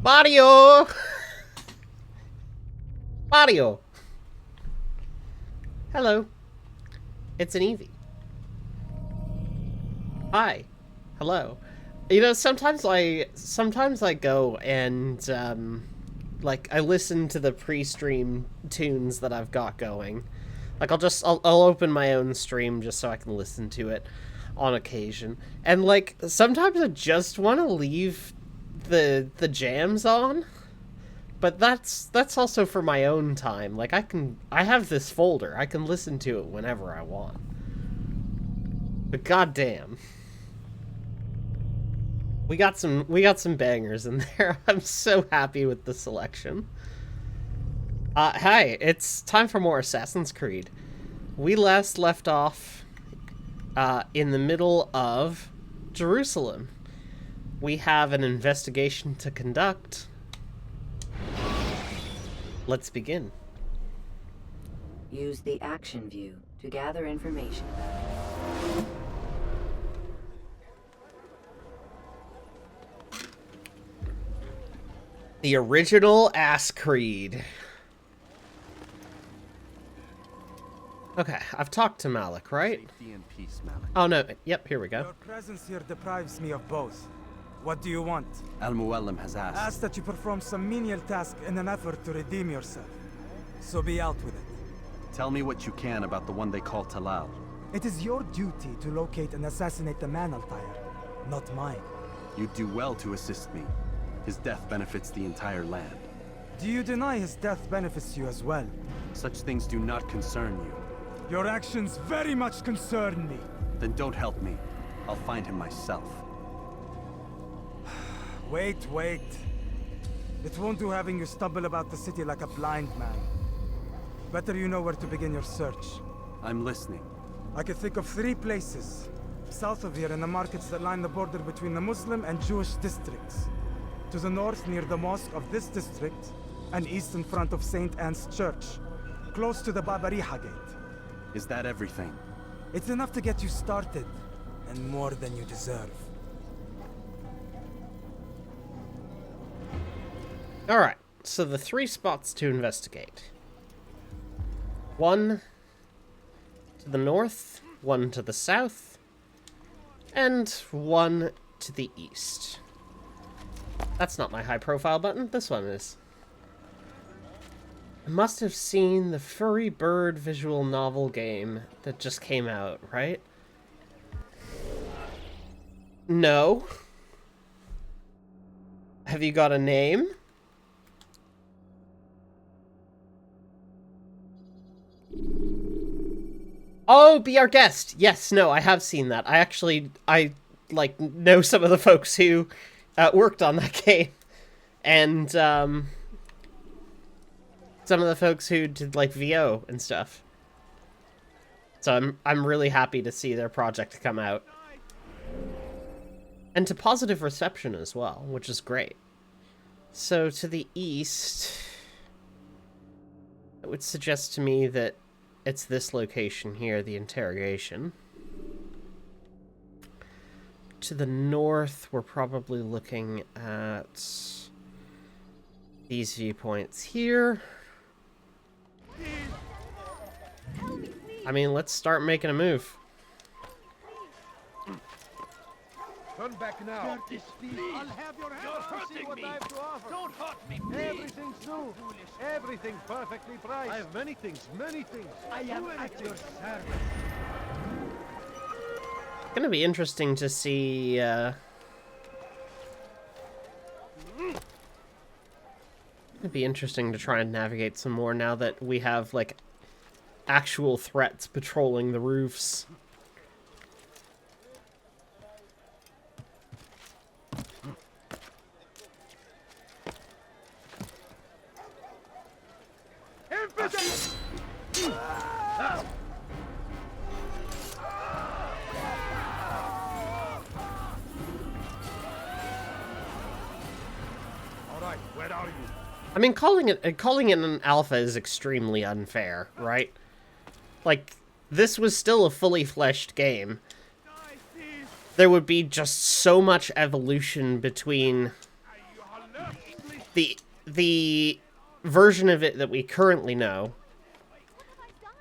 Mario! Mario! Hello. It's an Eevee. Hi. Hello. You know, sometimes I go and, like, I listen to the pre-stream tunes that I've got going. Like, I'll open my own stream just so I can listen to it on occasion. And, like, sometimes I just want to leave the jams on. But that's also for my own time. Like, I have this folder. I can listen to it whenever I want. But goddamn. We got some bangers in there. I'm so happy with the selection. Hi, it's time for more Assassin's Creed. We last left off in the middle of Jerusalem. We have an investigation to conduct. Let's begin. Use the action view to gather information. The original Ass Creed. Okay, I've talked to Malik, right? Safety and peace, Malik. Oh no, yep, here we go. Your presence here deprives me of both. What do you want? Al-Muallim has asked. Ask that you perform some menial task in an effort to redeem yourself. So be out with it. Tell me what you can about the one they call Talal. It is your duty to locate and assassinate the man, Altair, not mine. You'd do well to assist me. His death benefits the entire land. Do you deny his death benefits you as well? Such things do not concern you. Your actions very much concern me. Then don't help me. I'll find him myself. Wait. It won't do having you stumble about the city like a blind man. Better you know where to begin your search. I'm listening. I could think of 3 places. South of here in the markets that line the border between the Muslim and Jewish districts. To the north near the mosque of this district, and east in front of St. Anne's Church, close to the Babariha Gate. Is that everything? It's enough to get you started, and more than you deserve. Alright, so the 3 spots to investigate. 1 to the north, 1 to the south, and 1 to the east. That's not my high-profile button, this one is. I must have seen the Furry Bird visual novel game that just came out, right? No. Have you got a name? Oh, be our guest! Yes, no, I have seen that. I like, know some of the folks who worked on that game. And, some of the folks who did, like, VO and stuff. So I'm really happy to see their project come out. And to positive reception as well, which is great. So, to the east, it would suggest to me that it's this location here, the interrogation. To the north, we're probably looking at these viewpoints here. I mean, let's start making a move. Turn back now. I'll have your hands to see what I have to offer. Don't hurt me, please. Everything's new. Everything's perfectly priced. I have many things. I am at your service. It's gonna be interesting to see, It'd be interesting to try and navigate some more now that we have, like, actual threats patrolling the roofs. Alright, where are you? I mean, calling it an alpha is extremely unfair, right? Like, this was still a fully fleshed game. There would be just so much evolution between the version of it that we currently know,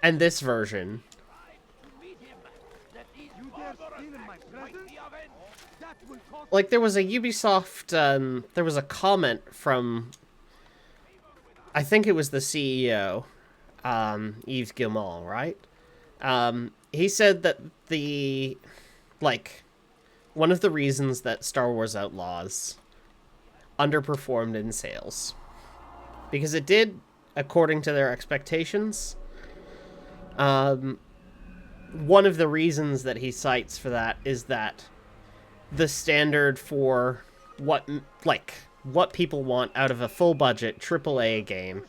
and this version, like, there was a Ubisoft, there was a comment from, I think it was the CEO, Yves Guillemot, right? He said that one of the reasons that Star Wars Outlaws underperformed in sales, because it did, according to their expectations, one of the reasons that he cites for that is that the standard for what people want out of a full-budget AAA game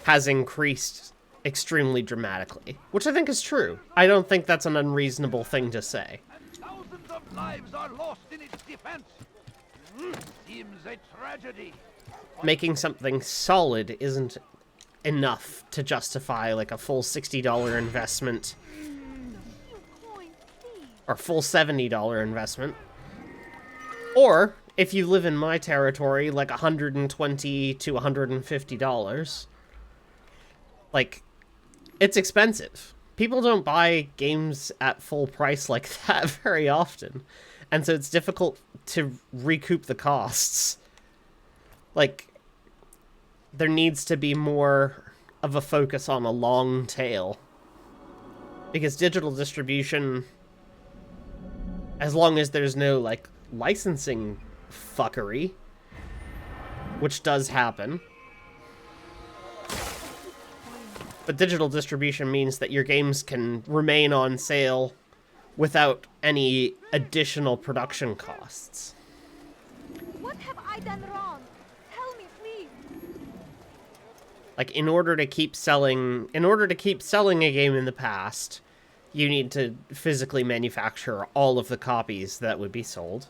has increased extremely dramatically, which I think is true. I don't think that's an unreasonable thing to say. Thousands of lives are lost in its defense. Seems a tragedy. Making something solid isn't enough to justify, like, a full $60 investment. Or full $70 investment. Or, if you live in my territory, like $120 to $150. Like, it's expensive. People don't buy games at full price like that very often. And so it's difficult to recoup the costs. Like, there needs to be more of a focus on a long tail. Because digital distribution, as long as there's no, like, licensing fuckery, which does happen. But digital distribution means that your games can remain on sale without any additional production costs. What have I done wrong? Tell me, please. Like, in order to keep selling a game in the past, you need to physically manufacture all of the copies that would be sold.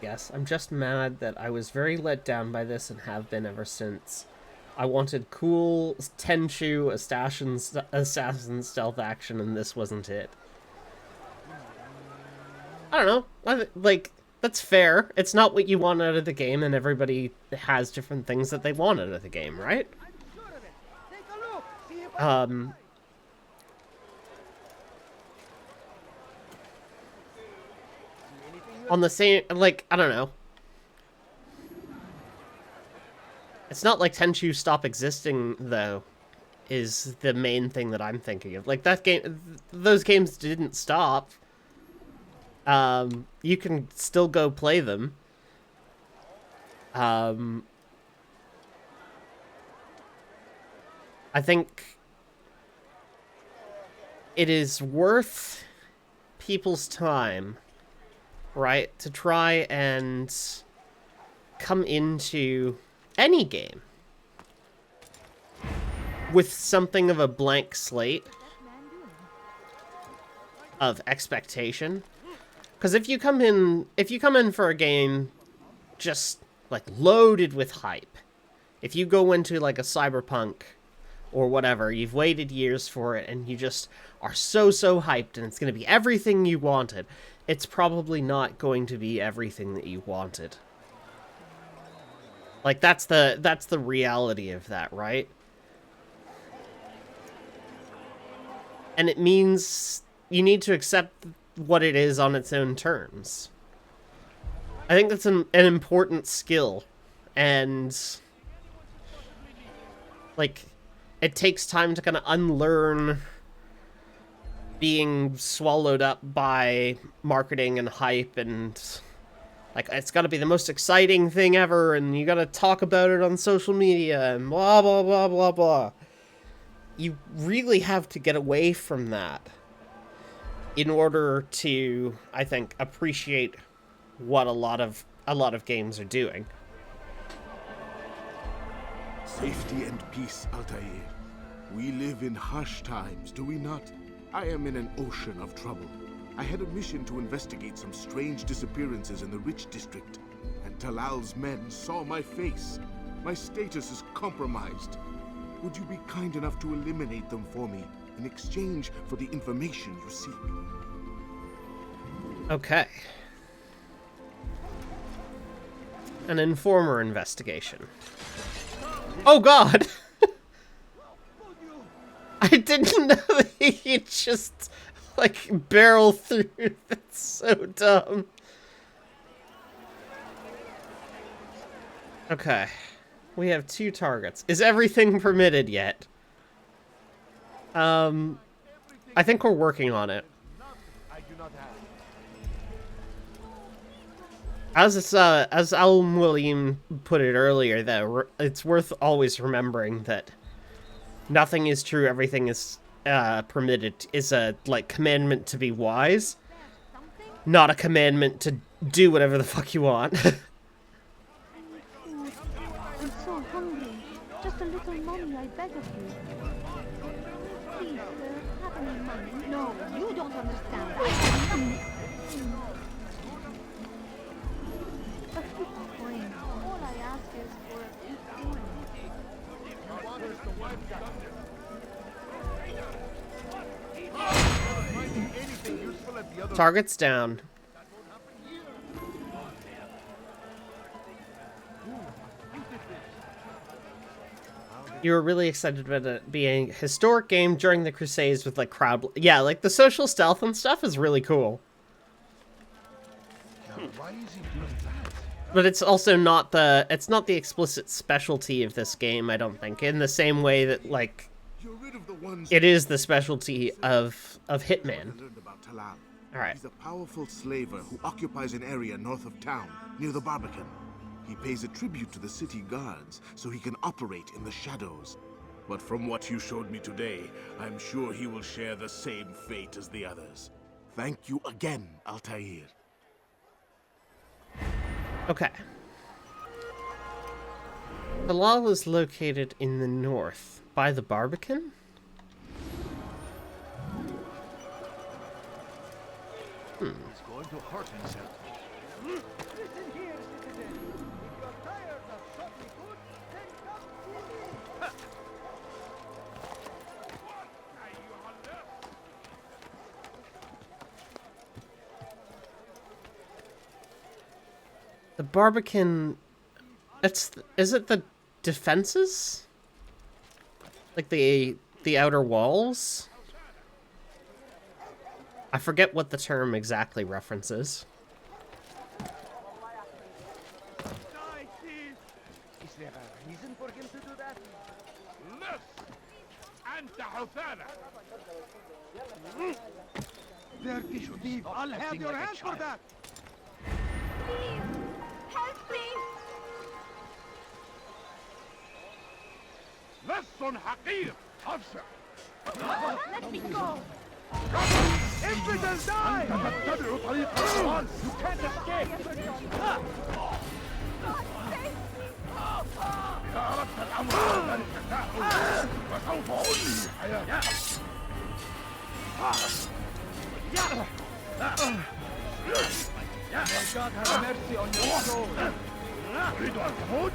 Yes, I'm just mad that I was very let down by this and have been ever since. I wanted cool Tenchu assassin stealth action, and this wasn't it. I don't know. Like, that's fair. It's not what you want out of the game, and everybody has different things that they want out of the game, right? On the same, like, I don't know. It's not like Tenchu Stop Existing, though, is the main thing that I'm thinking of. Like, that game, those games didn't stop. You can still go play them. I think it is worth people's time, right, to try and come into any game with something of a blank slate of expectation. Because if you come in for a game just, like, loaded with hype, if you go into, like, a Cyberpunk or whatever, you've waited years for it, and you just are so hyped, and it's going to be everything you wanted, it's probably not going to be everything that you wanted. Like, that's the reality of that, right? And it means you need to accept what it is on its own terms. I think that's an important skill, and, like, it takes time to kind of unlearn being swallowed up by marketing and hype, and, like, it's got to be the most exciting thing ever, and you got to talk about it on social media, and blah, blah, blah, blah, blah. You really have to get away from that in order to, I think, appreciate what a lot of games are doing. Safety and peace, Altair. We live in harsh times, do we not? I am in an ocean of trouble. I had a mission to investigate some strange disappearances in the Rich District, and Talal's men saw my face. My status is compromised. Would you be kind enough to eliminate them for me in exchange for the information you seek? Okay. An informer investigation. Oh god! I didn't know that he just, like, barrel through. That's so dumb. Okay. We have 2 targets. Is everything permitted yet? I think we're working on it. As Al-Mualim put it earlier, though, it's worth always remembering that nothing is true, everything is permitted. Is a, like, commandment to be wise, not a commandment to do whatever the fuck you want. I'm so hungry. Just a little money, I beg of you. Please, sir, have any money? No, you don't understand. A few coins. All I ask is for a few coins. Target's down. You were really excited about it being a historic game during the Crusades with, like, crowd... Yeah, like, the social stealth and stuff is really cool. But it's also not the... It's not the explicit specialty of this game, I don't think. In the same way that, like... It is the specialty of Hitman. Alright. He's a powerful slaver who occupies an area north of town, near the Barbican. He pays a tribute to the city guards, so he can operate in the shadows. But from what you showed me today, I'm sure he will share the same fate as the others. Thank you again, Altair. Okay. Bilal is located in the north, by the Barbican? He's going to hurt himself. Listen here, citizen. If you're tired of shopping food, then come see me. The Barbican... Is it the defenses? Like the outer walls? I forget what the term exactly references. Is there a reason for him to do that? Look! أنت حثالة! Turkish thief! I'll have your hand for that! Please, help me. لص حقير! أفسر! Let me go. Infidel die! تتبع طريق الأمان! You can't escape! إذا أردت الأمر ذلك تأخذ فسوف أنهي حياتك. May God have mercy on your soul. تريد أن تموت؟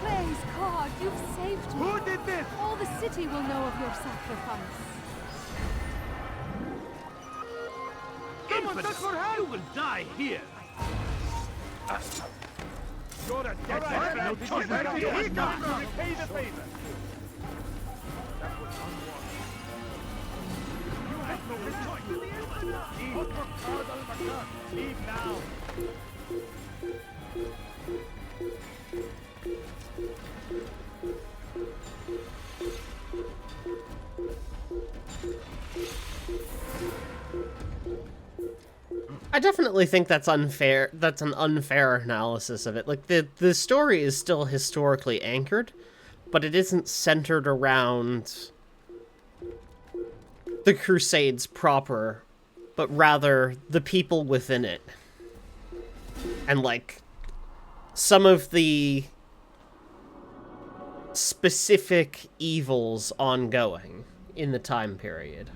Praise God, you've saved me. Who did this? All the city will know of your sacrifice. Someone send for help! You will die here! You're a dead man! No choice but to repay the favor! That was unwarranted. You had no choice! Leave now! I definitely think that's unfair. That's an unfair analysis of it. Like, the story is still historically anchored, but it isn't centered around the Crusades proper, but rather the people within it. and like some of the specific evils ongoing in the time period.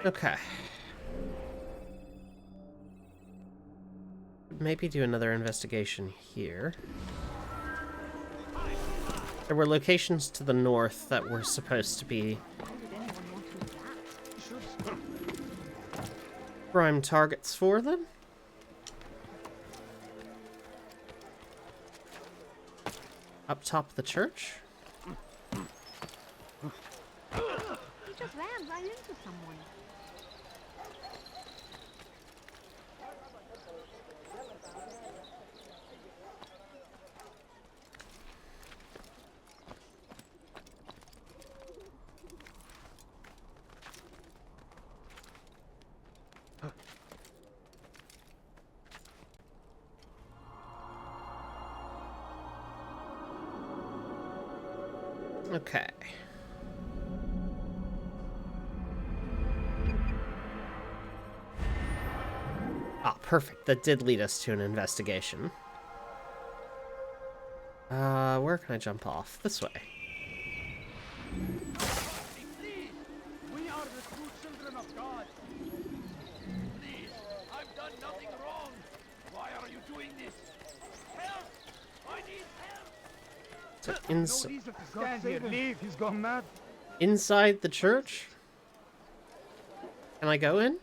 Okay. Maybe do another investigation here. There were locations to the north that were supposed to be prime targets for them. Up top of the church. He just ran right into someone. Okay. Ah, perfect. That did lead us to an investigation. Where can I jump off? This way. Please, we are the true children of God. Please, I've done nothing wrong. Why are you doing this? Help! I need help! So No reason to stand here. Leave. He's gone mad. inside the church? Can I go in?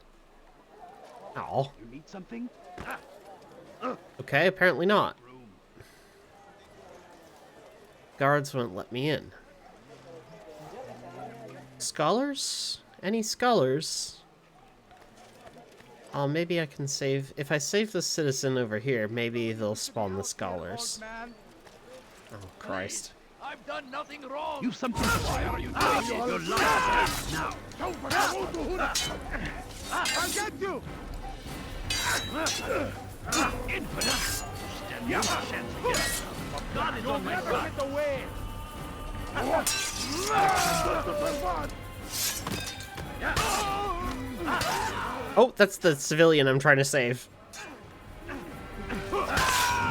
Oh. You need something? Okay, apparently not. Guards won't let me in. Scholars? Any scholars? Oh, maybe I can save... If I save the citizen over here, maybe they'll spawn the scholars. Oh, Christ. I've done nothing wrong. You something. Why are you doing this? You're lying now. I'll get you. Infinite. Stand your chance again. God is on my side. Get away. Oh, that's the civilian I'm trying to save.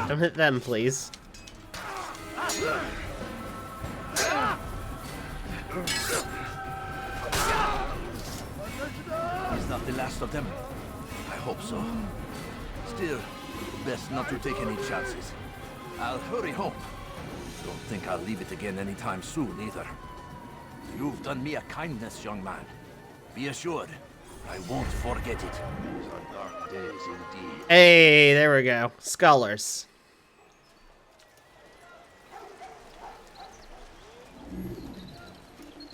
Don't hit them, please. He's not the last of them. I hope so. Still, best not to take any chances. I'll hurry home. Don't think I'll leave it again anytime soon, either. You've done me a kindness, young man. Be assured, I won't forget it. These are dark days indeed. Hey, there we go. Scholars.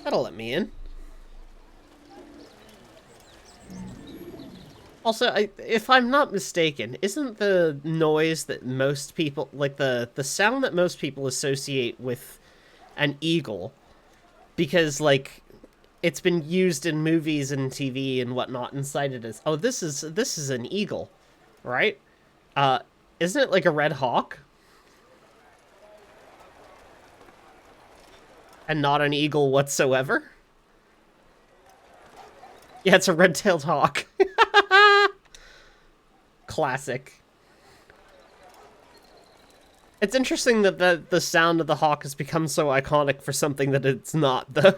That'll let me in. Also, if I'm not mistaken, isn't the noise that most people, like the sound that most people associate with an eagle, because like it's been used in movies and TV and whatnot and cited as, oh, this is an eagle, right? Isn't it like a red hawk? And not an eagle whatsoever? Yeah, it's a red-tailed hawk. Classic. It's interesting that the sound of the hawk has become so iconic for something that it's not, though.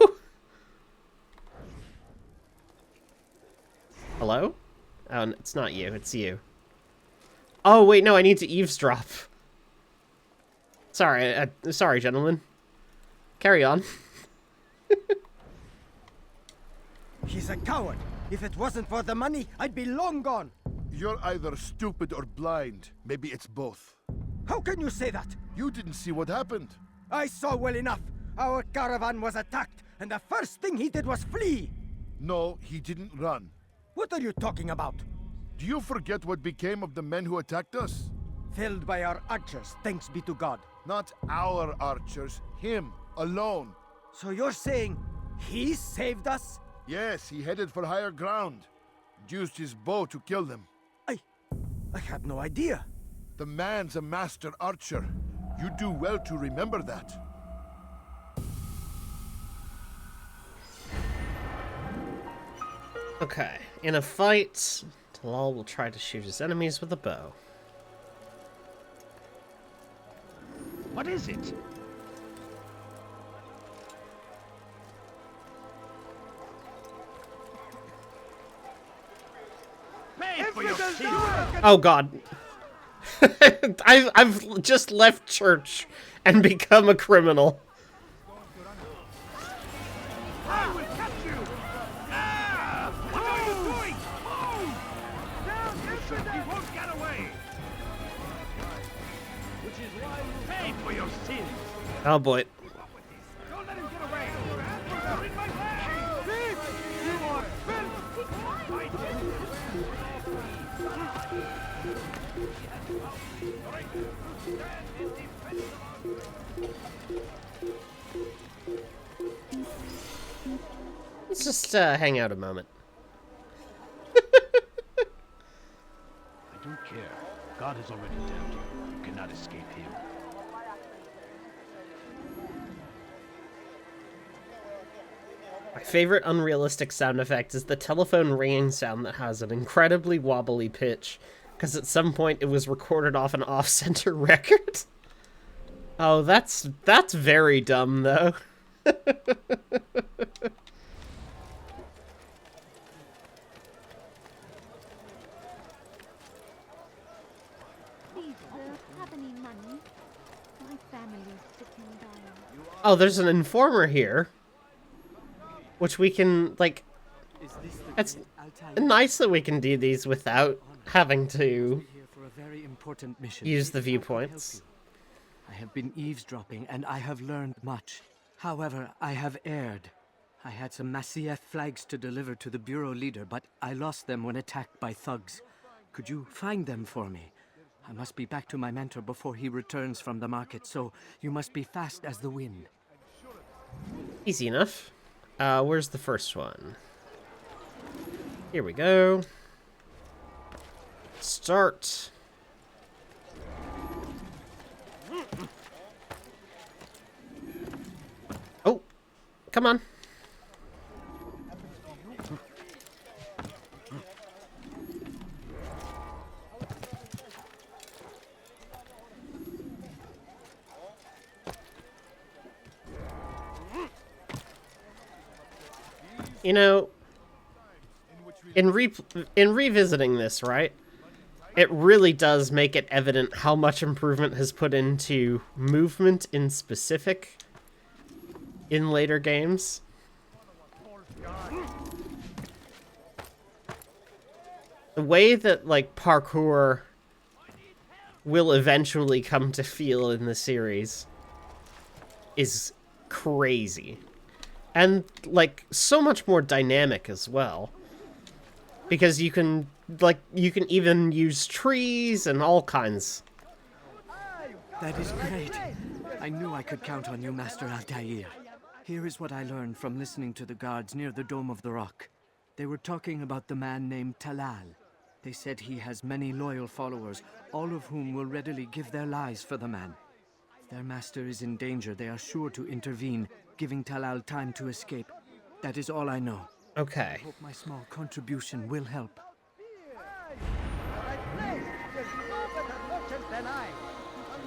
Hello? Oh, it's not you, it's you. Oh, wait, no, I need to eavesdrop. Sorry, sorry, gentlemen. Carry on. He's a coward. If it wasn't for the money, I'd be long gone. You're either stupid or blind. Maybe it's both. How can you say that? You didn't see what happened. I saw well enough. Our caravan was attacked, and the first thing he did was flee. No, he didn't run. What are you talking about? Do you forget what became of the men who attacked us? Felled by our archers, thanks be to God. Not our archers, him, alone. So you're saying he saved us? Yes, he headed for higher ground. Used his bow to kill them. I had no idea. The man's a master archer. You do well to remember that. Okay, in a fight, Talal will try to shoot his enemies with a bow. What is it? Pay for your sins. Oh god. I've just left church and become a criminal. I will catch you! Ah! What are you doing? Move! Down, you won't get away! Which is why you pay for your sins! Oh boy. Don't let him get away! You're in my way! Thief! You are Let's just hang out a moment. I don't care. God has already damned you. You cannot escape him. My favorite unrealistic sound effect is the telephone ringing sound that has an incredibly wobbly pitch, because at some point it was recorded off an off-center record. Oh, that's very dumb, though. Please, sir, have any money? My family's sick and dying. Oh, there's an informer here. Which we can, like... It's nice that we can do these without having to use the viewpoints. I have been eavesdropping, and I have learned much. However, I have erred. I had some Masyaf flags to deliver to the bureau leader, but I lost them when attacked by thugs. Could you find them for me? I must be back to my mentor before he returns from the market, so you must be fast as the wind. Easy enough. Where's the first one? Here we go. Start. Oh, come on. You know, in revisiting this, right, it really does make it evident how much improvement has put into movement in specific in later games. The way that, like, parkour will eventually come to feel in the series is crazy. And, like, so much more dynamic as well. Because you can, like, you can even use trees and all kinds. That is great. I knew I could count on you, Master Altair. Here is what I learned from listening to the guards near the Dome of the Rock. They were talking about the man named Talal. They said he has many loyal followers, all of whom will readily give their lives for the man. If their master is in danger, they are sure to intervene, giving Talal time to escape. That is all I know. Okay. I hope my small contribution will help.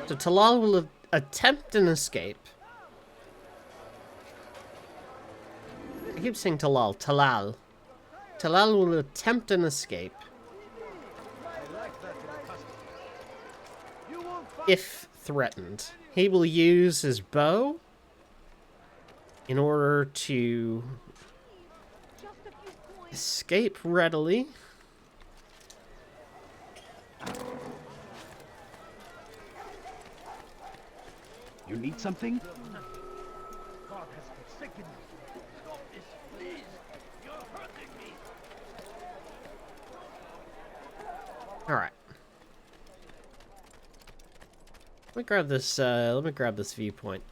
So Talal will attempt an escape. I keep saying Talal. Talal. Talal will attempt an escape. If threatened. He will use his bow in order to escape readily. You need something? All right. Let me grab this. Let me grab this viewpoint.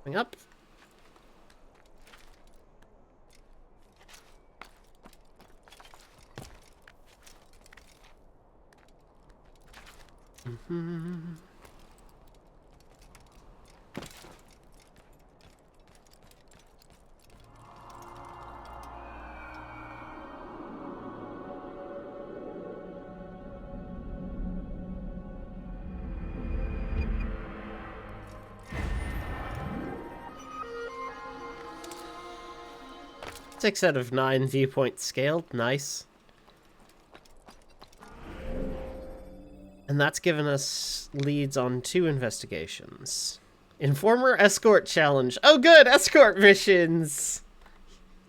Coming up. Six out of 9 viewpoints scaled. Nice. And that's given us leads on 2 investigations. Informer Escort Challenge. Oh good! Escort missions!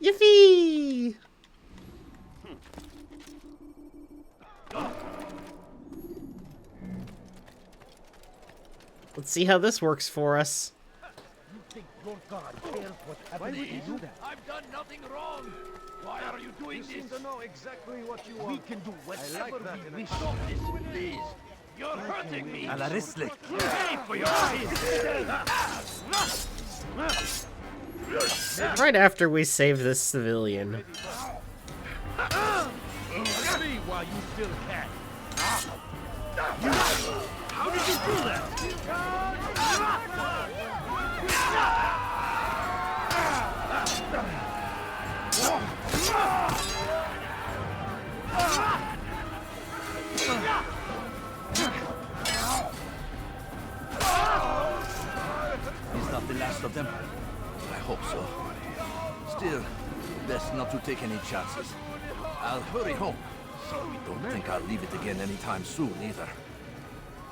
Yippee! Let's see how this works for us. Why would you do that? I've done nothing wrong. Why are you doing You this? seem to know exactly what you want. We can do whatever that we in wish. Stop this, please. You're hurting me. Ala Rislik. Pay for your sins. Right after we save this civilian. Me while you still can. How did you do that? He's not the last of them. I hope so. Still, best not to take any chances. I'll hurry home. Don't think I'll leave it again anytime soon, either.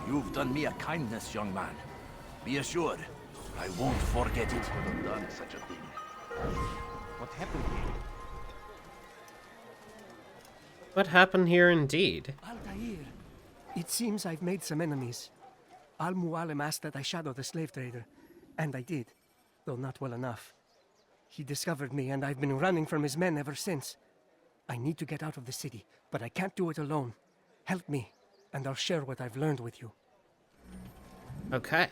You've done me a kindness, young man. Be assured, I won't forget it. Could have done such a thing. What happened here? What happened here indeed? Altair, it seems I've made some enemies. Al-Mualim asked that I shadow the slave trader, and I did, though not well enough. He discovered me, and I've been running from his men ever since. I need to get out of the city, but I can't do it alone. Help me, and I'll share what I've learned with you. Okay.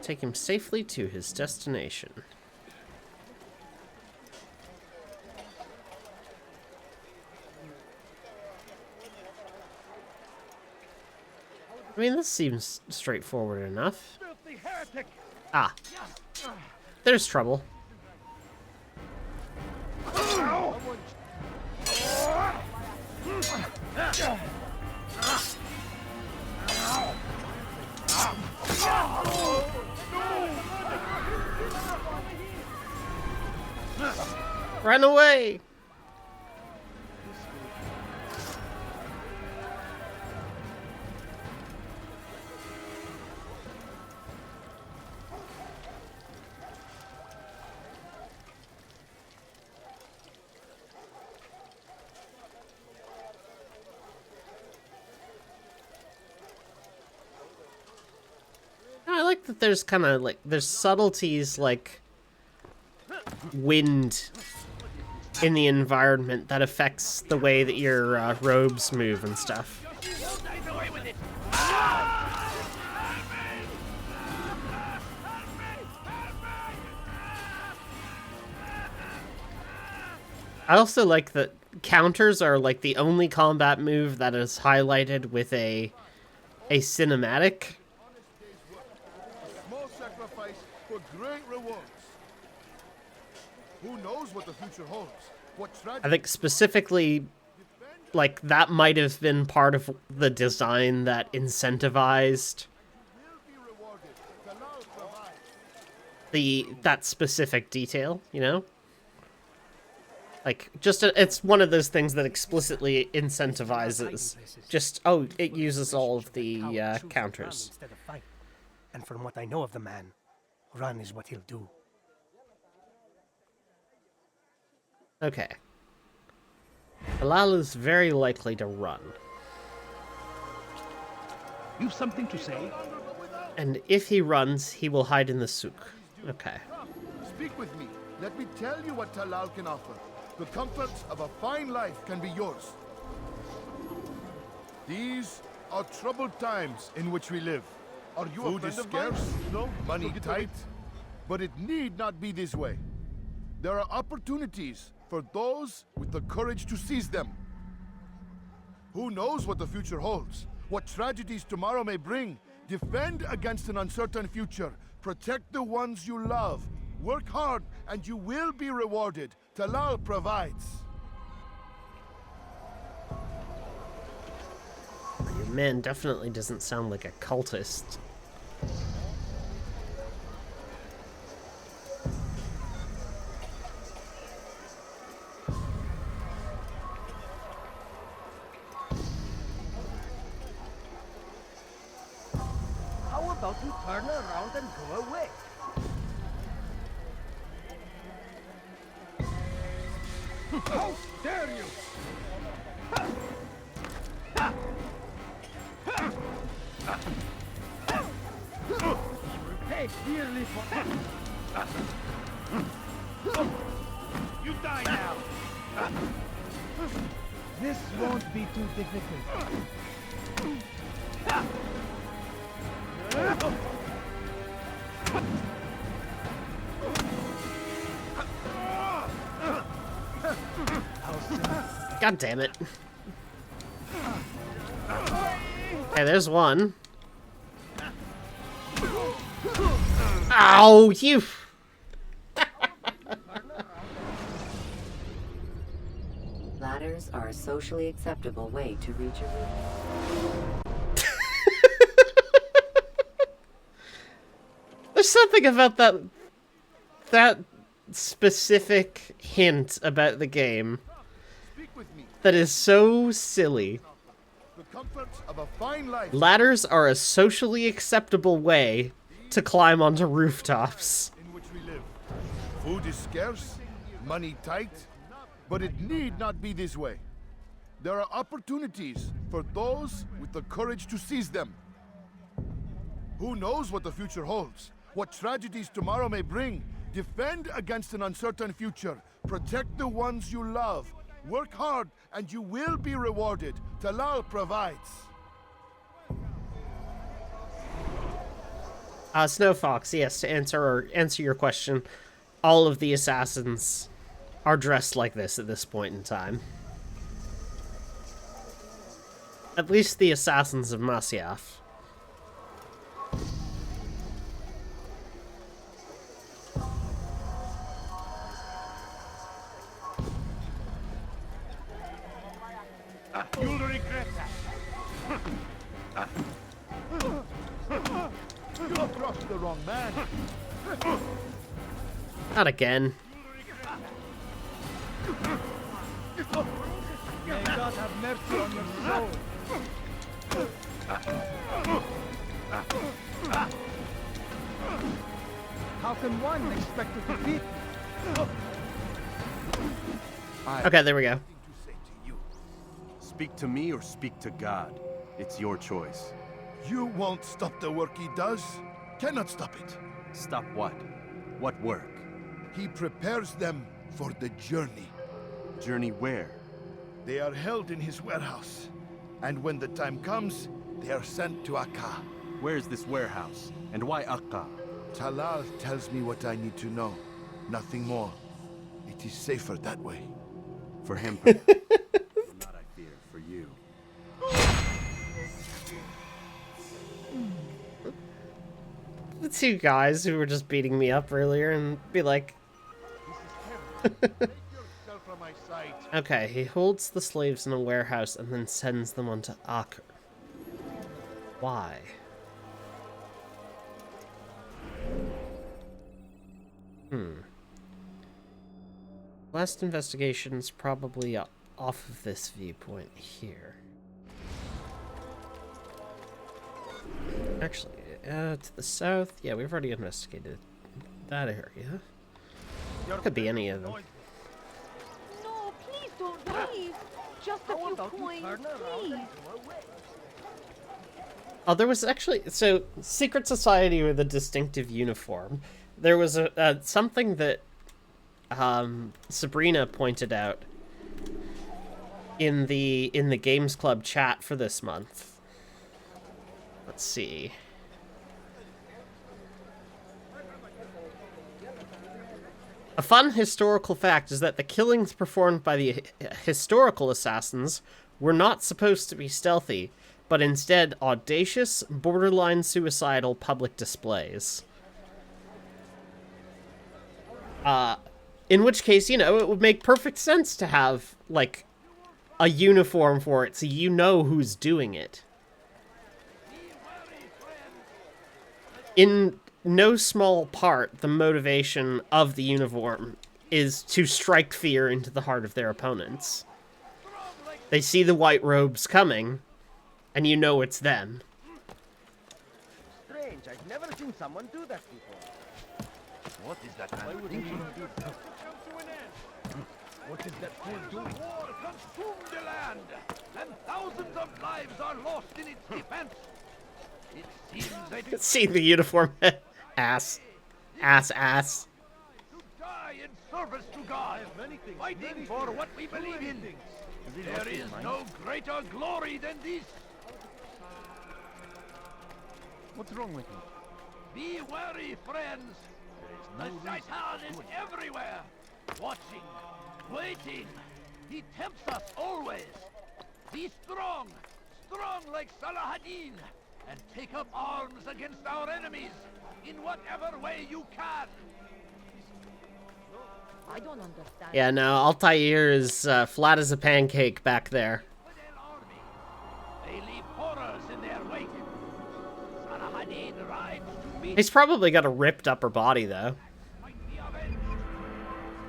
Take him safely to his destination. I mean, this seems straightforward enough. Ah. There's trouble. Run away! I like that there's kind of like, there's subtleties like wind in the environment that affects the way that your robes move and stuff. I also like that counters are like the only combat move that is highlighted with a cinematic. Small sacrifice for great rewards. Who knows what the future holds? What I think specifically, like, that might have been part of the design that incentivized that specific detail, you know? Like, just it's one of those things that explicitly incentivizes. Just, oh, it uses all of the counters. And from what I know of the man, run is what he'll do. Okay. Bilal is very likely to run. You've something to say? And if he runs, he will hide in the souk. Okay. Speak with me. Let me tell you what Talal can offer. The comforts of a fine life can be yours. These are troubled times in which we live. Are you Food is scarce, money tight, but it need not be this way. There are opportunities for those with the courage to seize them. Who knows what the future holds? What tragedies tomorrow may bring? Defend against an uncertain future. Protect the ones you love. Work hard and you will be rewarded. Talal provides. Your man definitely doesn't sound like a cultist. How about you turn around and go away? How dare you! You will pay dearly for that! You die now! This won't be too difficult. God damn it. Okay, there's one. Ow, you... Ladders are a socially acceptable way to reach a roof. There's something about that specific hint about the game that is so silly. The comforts of a fine life. Ladders are a socially acceptable way to climb onto rooftops. In which we live. Food is scarce, money tight, but it need not be this way. There are opportunities for those with the courage to seize them. Who knows what the future holds? What tragedies tomorrow may bring? Defend against an uncertain future. Protect the ones you love. Work hard and you will be rewarded. Talal provides. Snow Fox, yes, to answer your question, all of the assassins are dressed like this at this point in time. At least the assassins of Masyaf. You'll regret that. You have crossed the wrong man. Not again. May God have mercy on your soul. How can one expect to defeat me? Okay, there we go. Speak to me or speak to God. It's your choice. You won't stop the work he does. Cannot stop it. Stop what? What work? He prepares them for the journey. Journey where? They are held in his warehouse. And when the time comes, they are sent to Akka. Where is this warehouse? And why Akka? Talal tells me what I need to know. Nothing more. It is safer that way. For him. Not, I fear, for you. The two guys who were just beating me up earlier and be like... Okay, he holds the slaves in a warehouse and then sends them onto Aker. Why? Last investigation's probably off of this viewpoint here. Actually, to the south, yeah, we've already investigated that area. Could be any of them. No, please don't leave. Just a few coins, please. Oh, there was actually... So, Secret Society with a distinctive uniform. There was something that Sabrina pointed out in the Games Club chat for this month. Let's see. A fun historical fact is that the killings performed by the historical assassins were not supposed to be stealthy, but instead audacious, borderline suicidal public displays. In which case, you know, it would make perfect sense to have, like, a uniform for it so you know who's doing it. In no small part, the motivation of the uniform is to strike fear into the heart of their opponents. They see the white robes coming, and you know it's them. Strange, I've never seen someone do that before. What is that man thinking? What is that fool doing? War consumed the land, and thousands of lives are lost in its defense. It seems that See the uniform. Ass. Ass. to die in service to God, fighting for what we believe in. There is no greater glory than this. What's wrong with you? Be wary, friends. The Shaitan is everywhere, watching, waiting. He tempts us always. Be strong, strong like Salahadin, and take up arms against our enemies in whatever way you can. I don't understand. Yeah, no, Altair is flat as a pancake back there. They leave horrors in their wake. Salahadin rides to meet. He's probably got a ripped upper body, though. Might be avenged.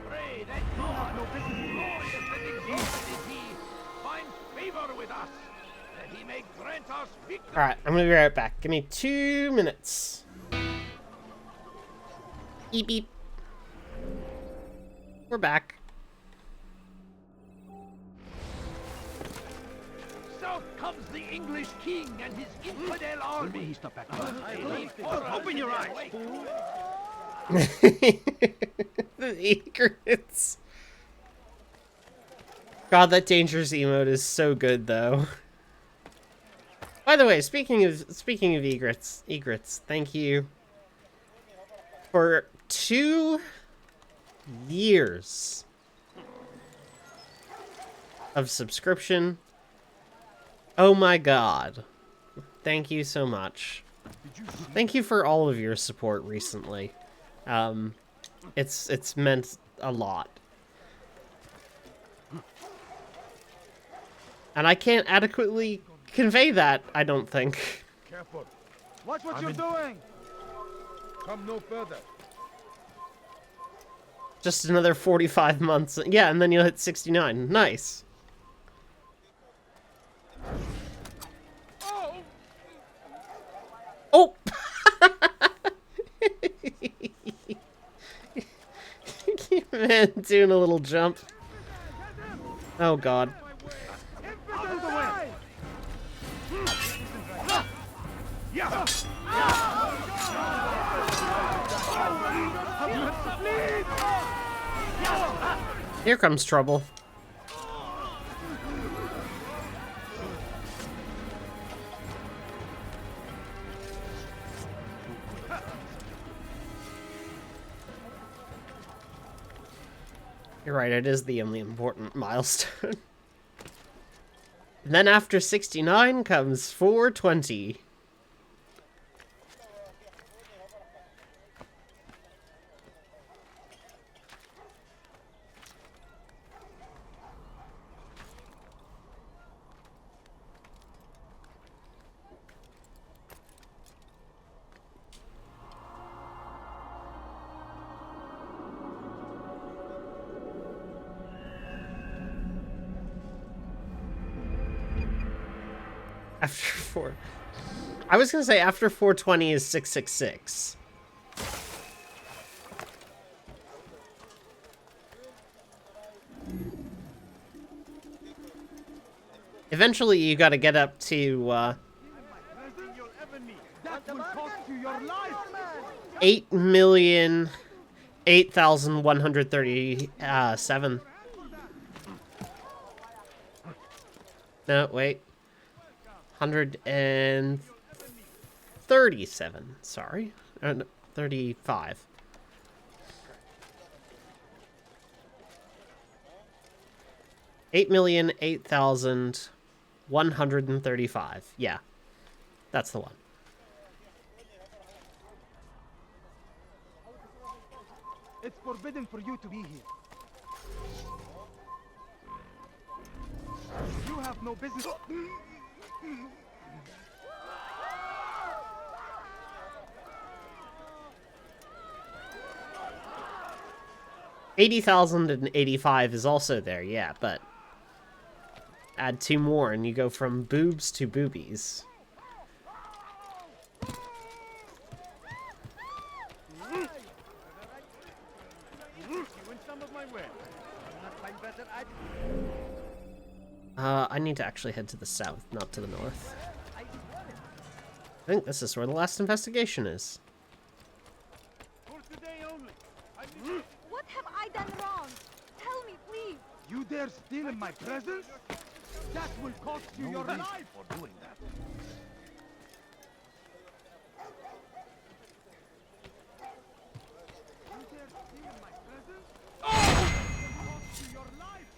Pray that God, glorious and exalted is He, finds favor with us, that He may grant us victory. Alright, I'm gonna be right back. Give me 2 minutes. Beep beep. We're back. South comes the English king and his infidel army. Open your eyes, fool! The egrets. God, that dangerous emote is so good, though. By the way, speaking of egrets, thank you for 2 years of subscription. Oh my god. Thank you so much. Thank you for all of your support recently. It's meant a lot. And I can't adequately convey that, I don't think. Careful. Watch what you're doing. Come no further. Just another 45 months. Yeah, and then you'll hit 69. Nice. Oh! Man, doing a little jump. Oh, God. Here comes trouble. You're right, it is the only important milestone. And then after 69 comes 420. After 4... I was gonna say after 420 is 666. Eventually you gotta get up to, 8,008,137. No, wait. 137. Sorry. No, 35. $8,008,000 135. Yeah, that's the one. It's forbidden for you to be here. You have no business. 80,085 is also there, yeah, but add 2 more and you go from boobs to boobies. I need to actually head to the south, not to the north. I think this is where the last investigation is. What have I done wrong? Tell me, please. You dare steal in my presence? That will cost you your life for doing that. You dare steal in my presence? That will cost you your life.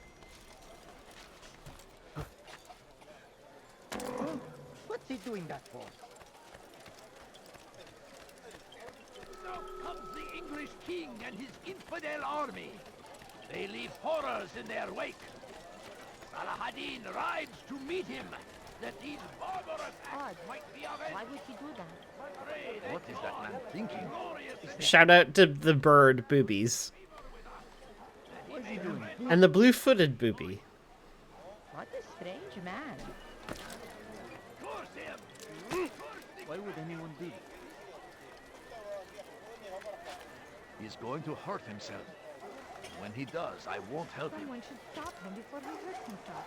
What's he doing that for? Now comes the English king and his infidel army. They leave horrors in their wake. Salah-ad-Din rides to meet him, that these barbarous acts might be avenged. Why would he do that? What is that man thinking? Shout out to the bird boobies. What is he doing? And the blue-footed booby. What a strange man. Curse him! Why would anyone be? He's going to hurt himself. When he does, I won't help him. Someone should stop him before he hurts himself.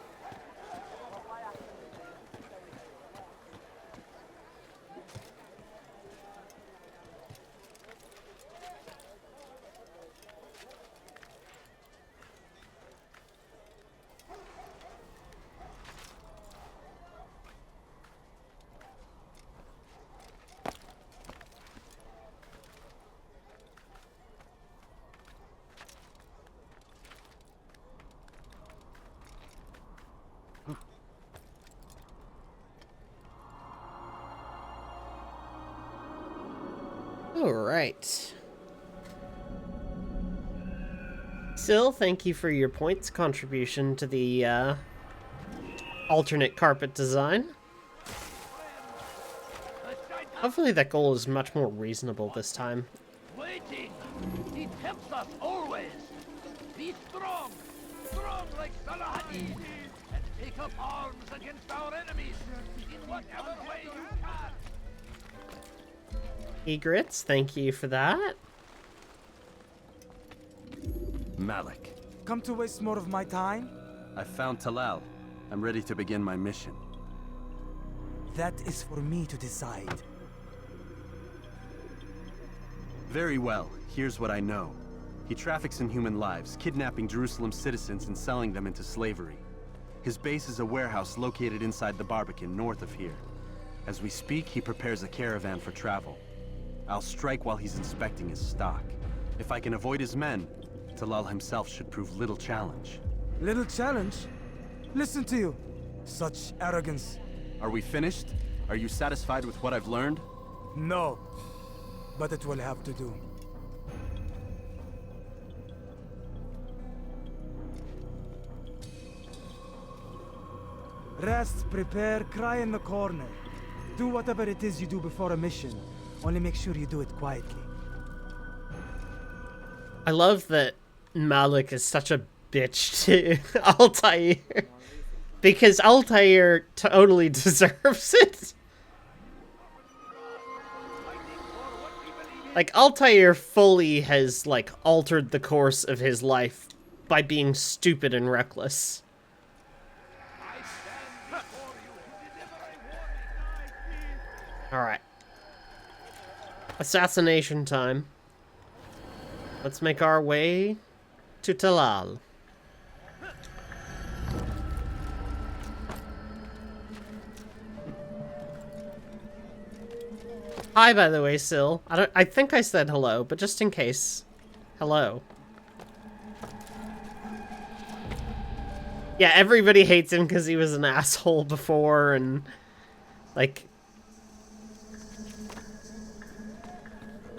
All right. Sil, thank you for your points contribution to the alternate carpet design. Hopefully that goal is much more reasonable this time. Waiting! He tempts us always! Be strong! Strong like Salah-ad-Din! And take up arms against our enemies in whatever way you can! Egrets, thank you for that. Malik, Come to waste more of my time? I found Talal. I'm ready to begin my mission. That is for me to decide. Very well. Here's what I know. He traffics in human lives, kidnapping Jerusalem citizens and selling them into slavery. His base is a warehouse located inside the Barbican, north of here. As we speak, he prepares a caravan for travel. I'll strike while he's inspecting his stock. If I can avoid his men, Talal himself should prove little challenge. Little challenge? Listen to you. Such arrogance. Are we finished? Are you satisfied with what I've learned? No. But it will have to do. Rest, prepare, cry in the corner. Do whatever it is you do before a mission. Only make sure you do it quietly. I love that Malik is such a bitch to Altair. Because Altair totally deserves it. Like, Altair fully has, like, altered the course of his life by being stupid and reckless. Alright. Assassination time. Let's make our way to Talal. Hi, by the way, Sil. I think I said hello, but just in case. Hello. Yeah, everybody hates him because he was an asshole before, and like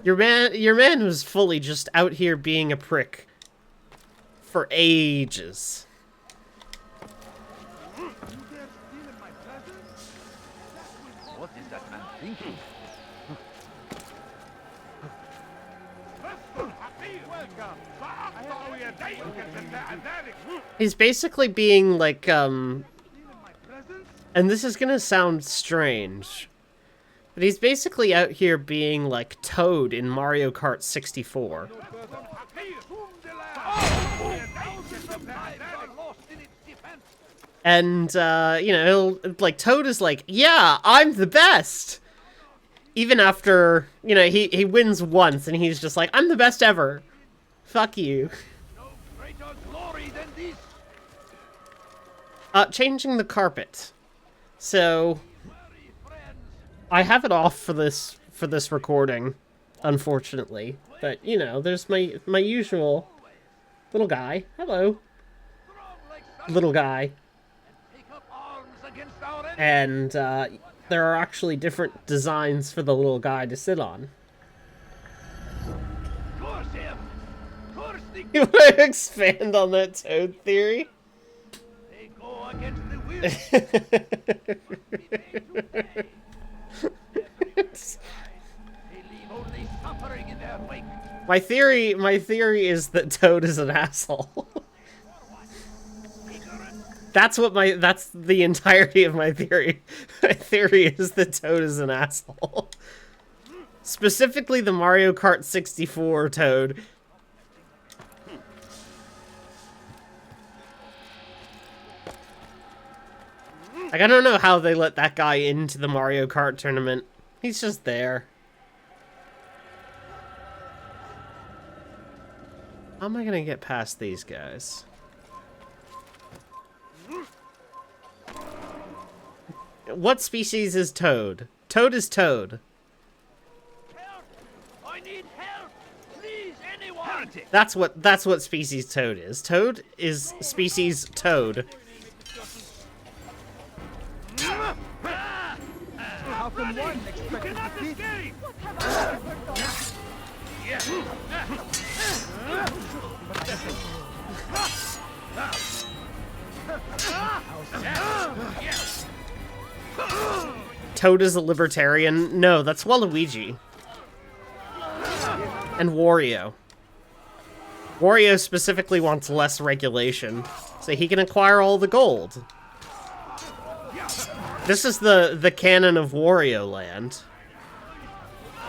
your man was fully just out here being a prick for ages. What is that man thinking? He's basically being like, and this is gonna sound strange, but he's basically out here being like Toad in Mario Kart 64. And, you know, like, Toad is like, yeah, I'm the best! Even after, you know, he wins once, and he's just like, I'm the best ever. Fuck you. Changing the carpet. So, I have it off for this recording, unfortunately. But, you know, there's my usual little guy. Hello. Little guy. And, there are actually different designs for the little guy to sit on. You want to expand on that Toad theory? My theory is that Toad is an asshole. That's the entirety of my theory. My theory is that Toad is an asshole. Specifically the Mario Kart 64 Toad. Like, I don't know how they let that guy into the Mario Kart tournament. He's just there. How am I gonna get past these guys? What species is Toad? Toad is Toad. Help! I need help! Please, anyone! That's what species Toad is. Toad is species Toad. How can one expect to defeat? Toad is a libertarian? No, that's Waluigi. And Wario. Wario specifically wants less regulation, so he can acquire all the gold. This is the canon of Wario Land.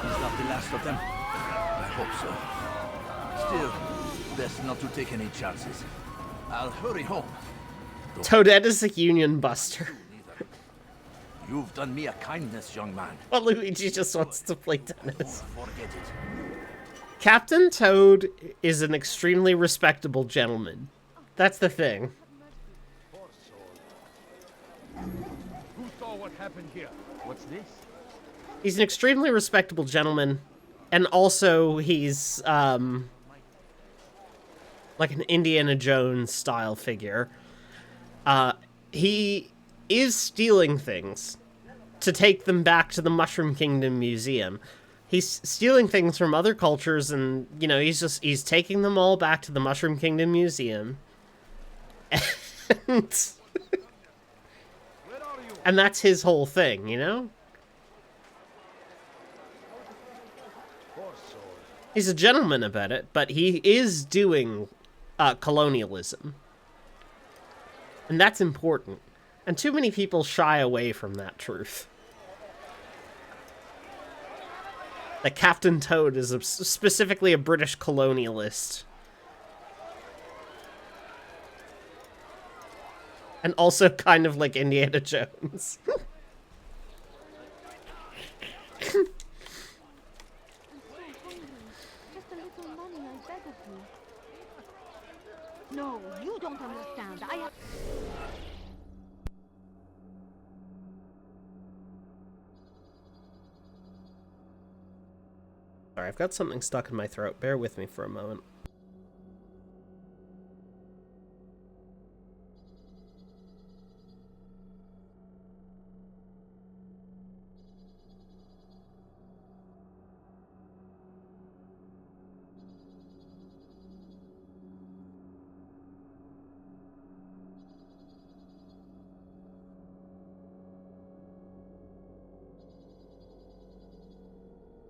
He's not the last of them. I hope so. Still, best not to take any chances. I'll hurry home. Toadette is a union buster. You've done me a kindness, young man. Well, Luigi just wants to play tennis. Forget it. Captain Toad is an extremely respectable gentleman. That's the thing. Who saw what happened here? What's this? He's an extremely respectable gentleman, and also he's, like an Indiana Jones style figure. He is stealing things to take them back to the Mushroom Kingdom Museum. He's stealing things from other cultures, and, you know, he's taking them all back to the Mushroom Kingdom Museum. And that's his whole thing, you know? He's a gentleman about it, but he is doing colonialism. And that's important. And too many people shy away from that truth. That Captain Toad is specifically a British colonialist. And also kind of like Indiana Jones. Just a little money, I beg of you. No, you don't understand. I have... Sorry, I've got something stuck in my throat. Bear with me for a moment.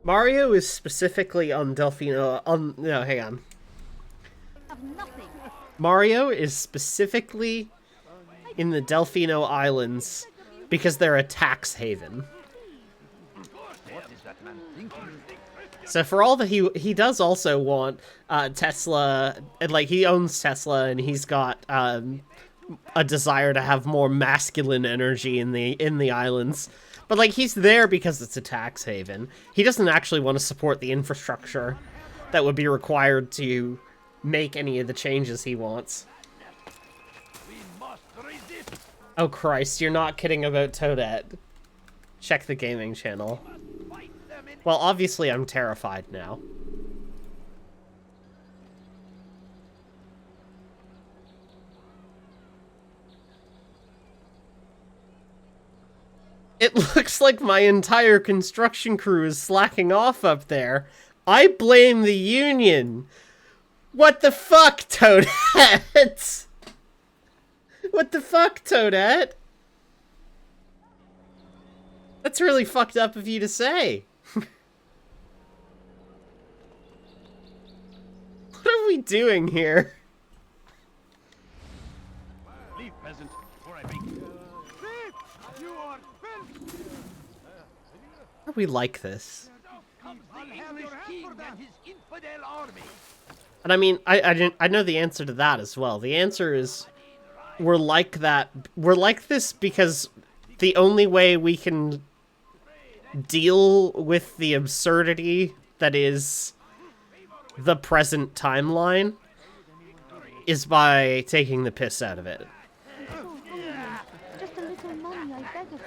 Mario is specifically on Delfino. No, hang on. Mario is specifically in the Delfino Islands because they're a tax haven. So for all that he does also want Tesla, and like he owns Tesla, and he's got a desire to have more masculine energy in the islands. But like he's there because it's a tax haven. He doesn't actually want to support the infrastructure that would be required to make any of the changes he wants. Oh Christ, you're not kidding about Toadette. Check the gaming channel. Well, obviously I'm terrified now. It looks like my entire construction crew is slacking off up there. I blame the union. What the fuck, Toadette? What the fuck, Toadette? That's really fucked up of you to say. What are we doing here? Leave, peasant, before I make you. You are filth! How do we like this? And I mean, I know the answer to that as well. The answer is we're like that. We're like this because the only way we can deal with the absurdity that is the present timeline is by taking the piss out of it. Just a little money, I beg of you.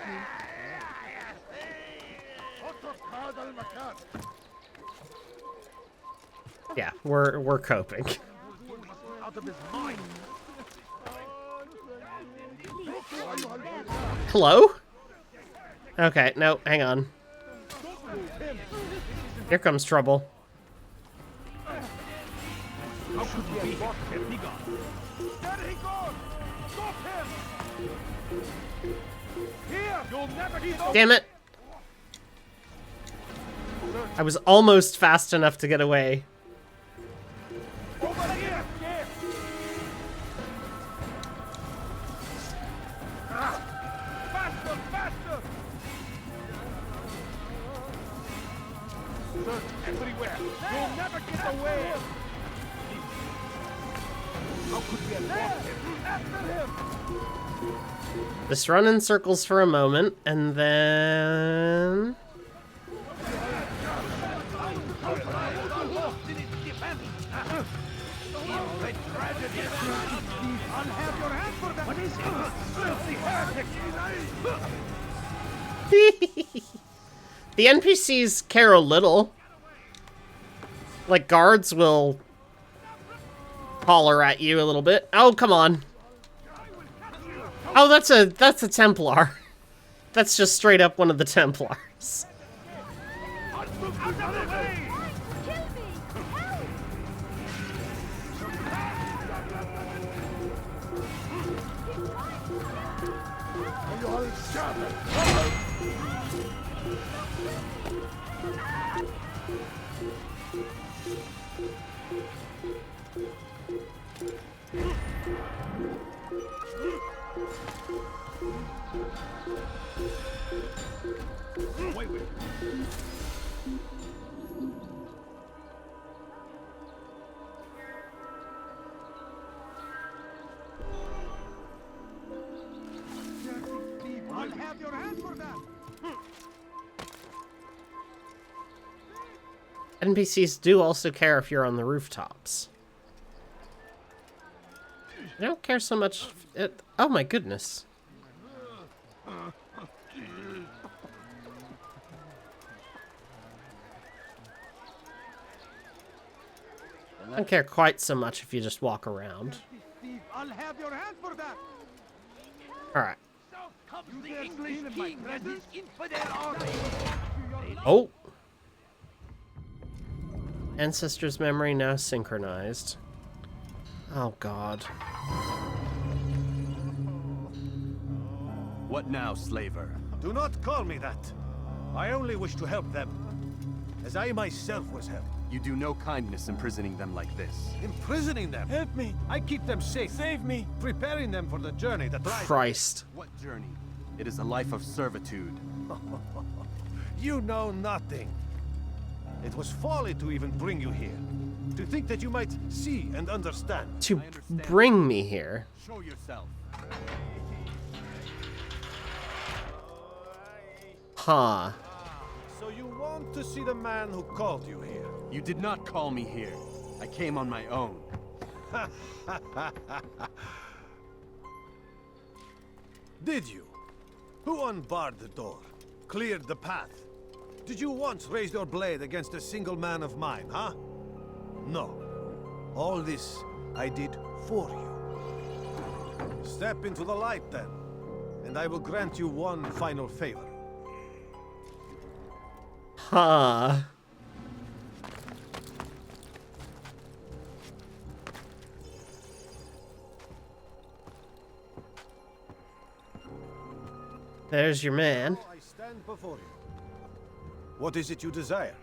Yeah, we're coping. Out of his mind. Hello? Okay, no, hang on. Here comes trouble. How could we have lost him? Be gone. There he goes! Stop him! Here! You'll never get over. Damn it! I was almost fast enough to get away. Over here! Here! Faster! Faster! Search everywhere! You'll never get away! How could we have lost him? After him! Just run in circles for a moment, and then... I'll have your hand for that! What is it? Filthy heretic! The NPCs care a little. Like, guards will holler at you a little bit. Oh, come on. Oh, that's a Templar. That's just straight up one of the Templars. Out of the way! Wait. I'll have your hand for that! NPCs do also care if you're on the rooftops. I don't care so much... oh my goodness. I don't care quite so much if you just walk around. I'll have your hand for that! Alright. Comes the English king and his infidel army! Oh! Ancestors' memory now synchronized. Oh god. What now, slaver? Do not call me that. I only wish to help them. as I myself was held. You do no kindness imprisoning them like this. Imprisoning them? Help me! I keep them safe. Save me! Preparing them for the journey that lies. Christ. What journey? It is a life of servitude. You know nothing. It was folly to even bring you here. To think that you might see and understand. To bring me here. Show yourself. Huh. So you want to see the man who called you here? You did not call me here. I came on my own. Did you? Who unbarred the door? Cleared the path? Did you once raise your blade against a single man of mine, huh? No. All this I did for you. Step into the light then, and I will grant you one final favor. Huh. There's your man. I stand before you. What is it you desire?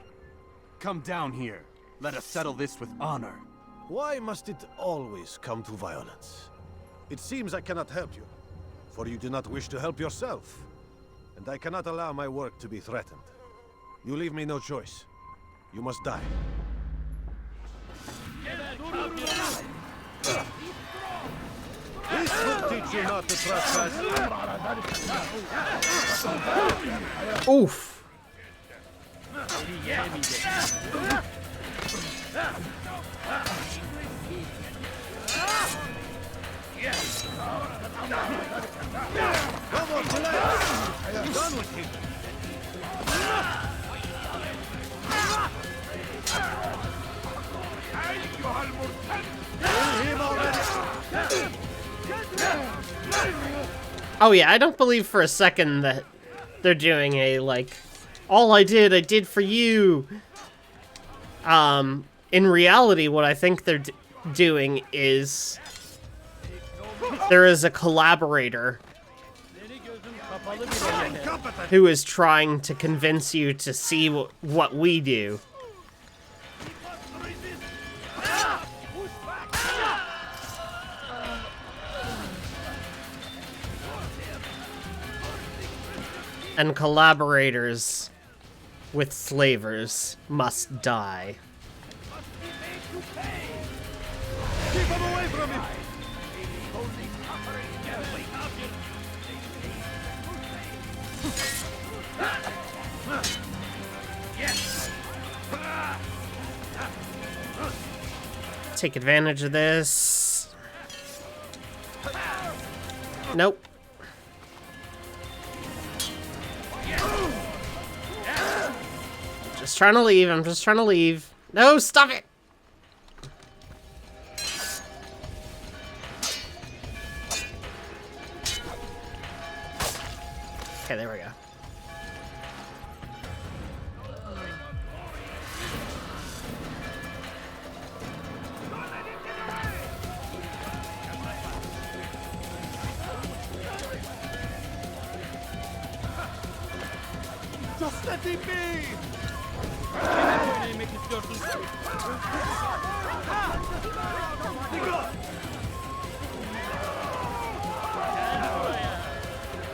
Come down here. Let us settle this with honor. Why must it always come to violence? It seems I cannot help you, for you do not wish to help yourself. And I cannot allow my work to be threatened. You leave me no choice. You must die. This will teach you not to trespass. Oof. Come on, relax. I am done with you. Kill him already. Oh yeah, I don't believe for a second that they're doing a, like, all I did for you. In reality, what I think they're doing is there is a collaborator who is trying to convince you to see what we do. And collaborators with slavers must die. Keep him away from me! Take advantage of this. Nope. Just trying to leave. I'm just trying to leave. No, stop it! Okay, there we go. Just let him be!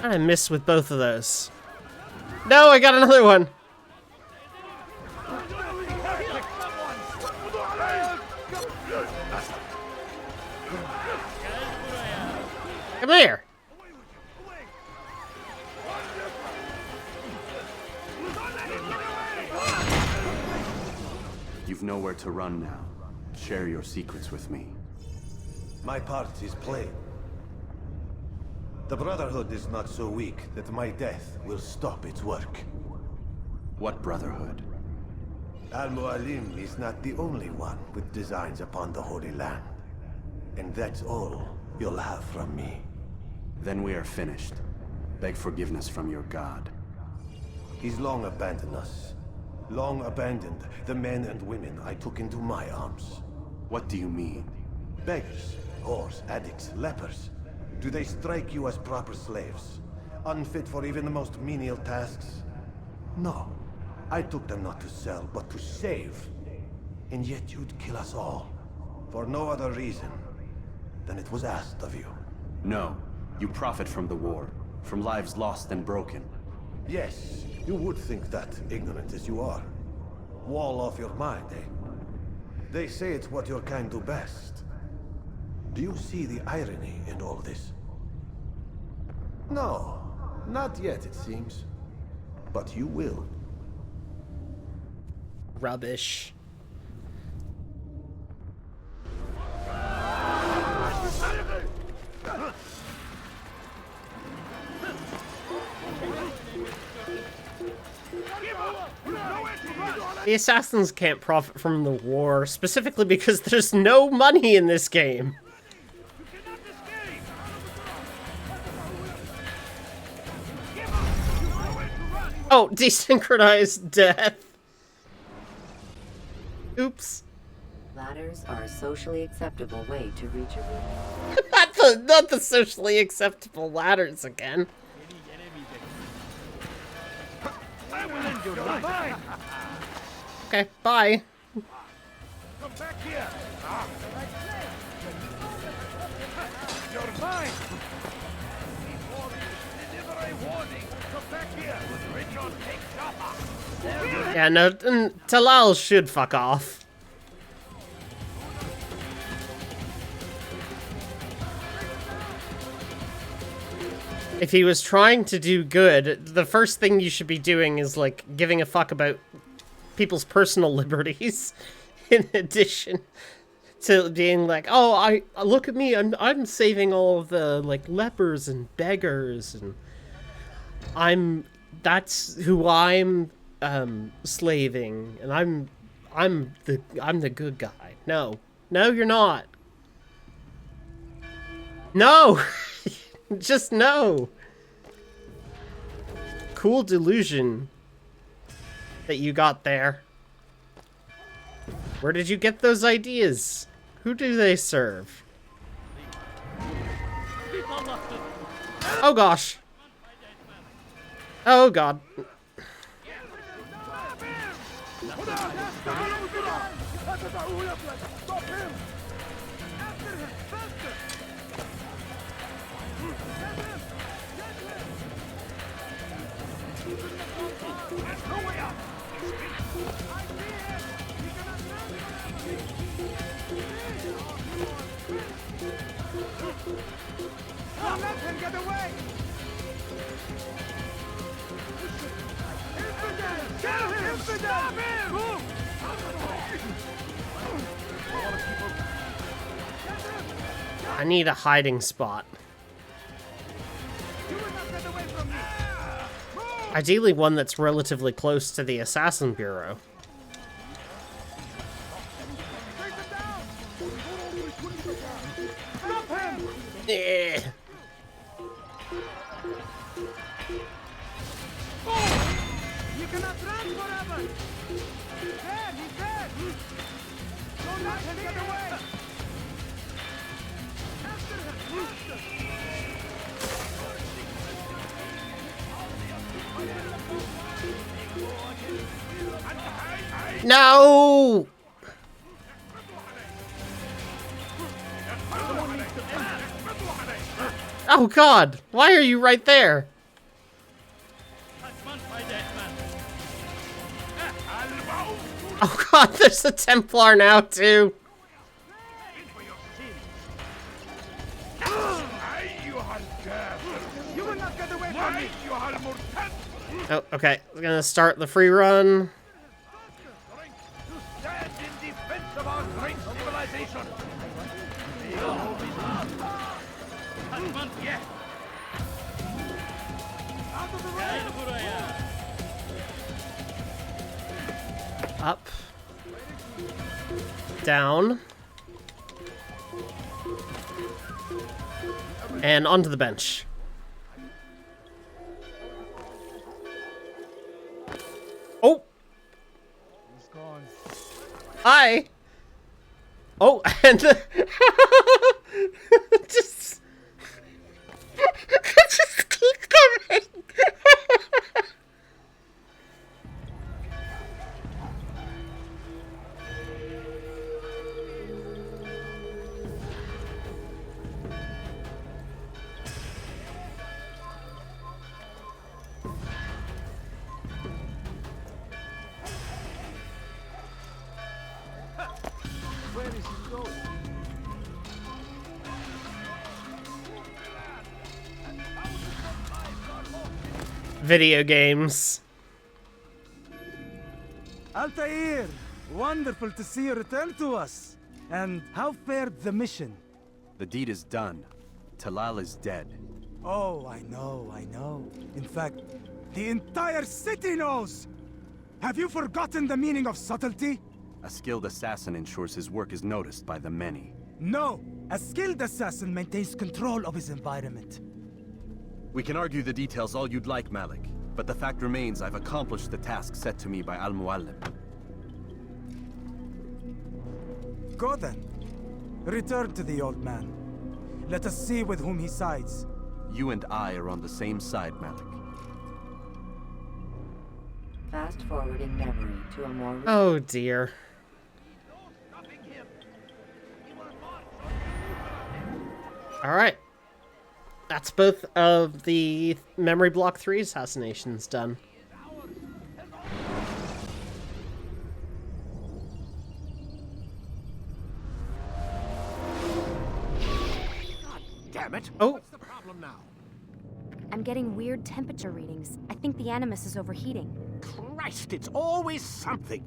I missed with both of those. No, I got another one. Come here. You've nowhere to run now. Share your secrets with me. My part is plain. The Brotherhood is not so weak that my death will stop its work. What Brotherhood? Al-Mualim is not the only one with designs upon the Holy Land. And that's all you'll have from me. Then we are finished. Beg forgiveness from your god. He's long abandoned us. Long abandoned the men and women I took into my arms. What do you mean? Beggars, whores, addicts, lepers. Do they strike you as proper slaves? Unfit for even the most menial tasks? No. I took them not to sell, but to save. And yet you'd kill us all. For no other reason than it was asked of you. No. You profit from the war. From lives lost and broken. Yes, you would think that, ignorant as you are. Wall off your mind, eh? They say it's what your kind do best. Do you see the irony in all this? No, not yet, it seems. But you will. Rubbish. The assassins can't profit from the war, specifically because there's no money in this game. Oh, desynchronized death. Oops. Ladders are a socially acceptable way to reach a room. not the socially acceptable ladders again. Okay, bye. Come back here! You're mine! Before you deliver a warning, come back here! Richard, take Joppa! Yeah, no, Talal should fuck off. If he was trying to do good, the first thing you should be doing is, like, giving a fuck about people's personal liberties, in addition to being like, oh, I look at me, I'm saving all of the, like, lepers and beggars, and that's who I'm slaving, and I'm the good guy. No, you're not. No. Just no. Cool delusion that you got there. Where did you get those ideas? Who do they serve? Oh gosh. Oh god. Let him get away! Kill him! Stop him! I need a hiding spot. Ideally one that's relatively close to the Assassin Bureau. Yeah. You cannot run forever! There, he's dead! Don't let him get away! After him! No! Oh god, why are you right there? Oh god, there's a Templar now too. Oh, okay. We're gonna start the free run. Stand in defense of our great civilization! Yeah. Out of the way! Up. Down. And onto the bench. Oh! He's gone. Hi! Oh, and just keep coming. video games. Altair, wonderful to see you return to us. And how fared the mission? The deed is done. Talal is dead. Oh, I know. In fact, the entire city knows! Have you forgotten the meaning of subtlety? A skilled assassin ensures his work is noticed by the many. No! A skilled assassin maintains control of his environment. We can argue the details all you'd like, Malik. But the fact remains I've accomplished the task set to me by Al-Muallim. Go then. Return to the old man. Let us see with whom he sides. You and I are on the same side, Malik. Fast forwarding memory to a more... Oh dear. Alright. That's both of the Memory Block 3 assassinations done. God damn it! Oh. What's the problem now? I'm getting weird temperature readings. I think the Animus is overheating. Christ, it's always something.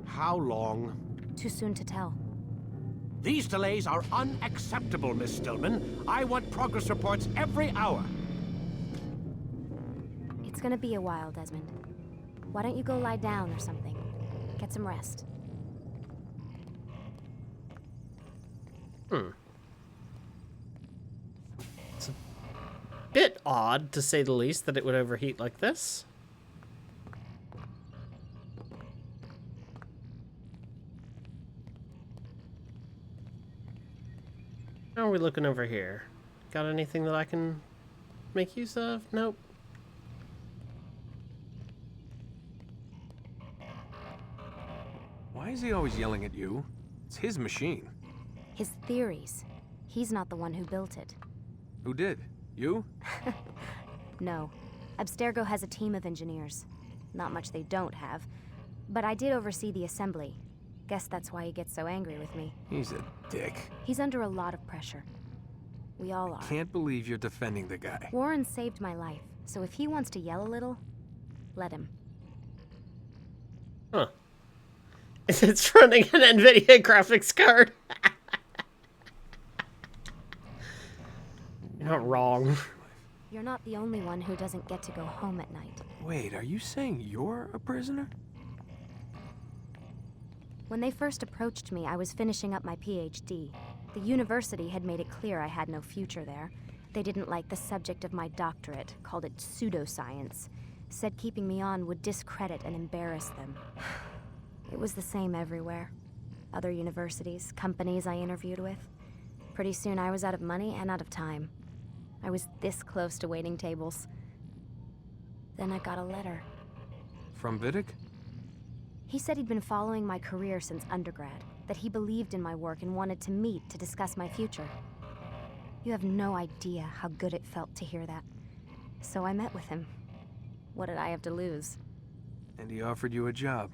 How long? Too soon to tell. These delays are unacceptable, Miss Stillman. I want progress reports every hour. It's gonna be a while, Desmond. Why don't you go lie down or something? Get some rest. It's a bit odd, to say the least, that it would overheat like this. How are we looking over here? Got anything that I can make use of? Nope. Why is he always yelling at you? It's his machine. His theories. He's not the one who built it. Who did? You? No. Abstergo has a team of engineers. Not much they don't have. But I did oversee the assembly. Guess that's why he gets so angry with me. He's a dick. He's under a lot of pressure. We all are. Can't believe you're defending the guy. Warren saved my life, so if he wants to yell a little, let him. Huh. It's running an NVIDIA graphics card. You're not wrong. You're not the only one who doesn't get to go home at night. Wait, are you saying you're a prisoner? When they first approached me, I was finishing up my PhD. The university had made it clear I had no future there. They didn't like the subject of my doctorate, called it pseudoscience. Said keeping me on would discredit and embarrass them. It was the same everywhere. Other universities, companies I interviewed with. Pretty soon I was out of money and out of time. I was this close to waiting tables. Then I got a letter. From Vidic? He said he'd been following my career since undergrad, that he believed in my work and wanted to meet to discuss my future. You have no idea how good it felt to hear that. So I met with him. What did I have to lose? And he offered you a job.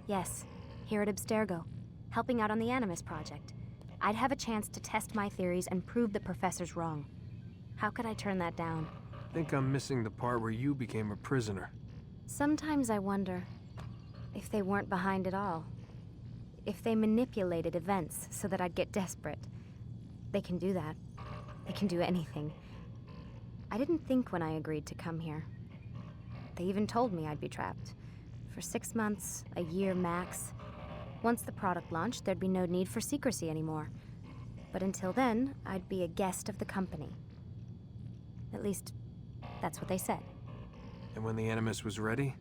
Yes, here at Abstergo, helping out on the Animus project. I'd have a chance to test my theories and prove the professor's wrong. How could I turn that down? I think I'm missing the part where you became a prisoner. Sometimes I wonder if they weren't behind it all. If they manipulated events so that I'd get desperate. They can do that. They can do anything. I didn't think when I agreed to come here. They even told me I'd be trapped. For 6 months, a year max. Once the product launched, there'd be no need for secrecy anymore. But until then, I'd be a guest of the company. At least, that's what they said. And when the Animus was ready?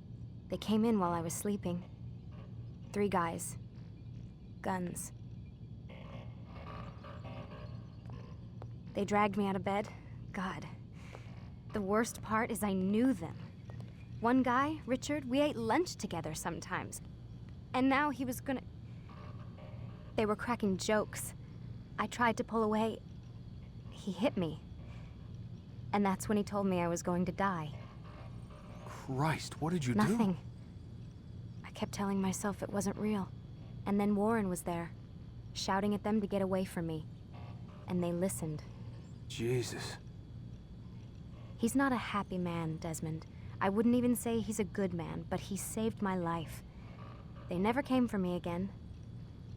They came in while I was sleeping. 3 guys. Guns. They dragged me out of bed. God. The worst part is I knew them. One guy, Richard, we ate lunch together sometimes. And now he was gonna... They were cracking jokes. I tried to pull away. He hit me. And that's when he told me I was going to die. Christ, what did you do? Nothing. I kept telling myself it wasn't real. And then Warren was there, shouting at them to get away from me. And they listened. Jesus. He's not a happy man, Desmond. I wouldn't even say he's a good man, but he saved my life. They never came for me again,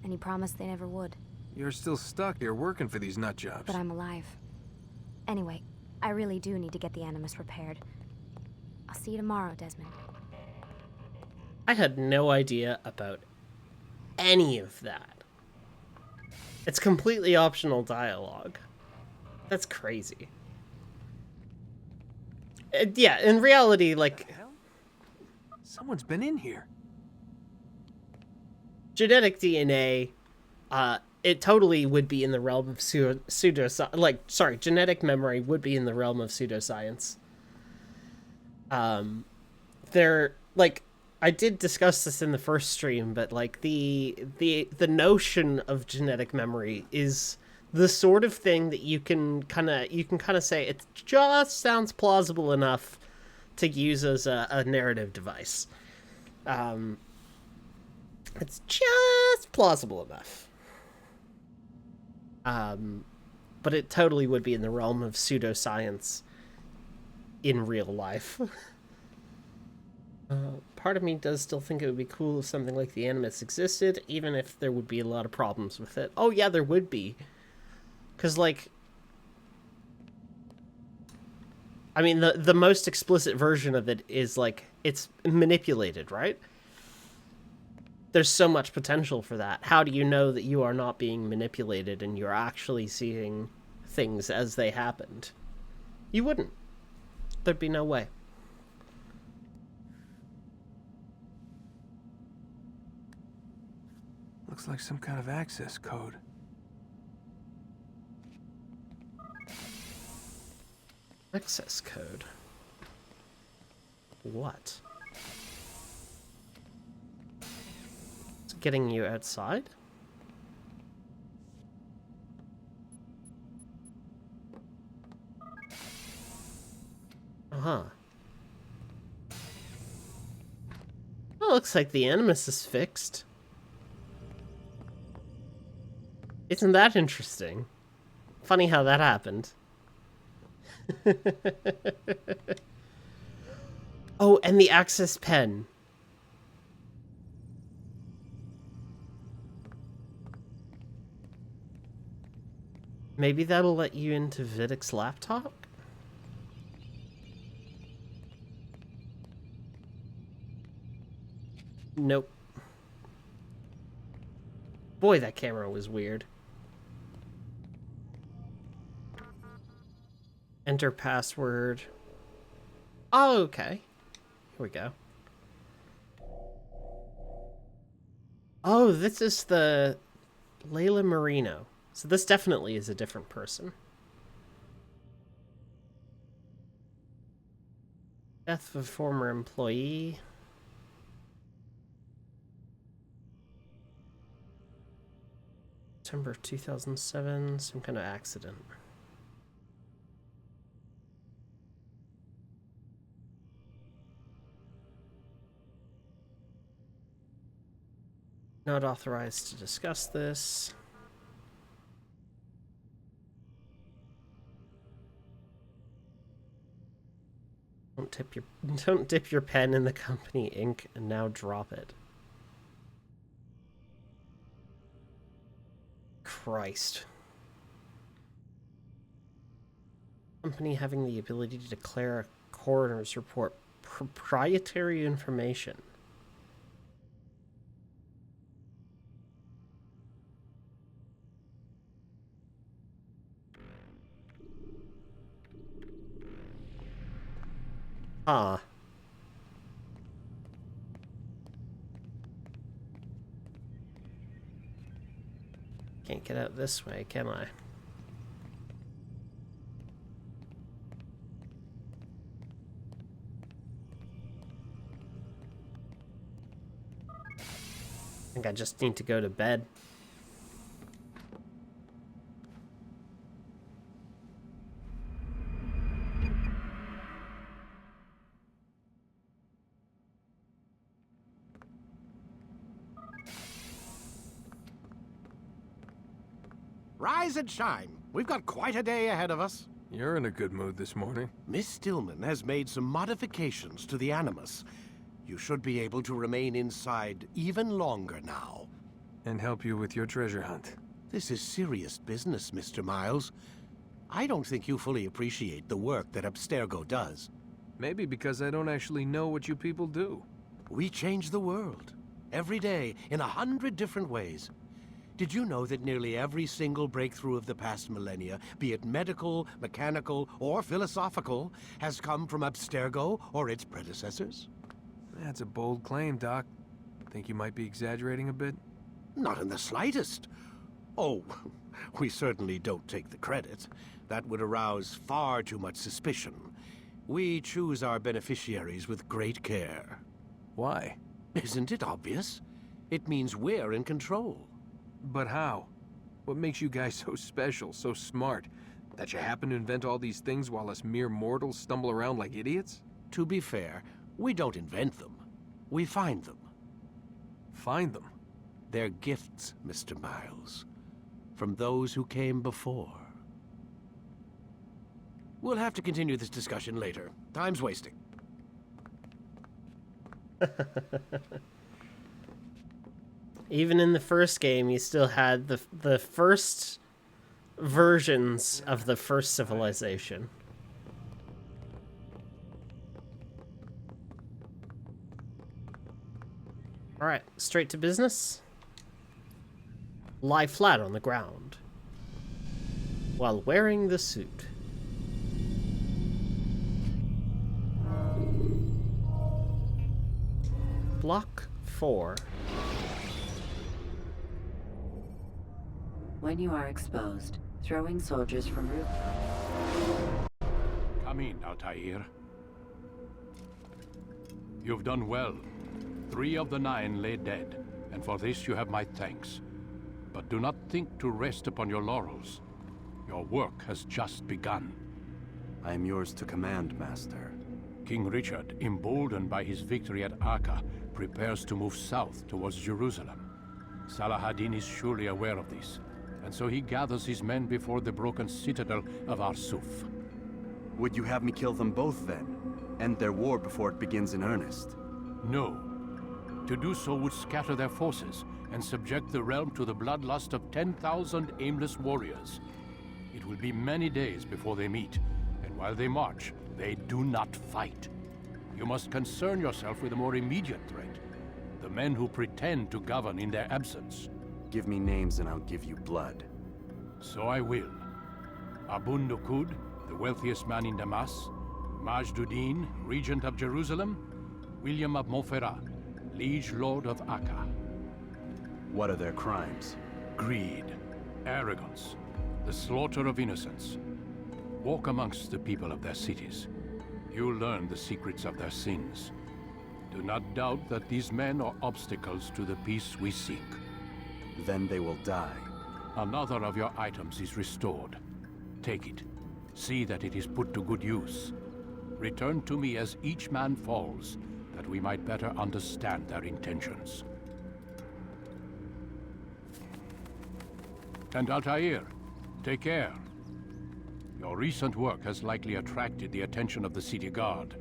and he promised they never would. You're still stuck here working for these nut jobs. But I'm alive. Anyway, I really do need to get the Animus repaired. I'll see you tomorrow, Desmond. I had no idea about any of that. It's completely optional dialogue. That's crazy. Yeah, in reality, like... Someone's been in here. Genetic DNA, it totally would be in the realm of genetic memory would be in the realm of pseudoscience. I did discuss this in the first stream, but like the notion of genetic memory is the sort of thing that you can kind of say it just sounds plausible enough to use as a narrative device. It's just plausible enough. But it totally would be in the realm of pseudoscience in real life. Part of me does still think it would be cool if something like the Animus existed, even if there would be a lot of problems with it. Oh yeah, there would be. Because, like... I mean, the most explicit version of it is, like, it's manipulated, right? There's so much potential for that. How do you know that you are not being manipulated and you're actually seeing things as they happened? You wouldn't. There'd be no way. Looks like some kind of access code. Access code? What? It's getting you outside? Uh-huh. Well, looks like the Animus is fixed. Isn't that interesting? Funny how that happened. Oh, and the access pen. Maybe that'll let you into Vidic's laptop? Nope. Boy, that camera was weird. Enter password. Oh, okay. Here we go. Oh, this is the Layla Marino. So this definitely is a different person. Death of a former employee. September 2007, some kind of accident. Not authorized to discuss this. Don't dip your pen in the company ink and now drop it. Christ. Company having the ability to declare a coroner's report proprietary information. Ah. Can't get out this way, can I? I think I just need to go to bed. Rise and shine. We've got quite a day ahead of us. You're in a good mood this morning. Miss Stillman has made some modifications to the Animus. You should be able to remain inside even longer now. And help you with your treasure hunt. This is serious business, Mr. Miles. I don't think you fully appreciate the work that Abstergo does. Maybe because I don't actually know what you people do. We change the world. Every day, in 100 different ways. Did you know that nearly every single breakthrough of the past millennia, be it medical, mechanical, or philosophical, has come from Abstergo or its predecessors? That's a bold claim, Doc. Think you might be exaggerating a bit? Not in the slightest. Oh, we certainly don't take the credit. That would arouse far too much suspicion. We choose our beneficiaries with great care. Why? Isn't it obvious? It means we're in control. But how? What makes you guys so special, so smart? That you happen to invent all these things while us mere mortals stumble around like idiots? To be fair, we don't invent them. We find them. Find them? They're gifts, Mr. Miles. From those who came before. We'll have to continue this discussion later. Time's wasting. Even in the first game, you still had the first versions of the first civilization. Alright, straight to business. Lie flat on the ground while wearing the suit. Block 4. When you are exposed, throwing soldiers from roof. Come in, Altair. You've done well. 3 of the 9 lay dead, and for this you have my thanks. But do not think to rest upon your laurels. Your work has just begun. I am yours to command, Master. King Richard, emboldened by his victory at Acre, prepares to move south towards Jerusalem. Salah-ad-Din is surely aware of this, and so he gathers his men before the broken citadel of Arsuf. Would you have me kill them both then? End their war before it begins in earnest? No. To do so would scatter their forces and subject the realm to the bloodlust of 10,000 aimless warriors. It will be many days before they meet, and while they march, they do not fight. You must concern yourself with a more immediate threat. The men who pretend to govern in their absence. Give me names and I'll give you blood. So I will. Abun Nukud, the wealthiest man in Damas. Majduddin, regent of Jerusalem. William of Montferrat, liege lord of Acre. What are their crimes? Greed, arrogance, the slaughter of innocents. Walk amongst the people of their cities. You'll learn the secrets of their sins. Do not doubt that these men are obstacles to the peace we seek. Then they will die. Another of your items is restored. Take it. See that it is put to good use. Return to me as each man falls, that we might better understand their intentions. And Altair, take care. Your recent work has likely attracted the attention of the city guard.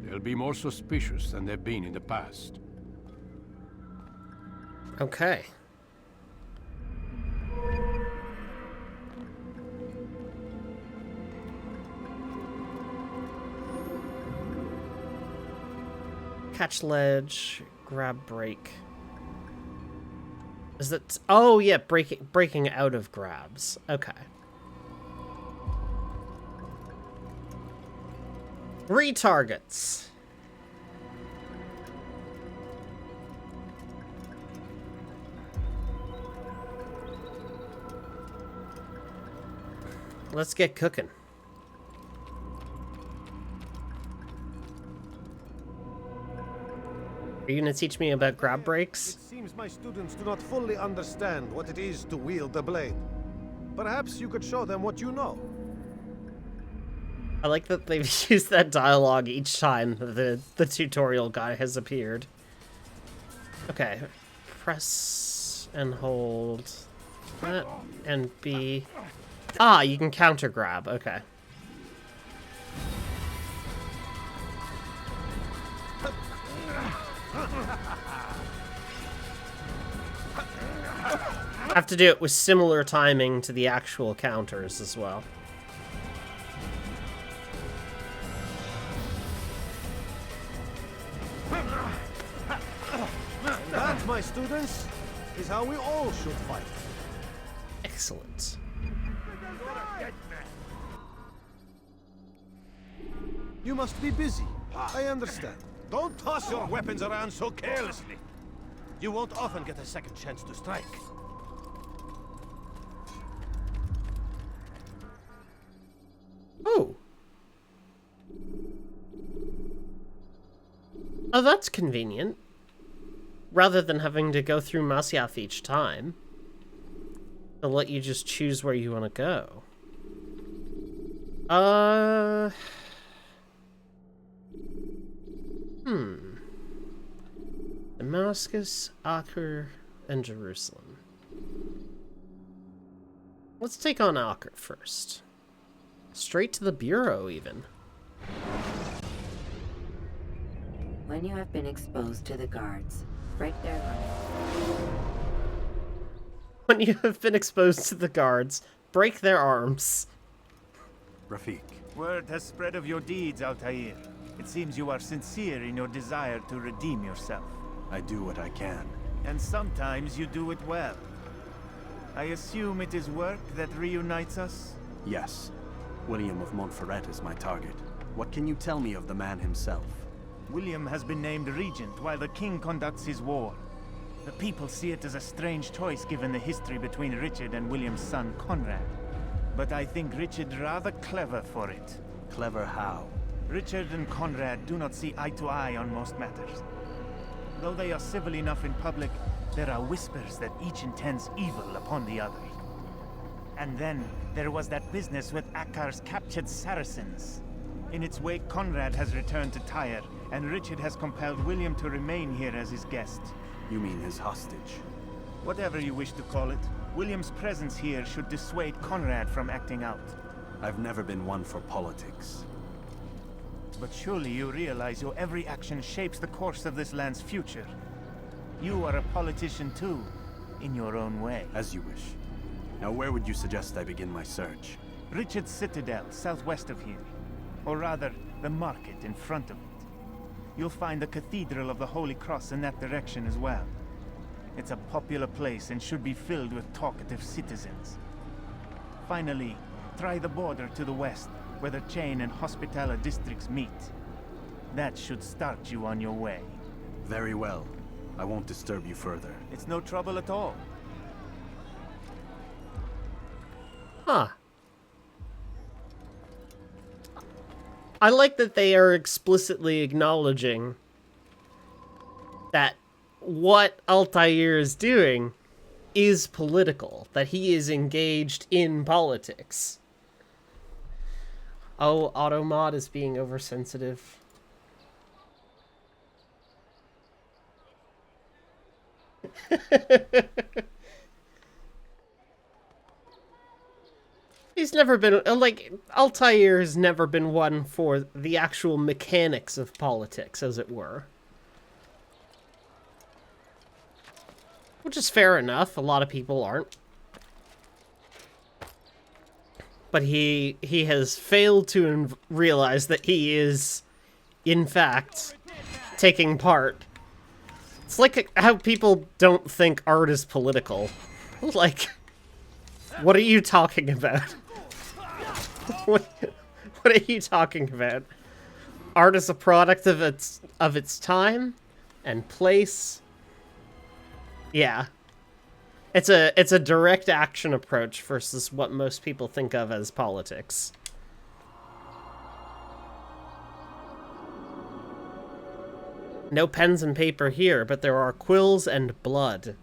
They'll be more suspicious than they've been in the past. Okay. Catch ledge, grab break. Is that... Oh, yeah, breaking out of grabs. Okay. Retargets. Let's get cooking. Are you gonna teach me about grab breaks? It seems my students do not fully understand what it is to wield the blade. Perhaps you could show them what you know. I like that they've used that dialogue each time the tutorial guy has appeared. Okay. Press and hold that and B. Ah, you can counter grab. Okay. I have to do it with similar timing to the actual counters as well. And that, my students, is how we all should fight. Excellent. You must be busy. I understand. Don't toss your weapons around so carelessly. You won't often get a second chance to strike. Oh. Oh, that's convenient. Rather than having to go through Masyaf each time, they'll let you just choose where you want to go. Damascus, Acre, and Jerusalem. Let's take on Acre first. Straight to the Bureau, even. When you have been exposed to the guards, break their arms. When you have been exposed to the guards, break their arms. Rafik. Word has spread of your deeds, Altair. It seems you are sincere in your desire to redeem yourself. I do what I can. And sometimes you do it well. I assume it is work that reunites us? Yes. William of Montferrat is my target. What can you tell me of the man himself? William has been named regent while the king conducts his war. The people see it as a strange choice given the history between Richard and William's son Conrad. But I think Richard rather clever for it. Clever how? Richard and Conrad do not see eye to eye on most matters. Though they are civil enough in public, there are whispers that each intends evil upon the other. And then there was that business with Akkar's captured Saracens. In its wake, Conrad has returned to Tyre, and Richard has compelled William to remain here as his guest. You mean his hostage? Whatever you wish to call it, William's presence here should dissuade Conrad from acting out. I've never been one for politics. But surely you realize your every action shapes the course of this land's future. You are a politician too, in your own way. As you wish. Now where would you suggest I begin my search? Richard's Citadel, southwest of here. Or rather, the market in front of it. You'll find the Cathedral of the Holy Cross in that direction as well. It's a popular place and should be filled with talkative citizens. Finally, try the border to the west, where the Chain and Hospitaller districts meet. That should start you on your way. Very well. I won't disturb you further. It's no trouble at all. Huh. I like that they are explicitly acknowledging that what Altair is doing is political, that he is engaged in politics. Oh, Automod is being oversensitive. He's never been, like, Altair has never been one for the actual mechanics of politics, as it were. Which is fair enough, a lot of people aren't. But he has failed to realize that he is, in fact, taking part. It's like how people don't think art is political. Like, what are you talking about? What are you talking about? Art is a product of its time and place. Yeah. It's a direct action approach versus what most people think of as politics. No pens and paper here, but there are quills and blood.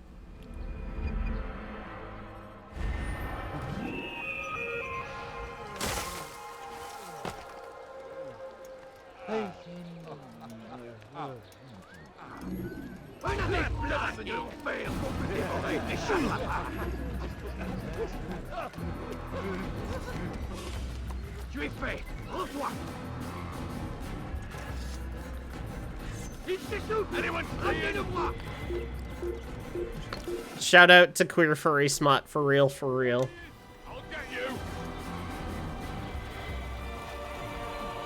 Shout out to Queer Furry Smut, for real, for real. I'll get you.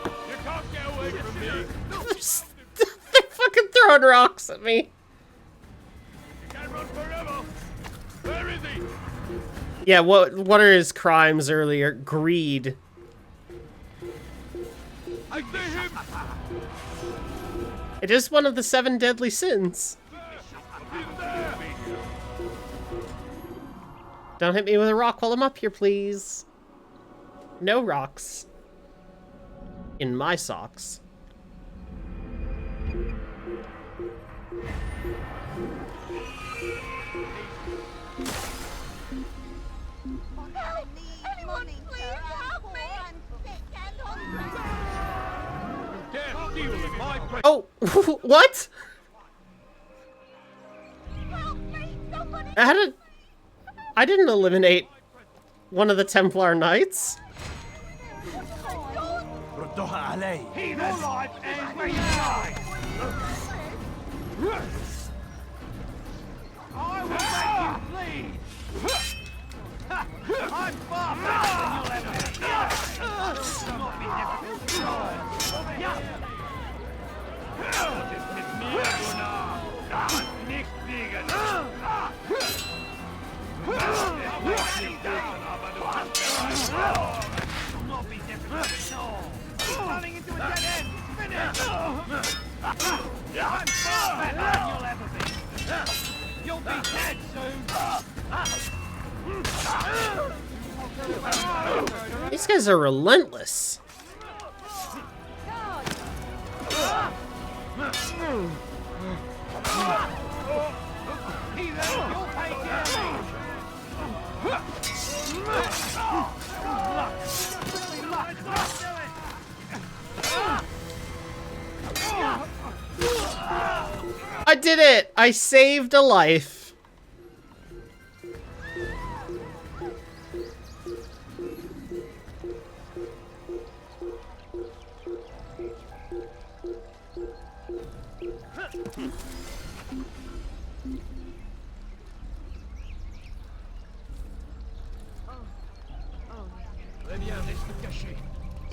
You can't get away from me. They're fucking throwing rocks at me. You can't run forever. Where is he? Yeah, what are his crimes earlier? Greed. I see him. It is one of the 7 deadly sins. Don't hit me with a rock while I'm up here, please. No rocks. In my socks. Help! Anyone, please help me! I'm sick and hungry. Dare steal in my place. Oh, what? Help me! Somebody! I didn't eliminate one of the Templar Knights. ردوها علي. Your life ends when you die. I will make you bleed. I'm far better than you'll ever be. Not be difficult. Das ist mir Gunnar. Nicht fliegen. Not be difficult at all. Running into a dead end. Finish. I'm far better than you'll ever be. You'll be dead soon. These guys are relentless. I did it! I saved a life.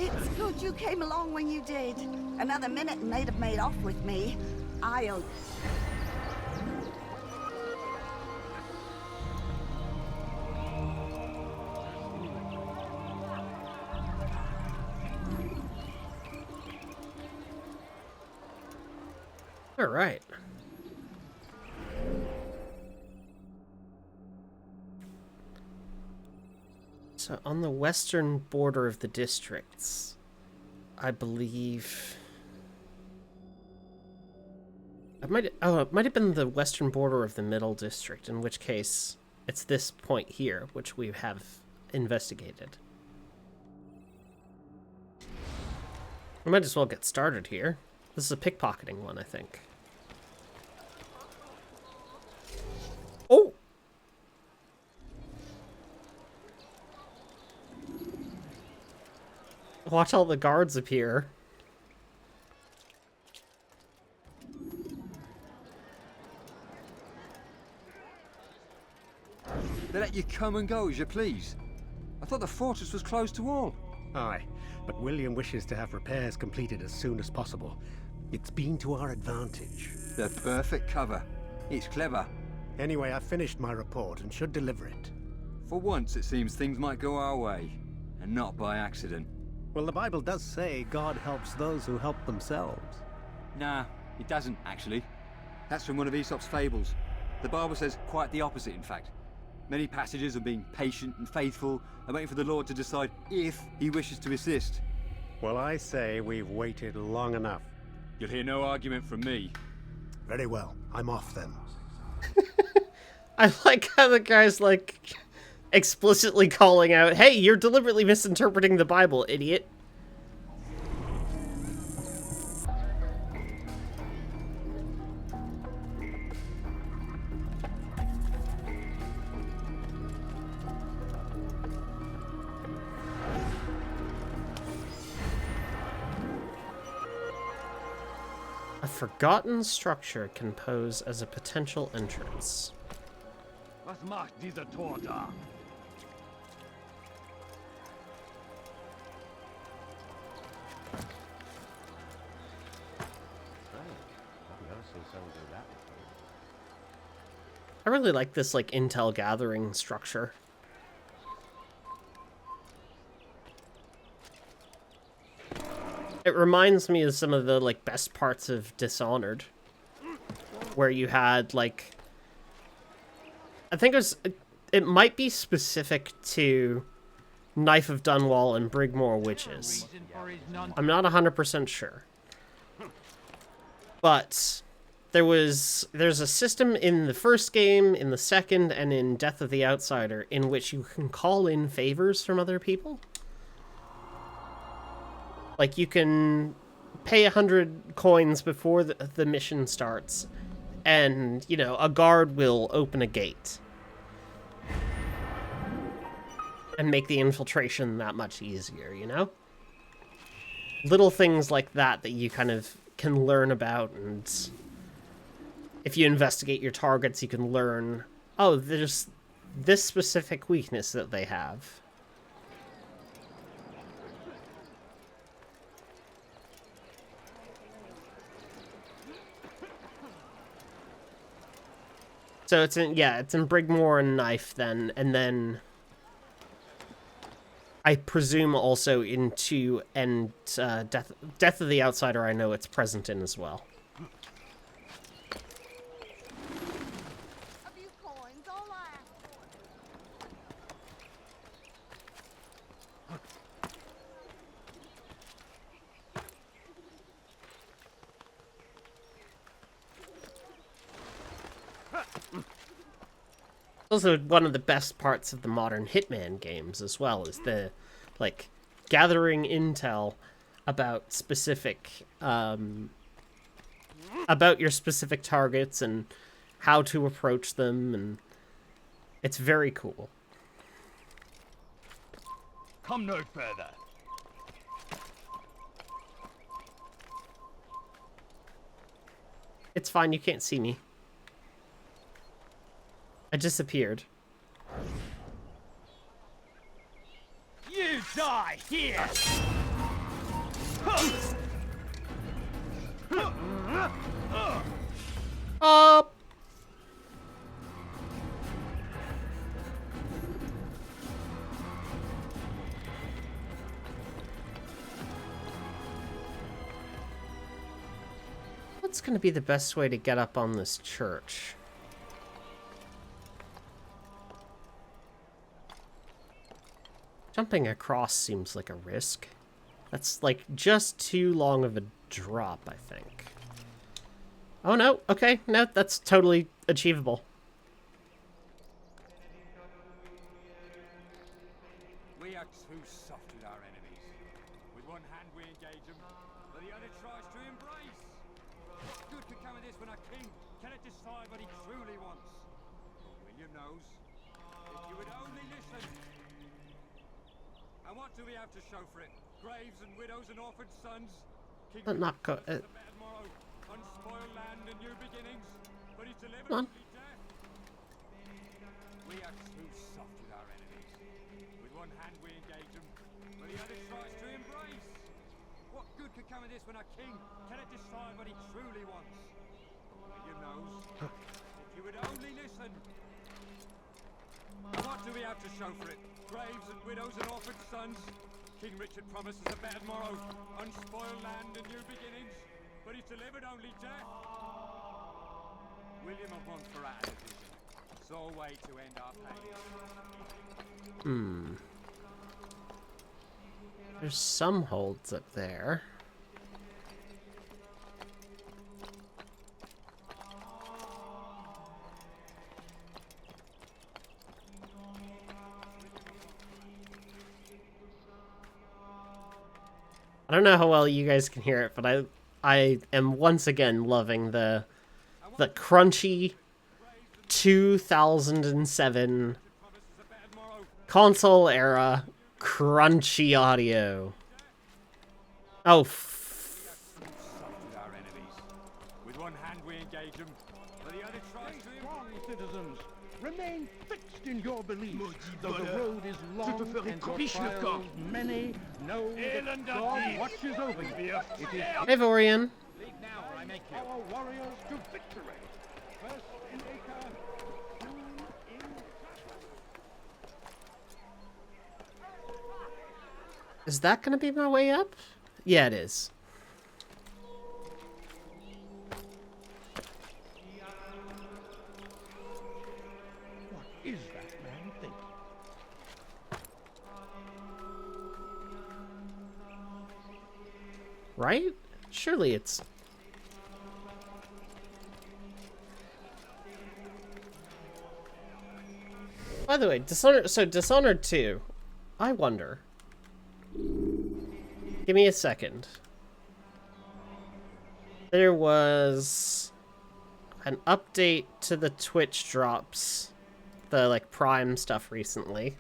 It's good you came along when you did. Another minute and they'd have made off with me. I'll... All right. So on the western border of the districts, I believe... it might have been the western border of the middle district, in which case it's this point here, which we have investigated. We might as well get started here. This is a pickpocketing one, I think. Oh! Watch all the guards appear. They let you come and go as you please. I thought the fortress was closed to all. Aye, but William wishes to have repairs completed as soon as possible. It's been to our advantage. The perfect cover. It's clever. Anyway, I've finished my report and should deliver it. For once, it seems things might go our way, and not by accident. Well, the Bible does say God helps those who help themselves. Nah, it doesn't, actually. That's from one of Aesop's fables. The Bible says quite the opposite, in fact. Many passages of being patient and faithful and waiting for the Lord to decide if he wishes to assist. Well, I say we've waited long enough. You'll hear no argument from me. Very well. I'm off then. I like how the guy's like explicitly calling out, hey, you're deliberately misinterpreting the Bible, idiot. A forgotten structure can pose as a potential entrance. Was macht dieser Tor da? I really like this, like, intel gathering structure. It reminds me of some of the, like, best parts of Dishonored. Where you had, like... I think it might be specific to Knife of Dunwall and Brigmore Witches. I'm not 100% sure. But there's a system in the first game, in the second, and in Death of the Outsider in which you can call in favors from other people. Like, you can pay 100 coins before the mission starts, and, you know, a guard will open a gate. And make the infiltration that much easier, you know? Little things like that that you kind of can learn about, and if you investigate your targets, you can learn, oh, there's this specific weakness that they have. So it's in Brigmore and Knife then, and then I presume also into Death of the Outsider. I know it's present in as well. A few coins, all I ask Also, one of the best parts of the modern Hitman games as well is the, like, gathering intel about specific, about your specific targets and how to approach them, and it's very cool. Come no further. It's fine, you can't see me. I disappeared. You die here! Up! What's gonna be the best way to get up on this church? Jumping across seems like a risk. That's, like, just too long of a drop, I think. Oh, no. Okay. No, that's totally achievable. We are too soft with our enemies. With one hand we engage them, but the other tries to embrace. What good could come of this when our king cannot decide what he truly wants? William knows. If you would only listen. And what do we have to show for it? Graves and widows and orphaned sons? King Not go. unspoiled land and new beginnings, but he's delivered Come on. death. We are too soft with our enemies. With one hand we engage them, but the other tries to embrace. What good could come of this when our king cannot decide what he truly wants? William knows. If you would only listen. And what do we have to show for it? Graves and widows and orphaned sons? King Richard promises a better morrow, unspoiled land and new beginnings, but he's delivered only death. William of Montferrat had a vision, saw a way to end our pain. There's some holds up there. I don't know how well you guys can hear it, but I am once again loving the crunchy 2007 console era crunchy audio. Oh, engage them. But the other tries to Strong citizens, remain fixed in your beliefs. Though the road is long and your trials many, know that God watches over you. It is Hey, Vorian. our warriors to victory. First in Acre, soon in Is that gonna be my way up? Yeah, it is. What is that man thinking? Right? Surely it's... By the way, Dishonored 2, I wonder. Give me a second. There was an update to the Twitch drops, the like Prime stuff recently.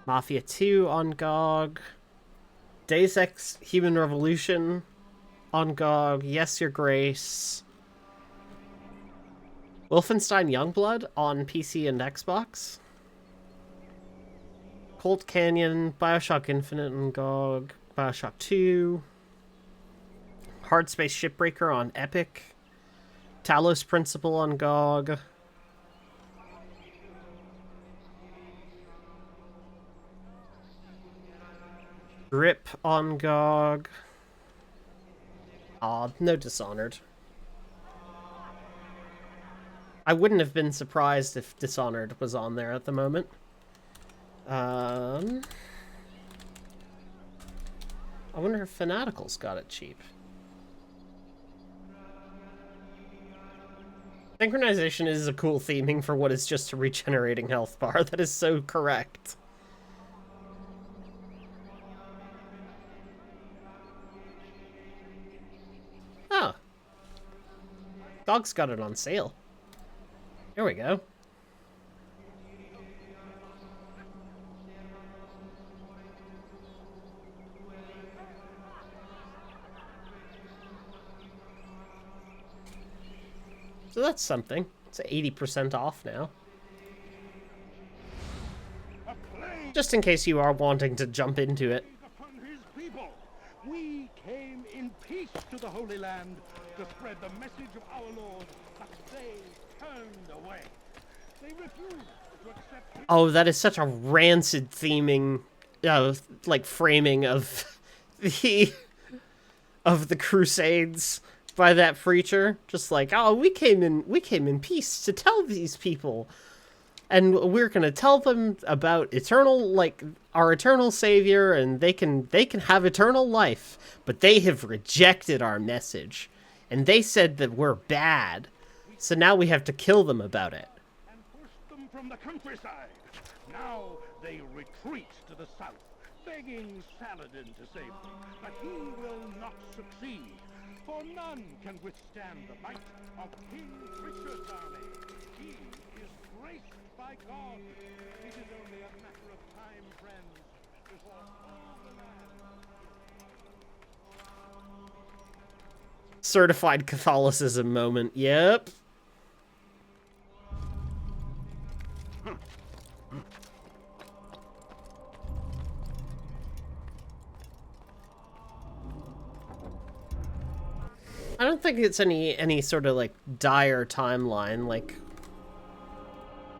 Mafia 2 on GOG. Deus Ex Human Revolution on GOG. Yes, Your Grace. Wolfenstein Youngblood on PC and Xbox. Colt Canyon, Bioshock Infinite on GOG. Bioshock 2. Hard Space Shipbreaker on Epic. Talos Principle on GOG. Grip on GOG. Aw, no Dishonored. I wouldn't have been surprised if Dishonored was on there at the moment. I wonder if Fanatical's got it cheap. Synchronization is a cool theming for what is just a regenerating health bar. That is so correct. Oh. Dog's got it on sale. Here we go. So that's something. It's 80% off now. Just in case you are wanting to jump into it. upon his people. We came in peace to the Holy Land to spread the message of our Lord, but they turned away. They refused to accept his Oh, that is such a rancid theming, like framing of the Crusades by that preacher. Just like, oh, we came in peace to tell these people, and we're gonna tell them about eternal, like our eternal Savior, and they can have eternal life, but they have rejected our message, and they said that we're bad, so now we have to kill them about it. them from the countryside. Now they retreat to the south, begging Saladin to save them, but he will not succeed, for none can withstand the might of King Richard's army. He is graced by God. It is only a matter of time, friends, before all the land... Certified Catholicism moment. Yep. I don't think it's any sort of like dire timeline. Like,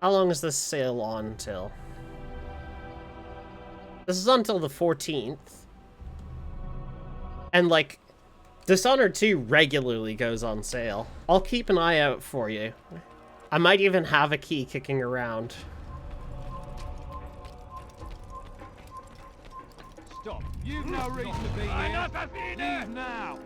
how long is this sale on till? This is until the 14th. And like, Dishonored 2 regularly goes on sale. I'll keep an eye out for you. I might even have a key kicking around. Stop. You've no reason to be here. Leave now.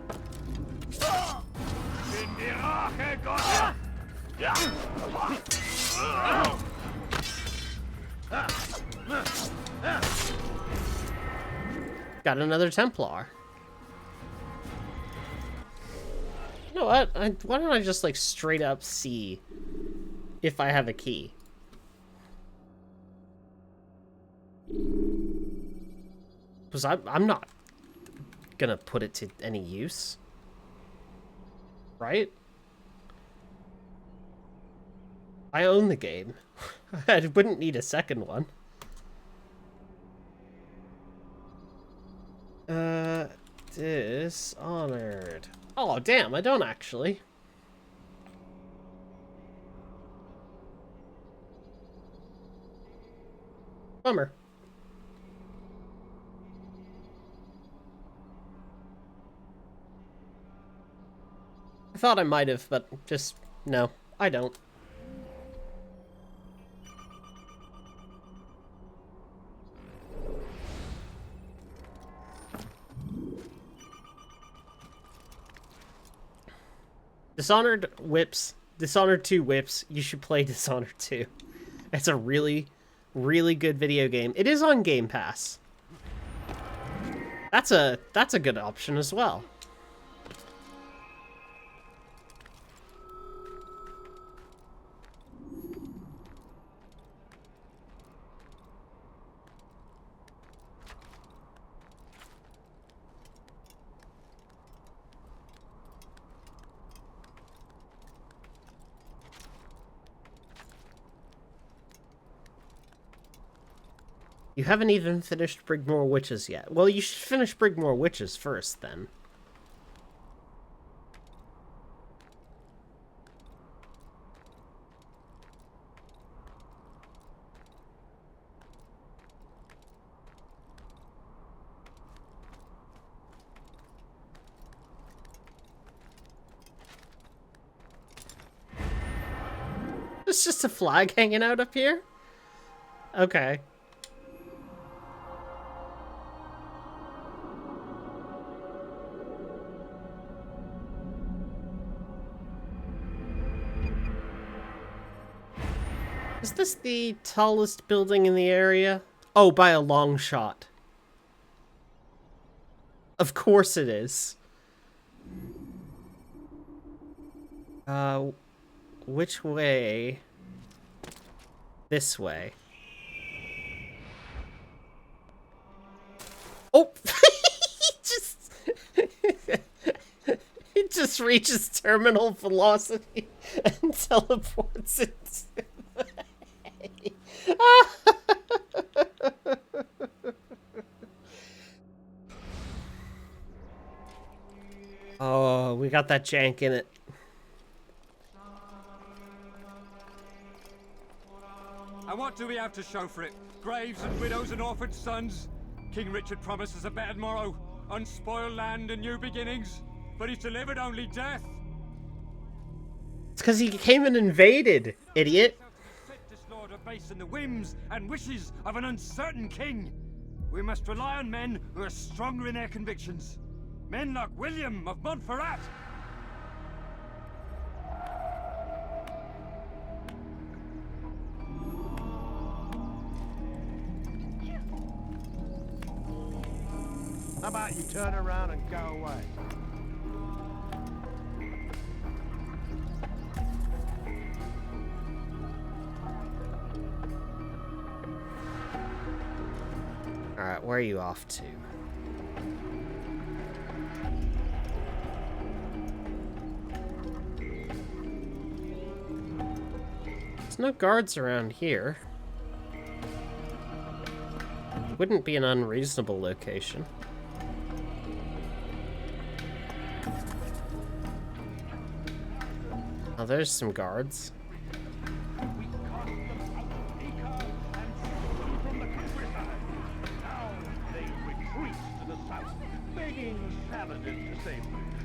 Got another Templar. You know what? Why don't I just like straight up see if I have a key? Because I'm not gonna put it to any use. Right? I own the game. I wouldn't need a second one. Dishonored. Oh, damn, I don't actually. Bummer. I thought I might have, but just, no, I don't. Dishonored whips. Dishonored 2 whips. You should play Dishonored 2. It's a really, really good video game. It is on Game Pass. That's a good option as well. You haven't even finished Brigmore Witches yet. Well, you should finish Brigmore Witches first, then. It's just a flag hanging out up here? Okay. Is this the tallest building in the area? Oh, by a long shot. Of course it is. Which way? This way. Oh! It just reaches terminal velocity and teleports it. Oh, we got that jank in it. And what do we have to show for it? Graves and widows and orphaned sons? King Richard promises a better morrow, unspoiled land and new beginnings, but he's delivered only death. It's because he came and invaded, idiot. Lord of base in the whims and wishes of an uncertain king. We must rely on men who are stronger in their convictions. Men like William of Montferrat. How about you turn around and go away? Alright, where are you off to? There's no guards around here. Wouldn't be an unreasonable location. Oh, there's some guards.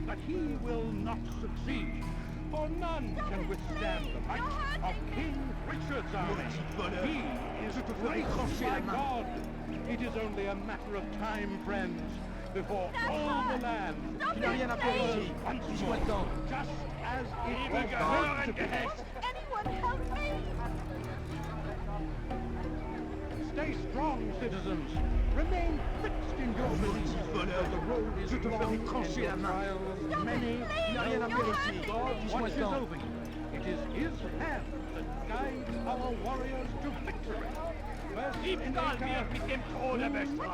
But he will not succeed, for none can withstand the might of King Richard's army. He is great by God. It is only a matter of time, friends, before all the land is once more, just as it was meant to be. Anyone help me! Stay strong, citizens. Remain fixed in your beliefs, for the road is long and your trials many. God watches over you. It is his hand that guides our warriors to victory.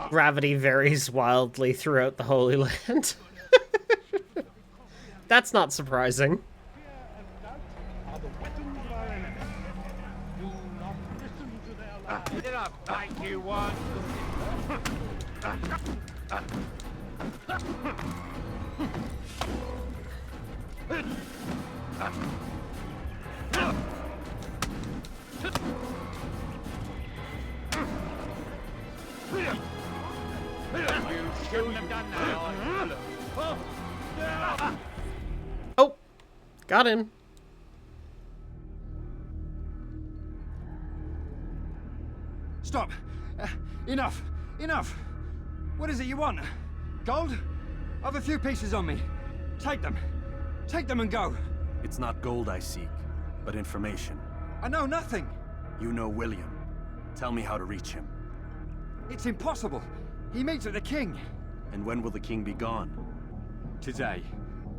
Gravity varies wildly throughout the Holy Land. That's not surprising. Are the weapons of our enemies. Do not listen to their lies. Did I fight you once? You shouldn't have done that. Oh, got him. Stop! Enough! Enough! What is it you want? Gold? I've a few pieces on me. Take them. Take them and go. It's not gold I seek, but information. I know nothing. You know William. Tell me how to reach him. It's impossible. He meets at the king. And when will the king be gone? Today.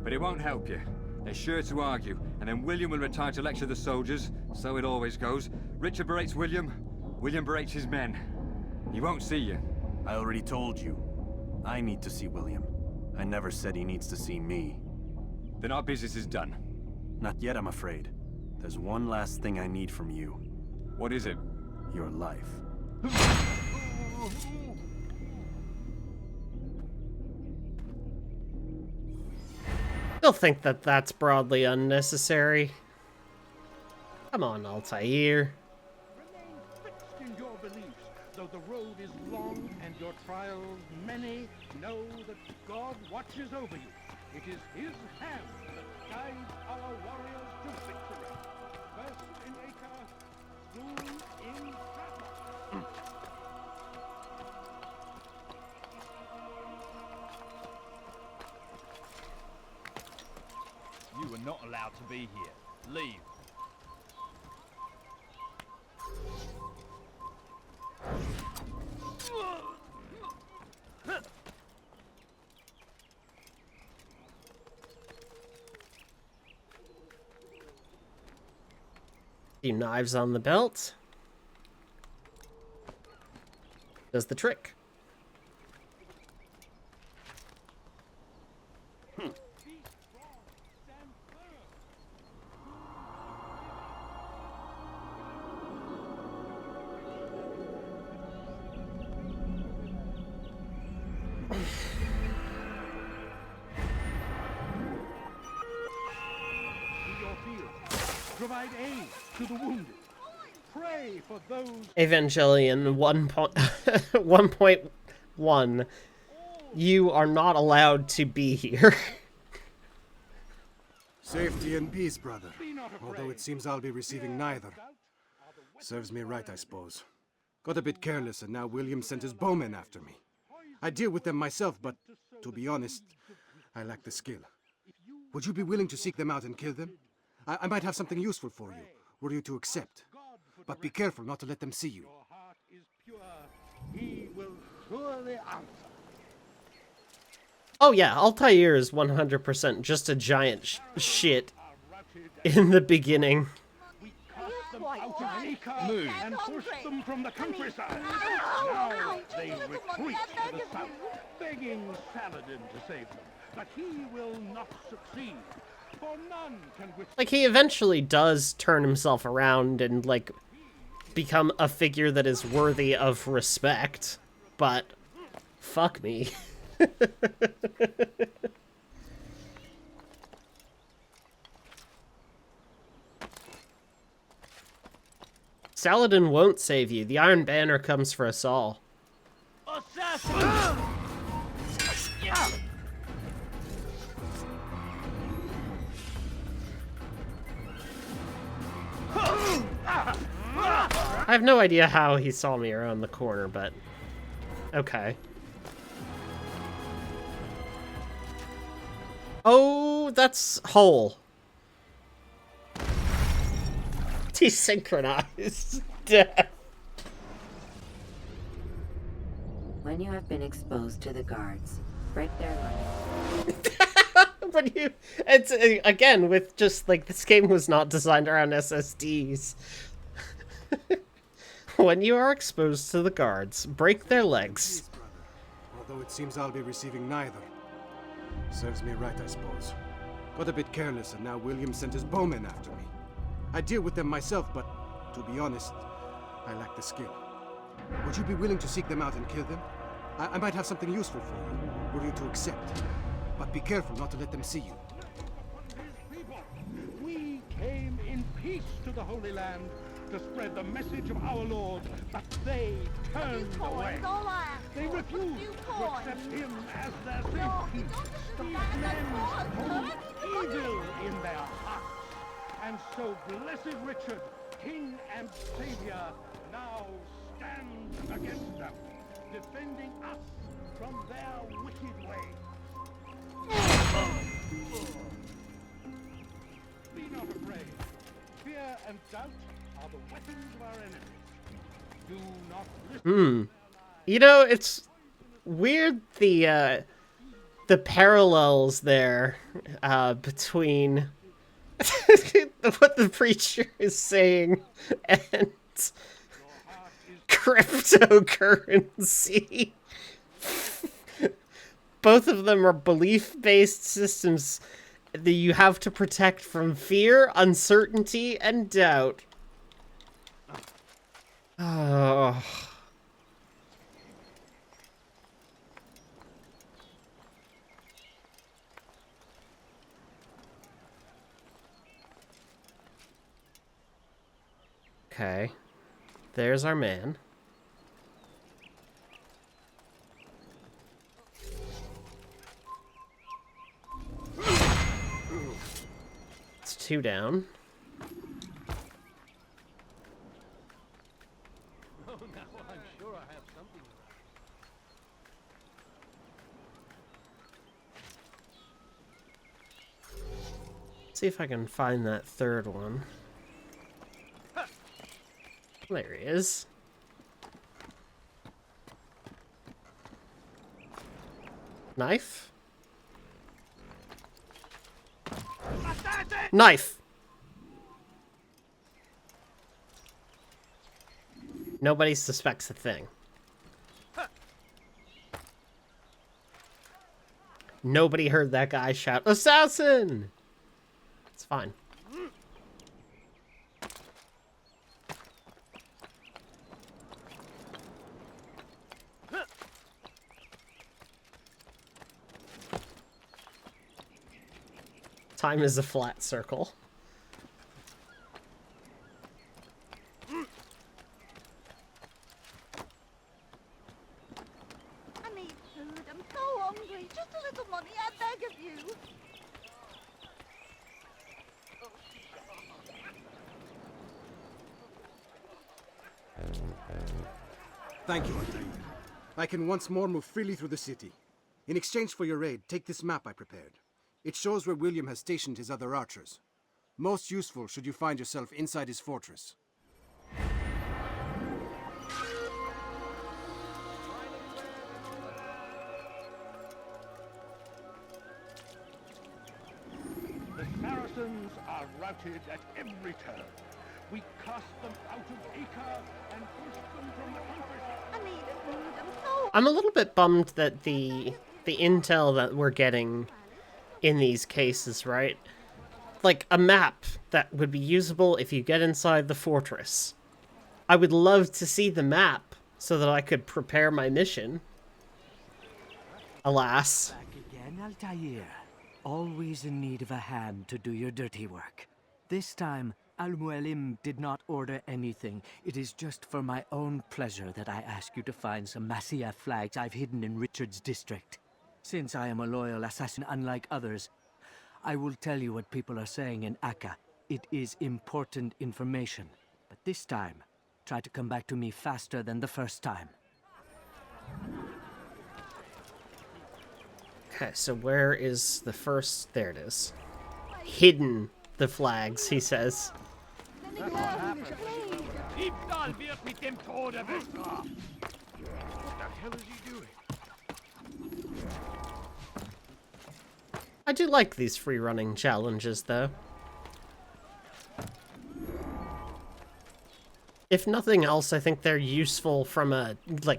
But it won't help you. They're sure to argue, and then William will retire to lecture the soldiers. So it always goes. Richard berates William. William berates his men. He won't see you. I already told you. I need to see William. I never said he needs to see me. Then our business is done. Not yet, I'm afraid. There's one last thing I need from you. What is it? Your life. You'll think that that's broadly unnecessary. Come on, Altair. Remain fixed in your beliefs, though the road is long and your trials many. Know that God watches over you. It is His hand that guides our warriors to victory. First in Acre, soon in battle. You are not allowed to be here. Leave. Few knives on the belt. Does the trick. Provide aid to the wounded. Pray for those. Evangelion 1.1. You are not allowed to be here. Safety and peace, brother. Although it seems I'll be receiving neither. Serves me right, I suppose. Got a bit careless, and now William sent his bowmen after me. I deal with them myself, but to be honest, I lack the skill. Would you be willing to seek them out and kill them? I might have something useful for you, were you to accept. But be careful not to let them see you. Your heart is pure. He will surely answer. Oh yeah, Altair is 100% just a giant shit in the beginning. Move and push them from the countryside. Now they retreat to the south, begging Saladin to save them. But he will not succeed. For none can like, he eventually does turn himself around and, like, become a figure that is worthy of respect. But, fuck me. Saladin won't save you. The Iron Banner comes for us all. Assassin! I have no idea how he saw me around the corner, but okay. Oh, that's Hole. Desynchronized. Death. When you have been exposed to the guards, break their line. But it's again with just like this game was not designed around SSDs. When you are exposed to the guards, break their legs. Although it seems I'll be receiving neither. Serves me right, I suppose. Got a bit careless, and now William sent his bowmen after me. I deal with them myself, but to be honest, I lack the skill. Would you be willing to seek them out and kill them? I might have something useful for you, were you to accept. But be careful not to let them see you. We came in peace to the Holy Land to spread the message of our Lord, but they turned away. They refused to accept him as their savior. These men hold evil in their hearts. And so blessed Richard, King and Savior, now stands against them, defending us from their wicked ways. Be not afraid. Fear and doubt are the weapons of our enemies. Do not listen. You know, it's weird the parallels there between what the preacher is saying and cryptocurrency. Both of them are belief-based systems that you have to protect from fear, uncertainty, and doubt. Oh. Okay. There's our man. It's 2 down. Oh, now I'm sure I have something. See if I can find that third one. There he is. Knife? Knife! Nobody suspects a thing. Nobody heard that guy shout, "Assassin!" It's fine. Time is a flat circle. I need food. I'm so hungry. Just a little money, I beg of you. Thank you, Altair. I can once more move freely through the city. In exchange for your aid, take this map I prepared. It shows where William has stationed his other archers. Most useful should you find yourself inside his fortress. The Saracens are routed at every turn. We cast them out of Acre and pushed them from the countryside. I need food. I'm so... I'm a little bit bummed that the intel that we're getting in these cases, right? Like a map that would be usable if you get inside the fortress. I would love to see the map so that I could prepare my mission. Alas. Back again, Altair. Always in need of a hand to do your dirty work. This time, Al-Mualim did not order anything. It is just for my own pleasure that I ask you to find some Masyaf flags I've hidden in Richard's district. Since I am a loyal assassin unlike others, I will tell you what people are saying in Akka. It is important information. But this time, try to come back to me faster than the first time. Okay, so where is the first? There it is. Hidden the flags, he says. Diebstahl wird mit dem Tode bestraft. What the hell is he doing? I do like these free-running challenges, though. If nothing else, I think they're useful from a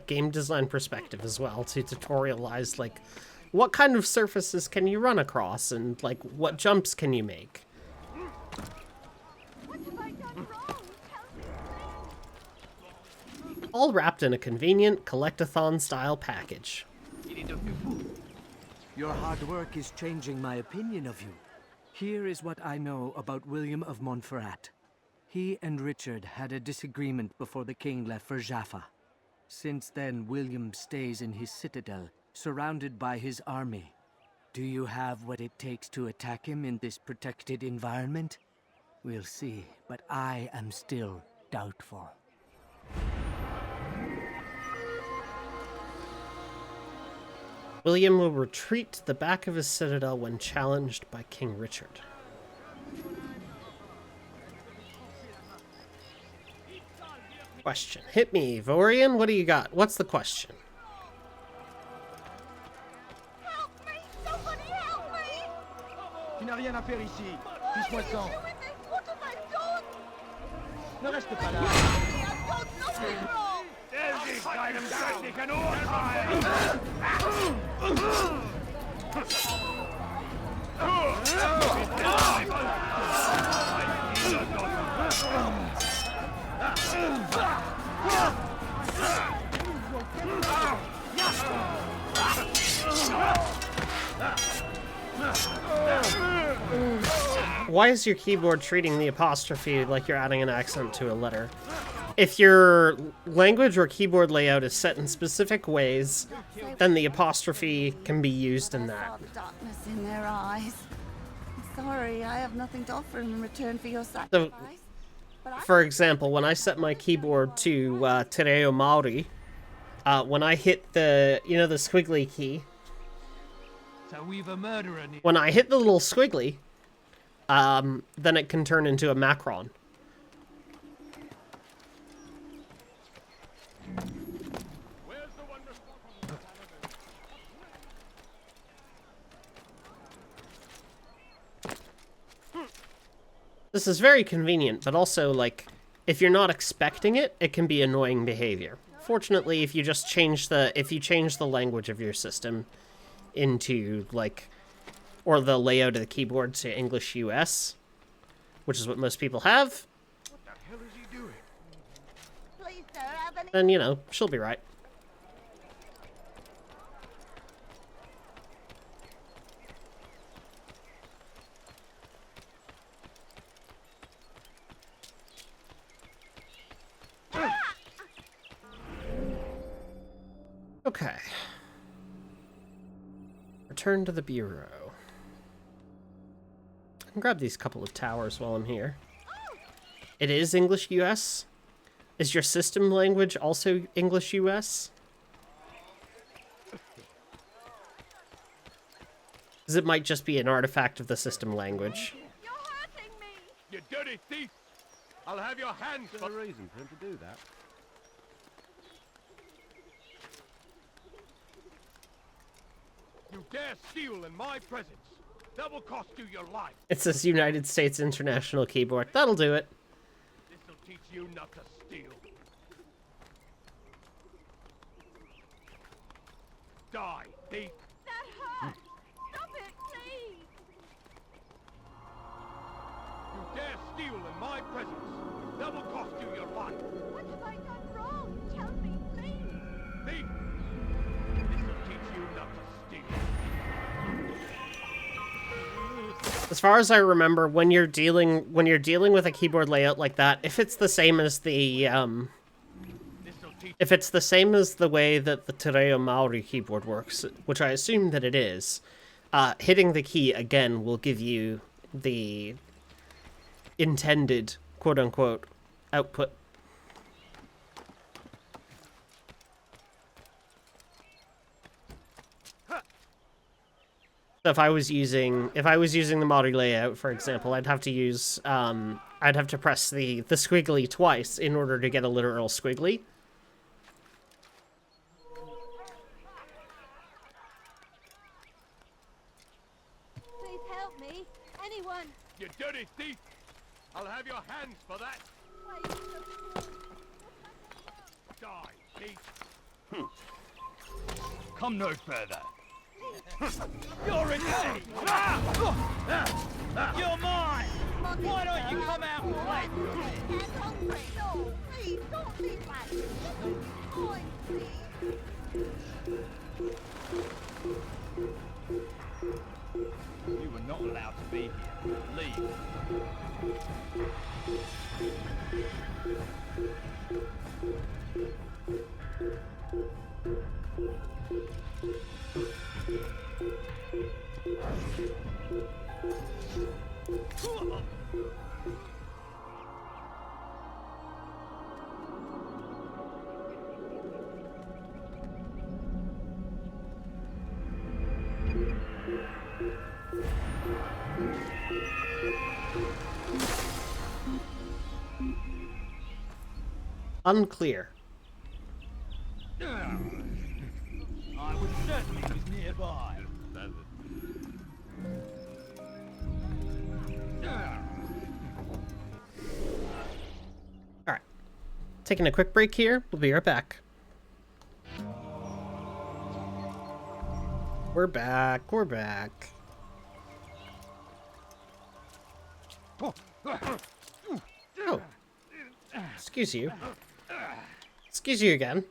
game design perspective as well, to tutorialize what kind of surfaces can you run across, and like what jumps can you make? All wrapped in a convenient collect-a-thon-style package. Your hard work is changing my opinion of you. Here is what I know about William of Montferrat. He and Richard had a disagreement before the king left for Jaffa. Since then, William stays in his citadel, surrounded by his army. Do you have what it takes to attack him in this protected environment? We'll see, but I am still doubtful. William will retreat to the back of his citadel when challenged by King Richard. Question. Hit me, Vorian. What do you got? What's the question? Help me! Somebody help me! Tu n'as rien à faire ici. Dis-moi-en. What have I done? Ne reste pas là. I've done nothing wrong! Why is your keyboard treating the apostrophe like you're adding an accent to a letter? If your language or keyboard layout is set in specific ways, then the apostrophe can be used in that. Darkness in their eyes. I'm sorry, I have nothing to offer in return for your sacrifice. So, for example, when I set my keyboard to Tereo Maori, when I hit the, you know, the squiggly key, So we've a murderer. when I hit the little squiggly, then it can turn into a macron. This is very convenient, but also, like, if you're not expecting it, it can be annoying behavior. Fortunately, if you just change the language of your system into, like, or the layout of the keyboard to English US, which is what most people have, What the hell is he doing? Please, sir, have any... then, you know, she'll be right. Okay. Return to the Bureau. I can grab these couple of towers while I'm here. It is English US? Is your system language also English US? Because it might just be an artifact of the system language. You're hurting me! You dirty thief! I'll have your hands for a reason for him to do that. You dare steal in my presence. That will cost you your life. It says United States International Keyboard. That'll do it. This'll teach you not to steal. Die, thief! That hurts! Stop it, please! You dare steal in my presence. That will cost you your life. What have I done wrong? Tell me, please! Thief! This'll teach you not to steal. As far as I remember, when you're dealing with a keyboard layout like that, if it's the same as the if it's the same as the way that the Tereo Maori keyboard works, which I assume that it is, hitting the key again will give you the intended quote-unquote output. So if I was using the Maori layout, for example, I'd have to use I'd have to press the squiggly twice in order to get a literal squiggly. Please help me! Anyone! You dirty thief! I'll have your hands for that. Die, thief! Come no further. You're in me! You're mine! Why don't you come out and play for a bit? No, please, don't leave like this. Fine, please. You were not allowed to be here. Leave. Unclear. I was certain he was nearby. Alright. Taking a quick break here. We'll be right back. We're back. We're back. Oh. Excuse you. Excuse you again.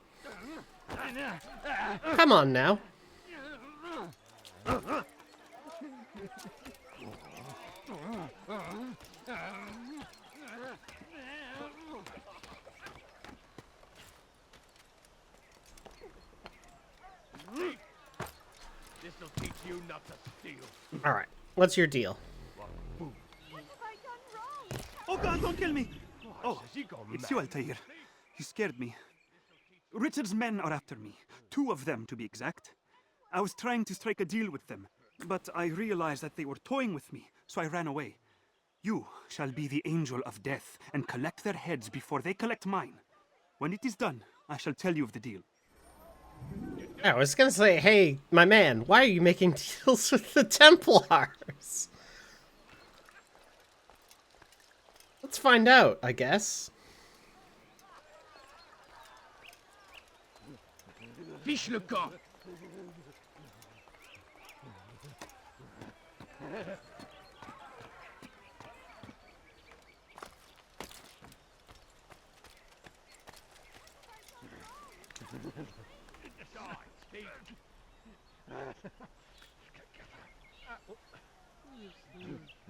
Come on now. This'll teach you not to steal. Alright. What's your deal? Oh God, don't kill me! Oh, it's you, Altair. You scared me. Richard's men are after me. 2 of them, to be exact. I was trying to strike a deal with them, but I realized that they were toying with me, so I ran away. You shall be the angel of death and collect their heads before they collect mine. When it is done, I shall tell you of the deal. I was gonna say, hey, my man, why are you making deals with the Templars? Let's find out, I guess. Fiche le camp.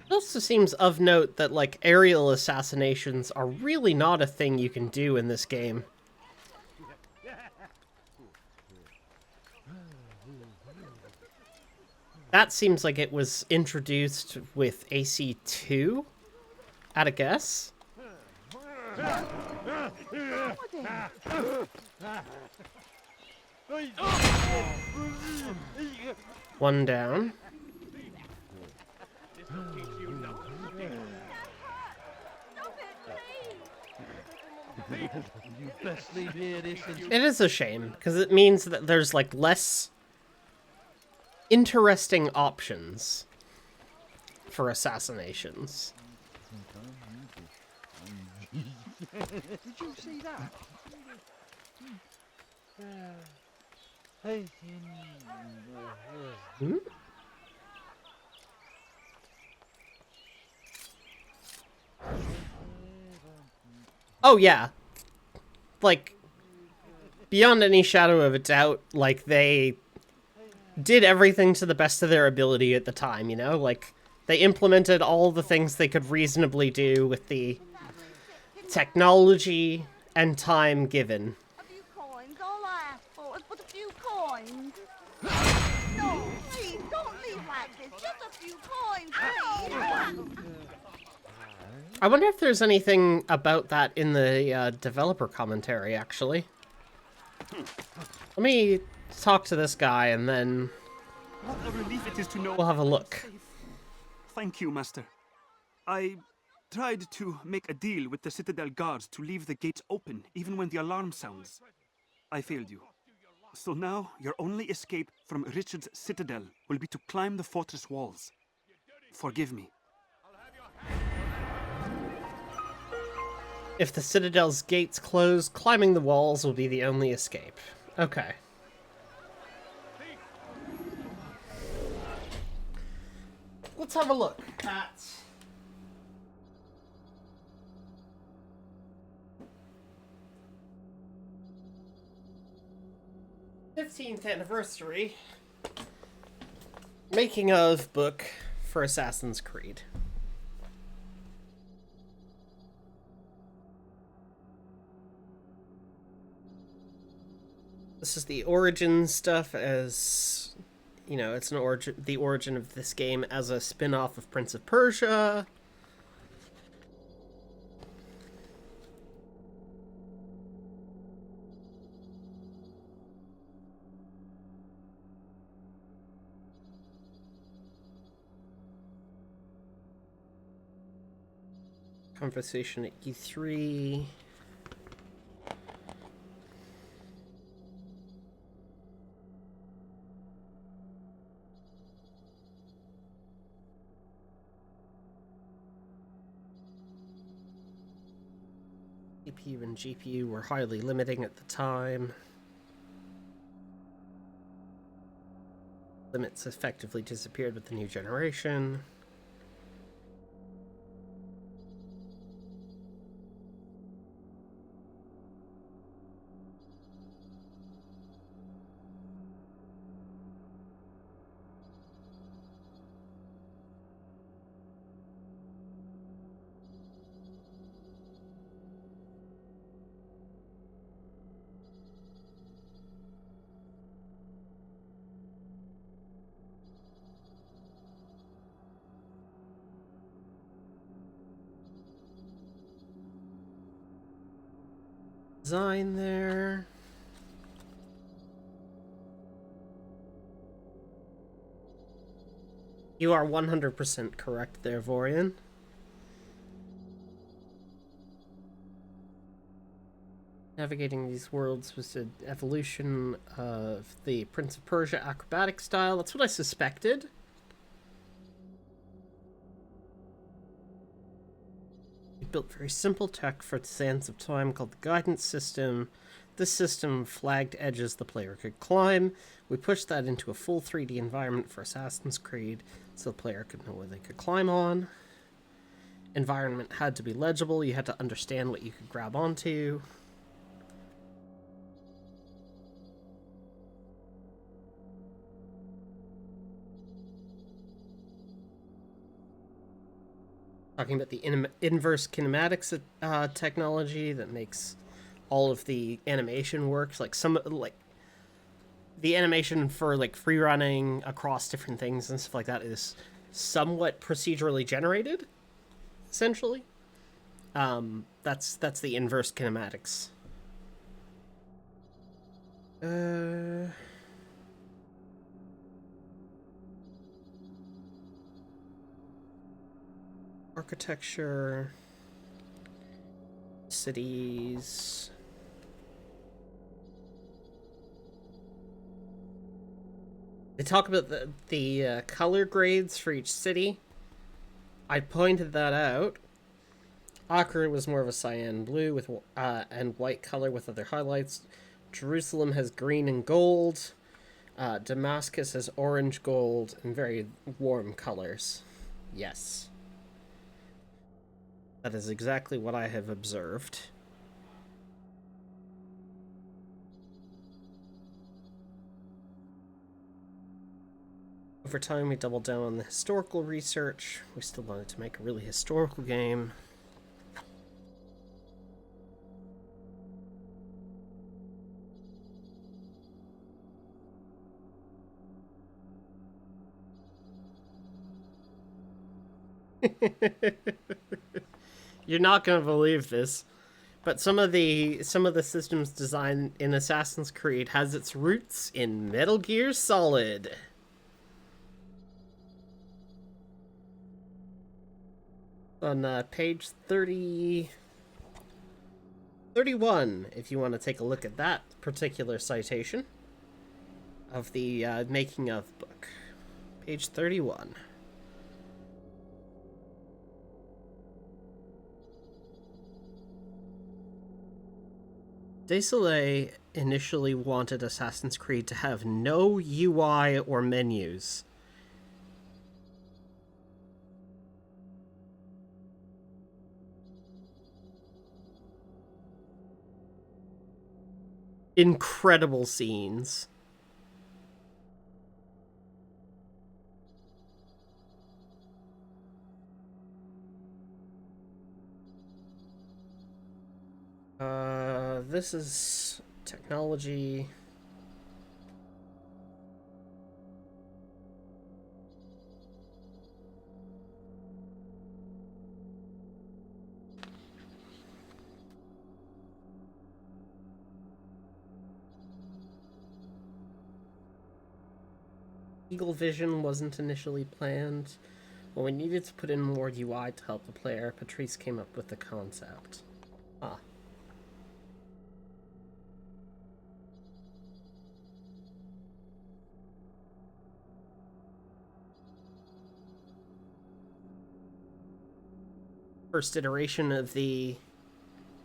It also seems of note that, like, aerial assassinations are really not a thing you can do in this game. That seems like it was introduced with AC2, at a guess. One down. You best leave here this instant. It is a shame, because it means that there's, like, less interesting options for assassinations. Did you see that? Hmm? Oh, yeah. Like, beyond any shadow of a doubt, like, they did everything to the best of their ability at the time, you know? Like, they implemented all the things they could reasonably do with the technology and time given. A few coins, all I asked for was but a few coins. No, please, don't leave like this. Just a few coins, please. I wonder if there's anything about that in the developer commentary, actually. Let me talk to this guy, and then What a relief it is to know we'll have a look. Thank you, Master. I tried to make a deal with the Citadel guards to leave the gates open, even when the alarm sounds. I failed you. So now, your only escape from Richard's Citadel will be to climb the fortress walls. Forgive me. If the Citadel's gates close, climbing the walls will be the only escape. Okay. let's have a look at 15th anniversary making of book for Assassin's Creed. This is the origin stuff, as you know, it's the origin of this game as a spin-off of Prince of Persia. Conversation at E3. CPU and GPU were highly limiting at the time. Limits effectively disappeared with the new generation. Design there. You are 100% correct there, Vorian. Navigating these worlds was an evolution of the Prince of Persia acrobatic style. That's what I suspected. We built very simple tech for the sands of time called the guidance system. This system flagged edges the player could climb. We pushed that into a full 3D environment for Assassin's Creed so the player could know where they could climb on. Environment had to be legible. You had to understand what you could grab onto. Talking about the inverse kinematics technology that makes all of the animation works. Like the animation for like free running across different things and stuff like that is somewhat procedurally generated, essentially. That's the inverse kinematics. Architecture, cities. They talk about the color grades for each city. I pointed that out. Acre was more of a cyan blue with and white color with other highlights. Jerusalem has green and gold. Damascus has orange, gold, and very warm colors. Yes. That is exactly what I have observed. Over time, we doubled down on the historical research. We still wanted to make a really historical game. You're not gonna believe this, but some of the systems design in Assassin's Creed has its roots in Metal Gear Solid. On page 31, if you want to take a look at that particular citation of the making of book. Page 31. Desolé initially wanted Assassin's Creed to have no UI or menus. incredible scenes. This is technology. Eagle Vision wasn't initially planned. When we needed to put in more UI to help the player, Patrice came up with the concept. Ah. First iteration of the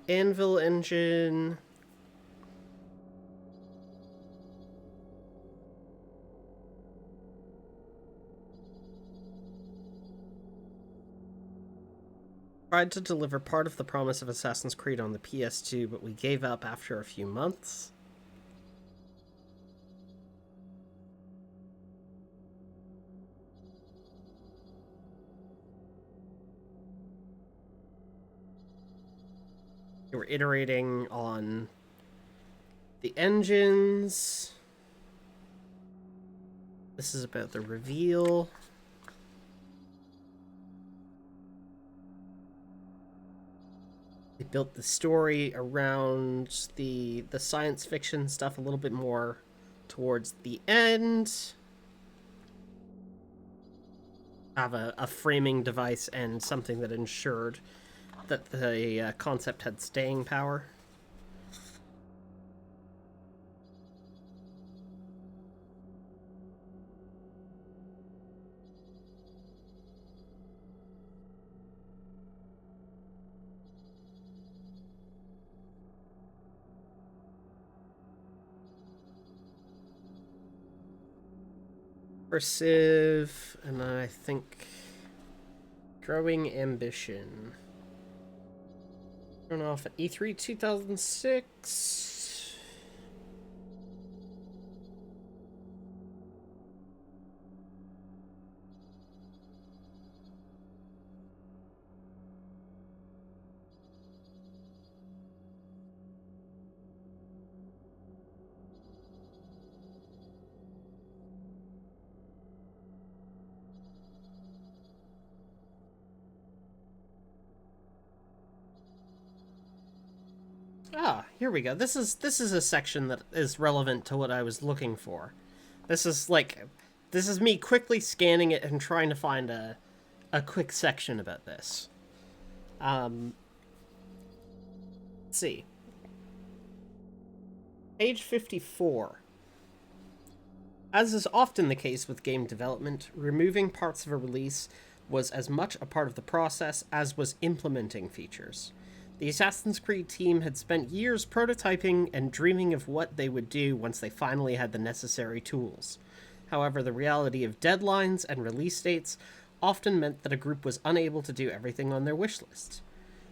Anvil engine. Tried to deliver part of the promise of Assassin's Creed on the PS2, but we gave up after a few months. We were iterating on the engines. This is about the reveal. They built the story around the science fiction stuff a little bit more towards the end. Have a framing device and something that ensured that the concept had staying power. Immersive, and I think growing ambition. Shown off at E3 2006. Ah, here we go. This is a section that is relevant to what I was looking for. This is me quickly scanning it and trying to find a quick section about this. Let's see. Page 54. As is often the case with game development, removing parts of a release was as much a part of the process as was implementing features. The Assassin's Creed team had spent years prototyping and dreaming of what they would do once they finally had the necessary tools. However, the reality of deadlines and release dates often meant that a group was unable to do everything on their wish list.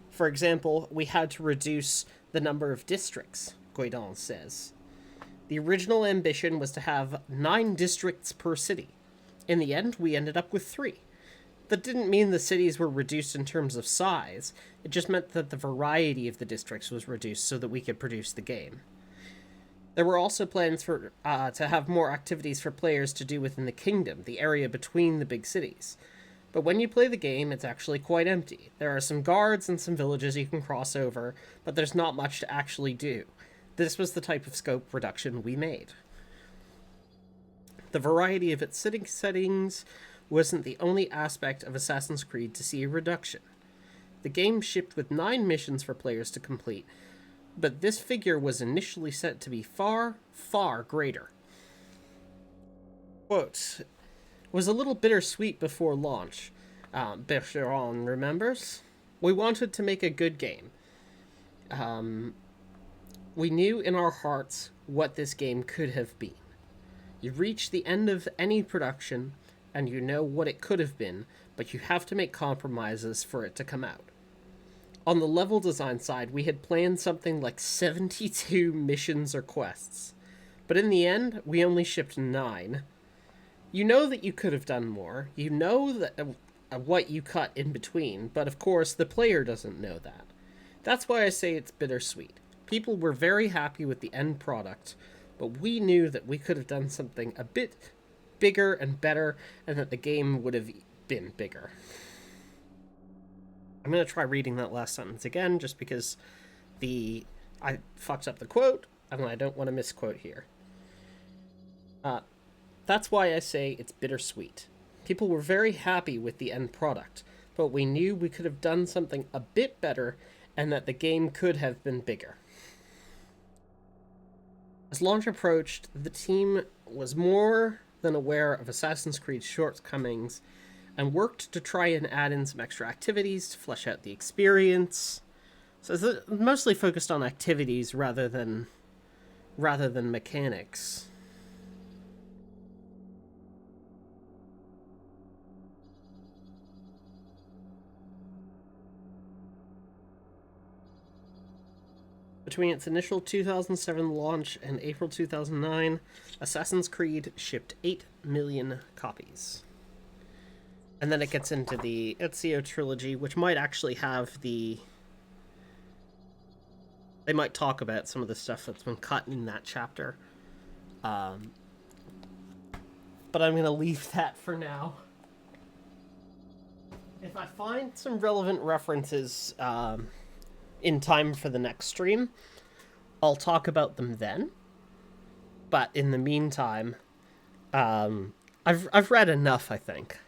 For example, we had to reduce the number of districts, Guidon says. The original ambition was to have 9 districts per city. In the end, we ended up with 3. That didn't mean the cities were reduced in terms of size, it just meant that the variety of the districts was reduced so that we could produce the game. There were also plans for to have more activities for players to do within the kingdom, the area between the big cities. But when you play the game, it's actually quite empty. There are some guards and some villages you can cross over, but there's not much to actually do. This was the type of scope reduction we made. The variety of its settings wasn't the only aspect of Assassin's Creed to see a reduction. The game shipped with 9 missions for players to complete, but this figure was initially set to be far, far greater. Quote, was a little bittersweet before launch. Bergeron remembers. We wanted to make a good game. We knew in our hearts what this game could have been. You reach the end of any production, and you know what it could have been, but you have to make compromises for it to come out. on the level design side, we had planned something like 72 missions or quests. But in the end, we only shipped 9. You know that you could have done more. You know that what you cut in between, but of course, the player doesn't know that. That's why I say it's bittersweet. People were very happy with the end product, but we knew that we could have done something a bit bigger and better, and that the game would have been bigger. I'm going to try reading that last sentence again, just because I fucked up the quote, and I don't want to misquote here. That's why I say it's bittersweet. People were very happy with the end product, but we knew we could have done something a bit better, and that the game could have been bigger. As launch approached, the team was more than aware of Assassin's Creed's shortcomings, and worked to try and add in some extra activities to flesh out the experience. So it's mostly focused on activities rather than mechanics. Between its initial 2007 launch and April 2009, Assassin's Creed shipped 8 million copies. And then it gets into the Ezio trilogy, which might actually have the... They might talk about some of the stuff that's been cut in that chapter. But I'm going to leave that for now. If I find some relevant references in time for the next stream, I'll talk about them then. But in the meantime, I've read enough, I think.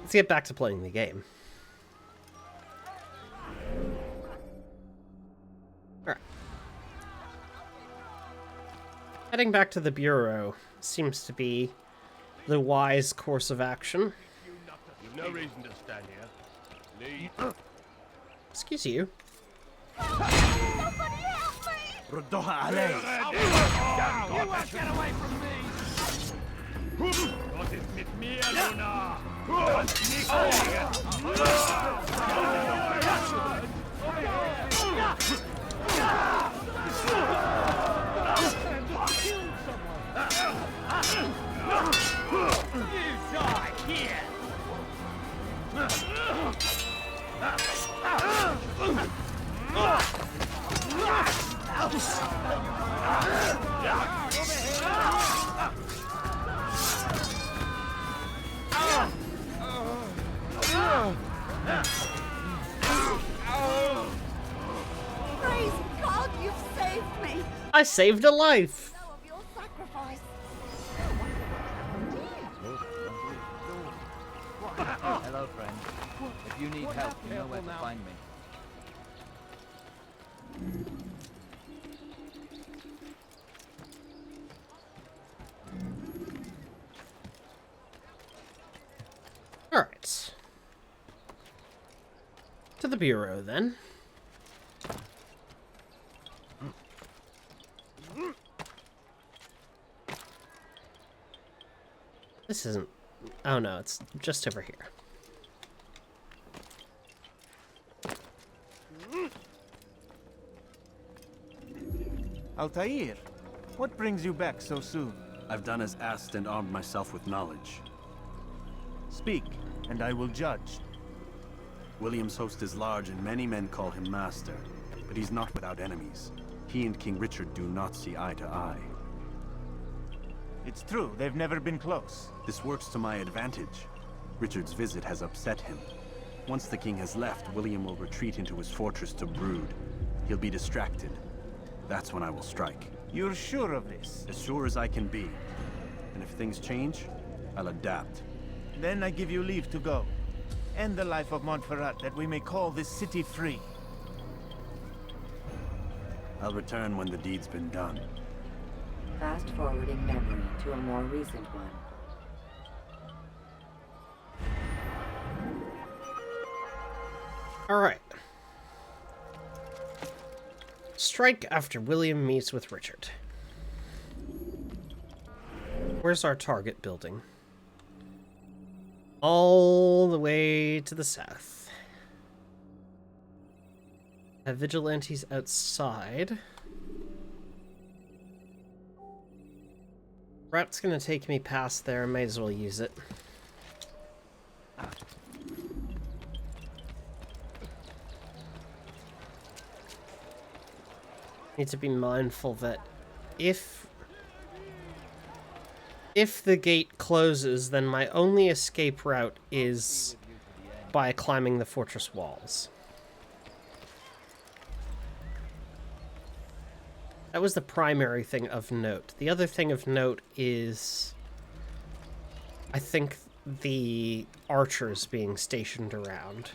Let's get back to playing the game. Alright. Heading back to the Bureau seems to be the wise course of action. You've no reason to stand here. Leave. Excuse you. ردوها علي. You won't get away from me! Was ist mit mir, Luna? Nicht You die here! Praise God, you've saved me. I saved a life! Know of your sacrifice. Hello, friend. If you need help, you know where to find me. Alright. To the Bureau, then. This isn't... Oh no, it's just over here. Altair, what brings you back so soon? I've done as asked and armed myself with knowledge. Speak, and I will judge. William's host is large and many men call him master, but he's not without enemies. He and King Richard do not see eye to eye. It's true, they've never been close. This works to my advantage. Richard's visit has upset him. Once the king has left, William will retreat into his fortress to brood. He'll be distracted. That's when I will strike. You're sure of this? As sure as I can be. And if things change, I'll adapt. Then I give you leave to go. End the life of Montferrat, that we may call this city free. I'll return when the deed's been done. Fast-forwarding memory to a more recent one. Alright. Strike after William meets with Richard. Where's our target building? All the way to the south. Have vigilantes outside. Route's gonna take me past there, might as well use it. Need to be mindful that if the gate closes, then my only escape route is by climbing the fortress walls. That was the primary thing of note. The other thing of note is, I think, the archers being stationed around.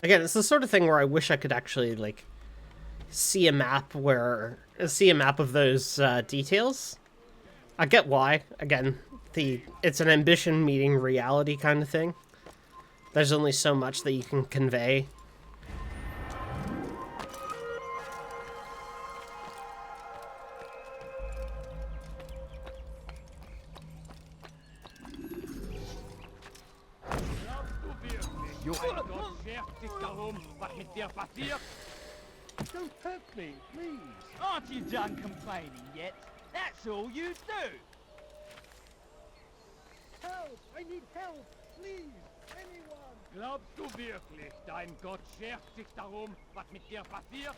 Again, it's the sort of thing where I wish I could actually, like, see a map of those details. I get why. Again, it's an ambition meeting reality kind of thing. There's only so much that you can convey. Don't hurt me, please. Aren't you done complaining yet? That's all you do. Help! I need help! Please! Anyone! Glaubst du wirklich, dein Gott schert sich darum, was mit dir passiert?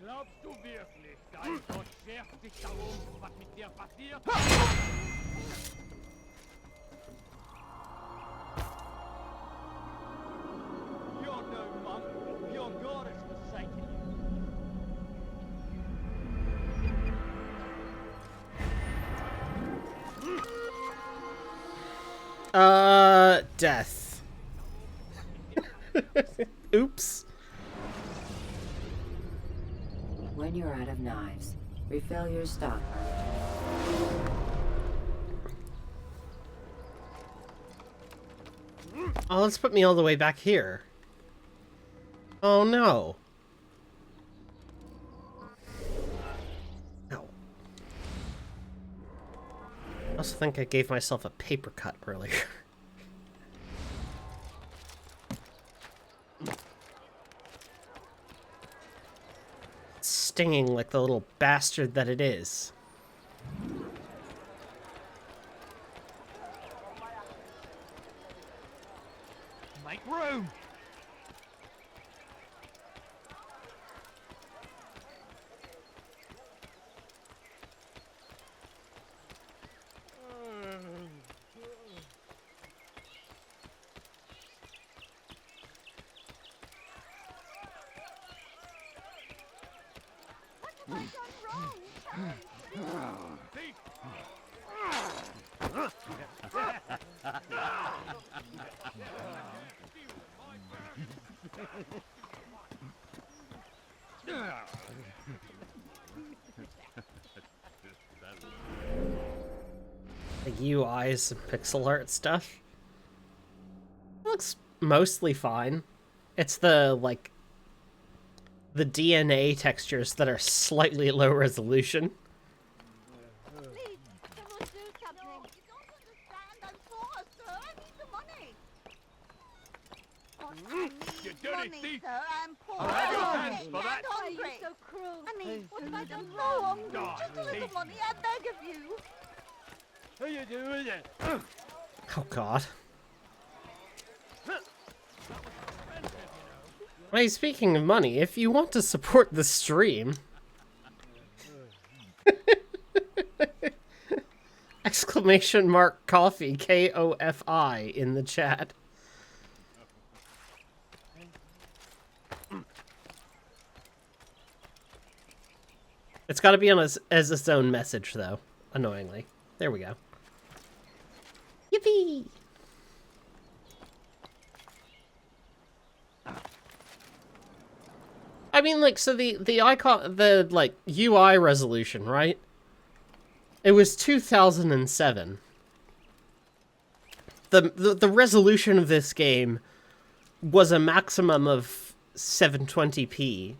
Glaubst du wirklich, dein Gott schert sich darum, was mit dir passiert? You're no monk. Your God has forsaken you. Death. Oops. When you're out of knives, refill your stock. Oh, let's put me all the way back here. Oh no. No. I also think I gave myself a paper cut earlier. Stinging like the little bastard that it is. Make room! The UIs and pixel art stuff. It looks mostly fine. It's the, like, the DNA textures that are slightly low resolution. I'll have your hands for that. Why are you so cruel? Honey, what have I done wrong? Just a little money, I beg of you. How you doing it? Oh god. Hey, speaking of money, if you want to support the stream... exclamation mark coffee, K-O-F-I, in the chat. It's gotta be on as its own message, though, annoyingly. There we go. Yippee! I mean, like, so the icon, the, like, UI resolution, right? It was 2007. The resolution of this game was a maximum of 720p.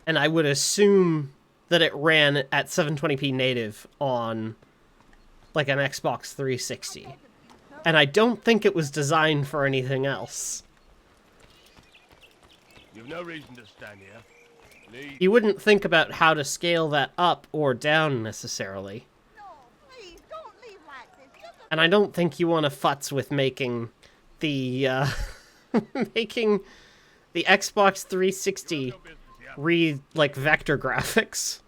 and I would assume that it ran at 720p native on like an Xbox 360. And I don't think it was designed for anything else. You've no reason to stand here. Leave. You wouldn't think about how to scale that up or down necessarily. And I don't think you want to futz with making the making the Xbox 360 read like vector graphics.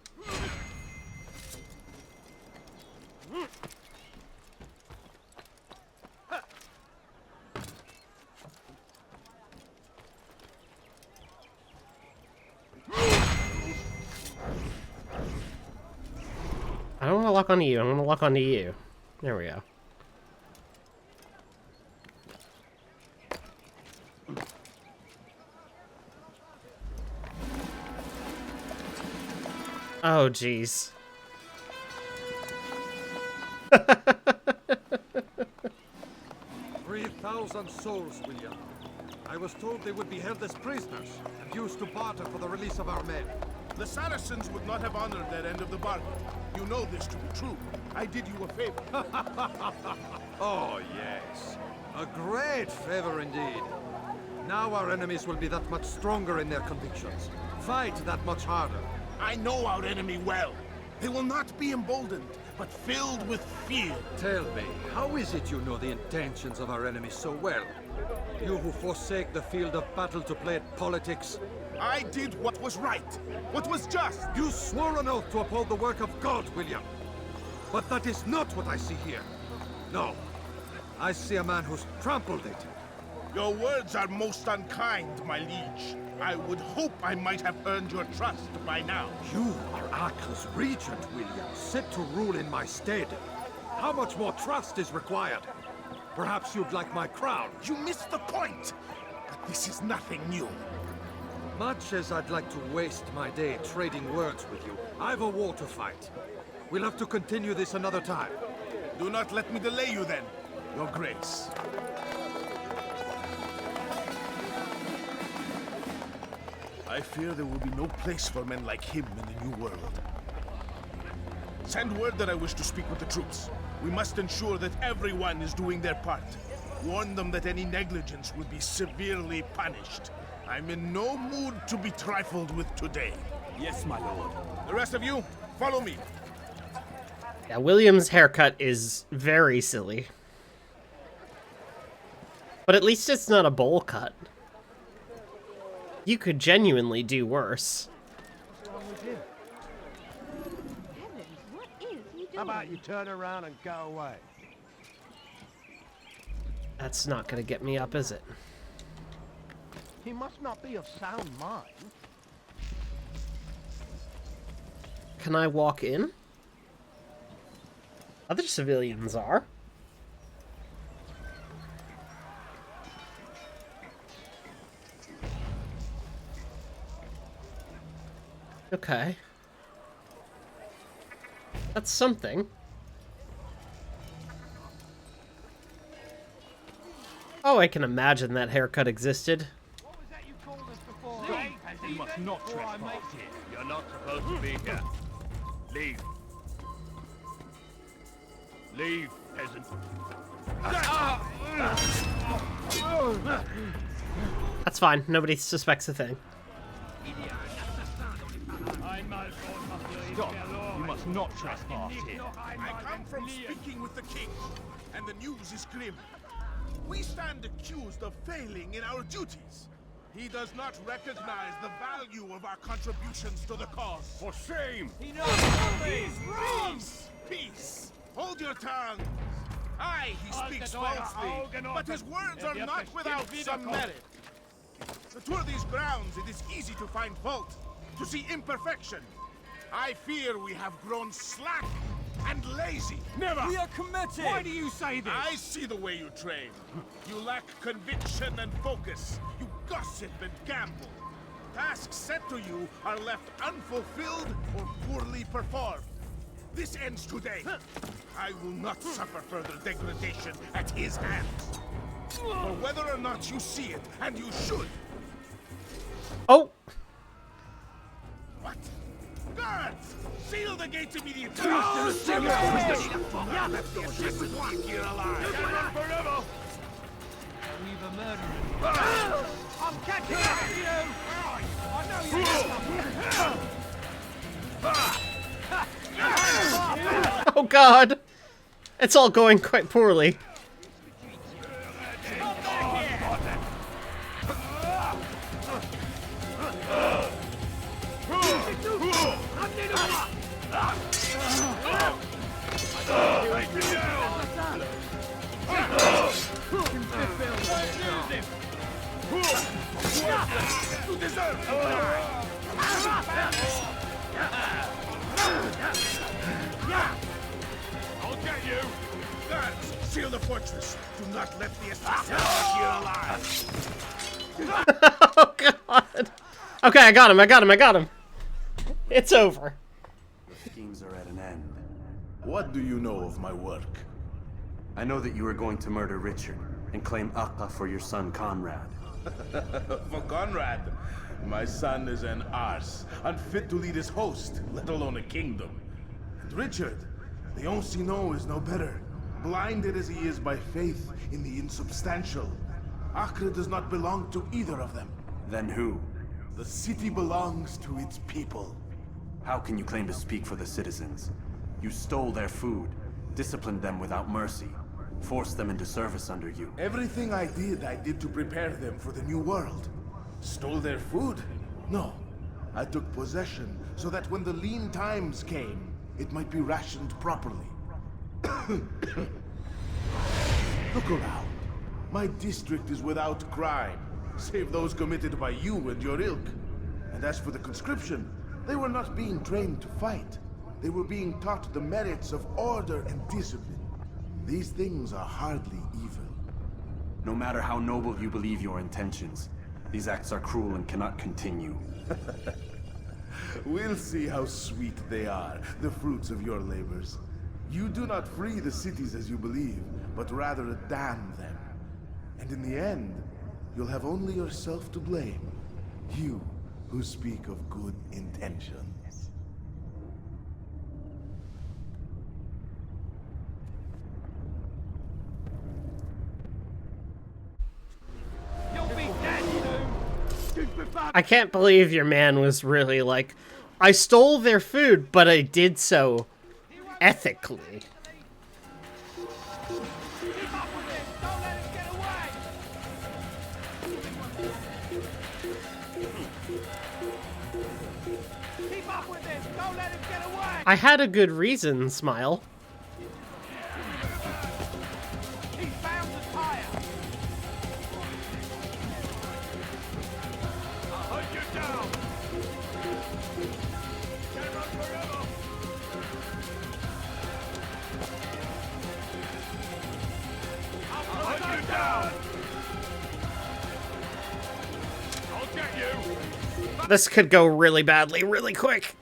I don't want to lock onto you. I want to lock onto you. There we go. Oh, jeez. 3,000 souls, William. I was told they would be held as prisoners and used to barter for the release of our men. The Saracens would not have honored that end of the bargain. You know this to be true. I did you a favor. Oh, yes. A great favor indeed. Now our enemies will be that much stronger in their convictions. Fight that much harder. I know our enemy well. They will not be emboldened, but filled with fear. Tell me, how is it you know the intentions of our enemies so well? You who forsake the field of battle to play at politics. I did what was right, what was just. You swore an oath to uphold the work of God, William. But that is not what I see here. No. I see a man who's trampled it. Your words are most unkind, my liege. I would hope I might have earned your trust by now. You are Arkle's regent, William, set to rule in my stead. How much more trust is required? Perhaps you'd like my crown. You missed the point! But this is nothing new. Much as I'd like to waste my day trading words with you, I've a war to fight. We'll have to continue this another time. Do not let me delay you then, Your Grace. I fear there will be no place for men like him in the New World. Send word that I wish to speak with the troops. We must ensure that everyone is doing their part. Warn them that any negligence will be severely punished. I'm in no mood to be trifled with today. Yes, my lord. The rest of you, follow me. Yeah, William's haircut is very silly. But at least it's not a bowl cut. You could genuinely do worse. What's wrong with you? Heavens, what is he doing? How about you turn around and go away? That's not gonna get me up, is it? He must not be of sound mind. Can I walk in? Other civilians are. Okay. That's something. Oh, I can imagine that haircut existed. What was that you called us before? Stop! You must not trespass here. You're not supposed to be here. Leave. Leave, peasant. That's fine. Nobody suspects a thing. Stop! You must not trespass here. I come from speaking with the king, and the news is grim. We stand accused of failing in our duties. He does not recognize the value of our contributions to the cause. For shame! He knows He's wrong! Peace! Hold your tongue! Aye, he speaks falsely, but his words are not without some merit. To tour these grounds, it is easy to find fault, to see imperfection. I fear we have grown slack and lazy. Never! We are committed! Why do you say this? I see the way you train. You lack conviction and focus. You gossip and gamble. Tasks set to you are left unfulfilled or poorly performed. This ends today. I will not suffer further degradation at his hands. For whether or not you see it, and you should. Oh! Guards! Seal the gates immediately! Oh, Seal the assistant walk here alive! Forever! We've a murderer. I'm catching up to you! I know you! Oh god! It's all going quite poorly. You deserve to die! I'll get you! Guards, seal the fortress. Do not let the assassin walk here alive! Oh god! Okay, I got him. It's over. The schemes are at an end. What do you know of my work? I know that you are going to murder Richard and claim Akka for your son Conrad. For Conrad, my son is an arse, unfit to lead his host, let alone a kingdom. And Richard, the Ancino is no better, blinded as he is by faith in the insubstantial. Acre does not belong to either of them. Then who? The city belongs to its people. How can you claim to speak for the citizens? You stole their food, disciplined them without mercy, forced them into service under you. Everything I did to prepare them for the new world. Stole their food? No. I took possession so that when the lean times came, it might be rationed properly. Look around. My district is without crime, save those committed by you and your ilk. And as for the conscription, they were not being trained to fight. They were being taught the merits of order and discipline. These things are hardly evil. No matter how noble you believe your intentions, these acts are cruel and cannot continue. We'll see how sweet they are, the fruits of your labors. You do not free the cities as you believe, but rather damn them. And in the end, you'll have only yourself to blame. You who speak of good intentions. I can't believe your man was really like, I stole their food, but I did so ethically. I had a good reason, Smile. This could go really badly, really quick.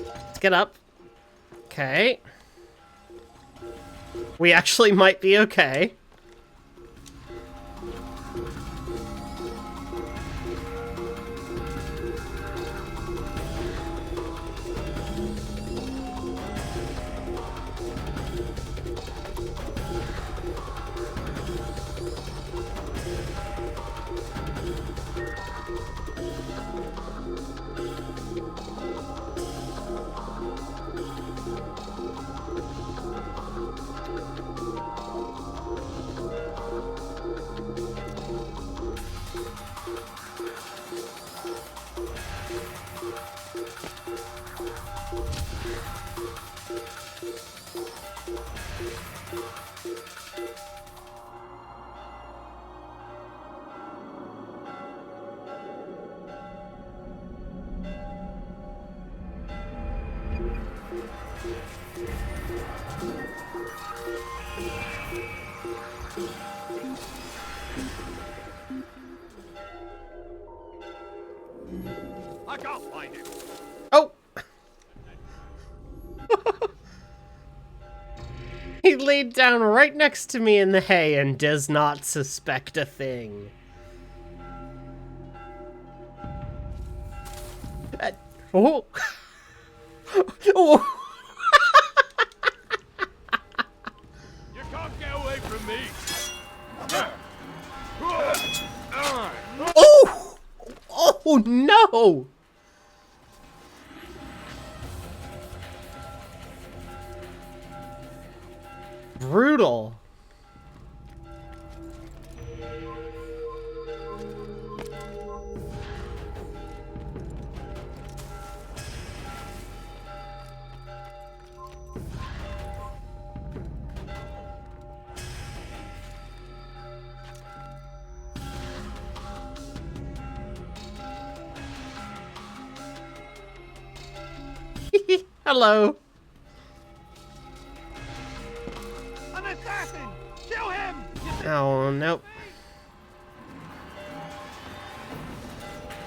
Let's get up. Okay. We actually might be okay. I can't find him. Oh! He laid down right next to me in the hay and does not suspect a thing. Oh. Oh. You can't get away from me. Oh! Oh no! Brutal. Hello. An assassin! Kill him! Oh, nope.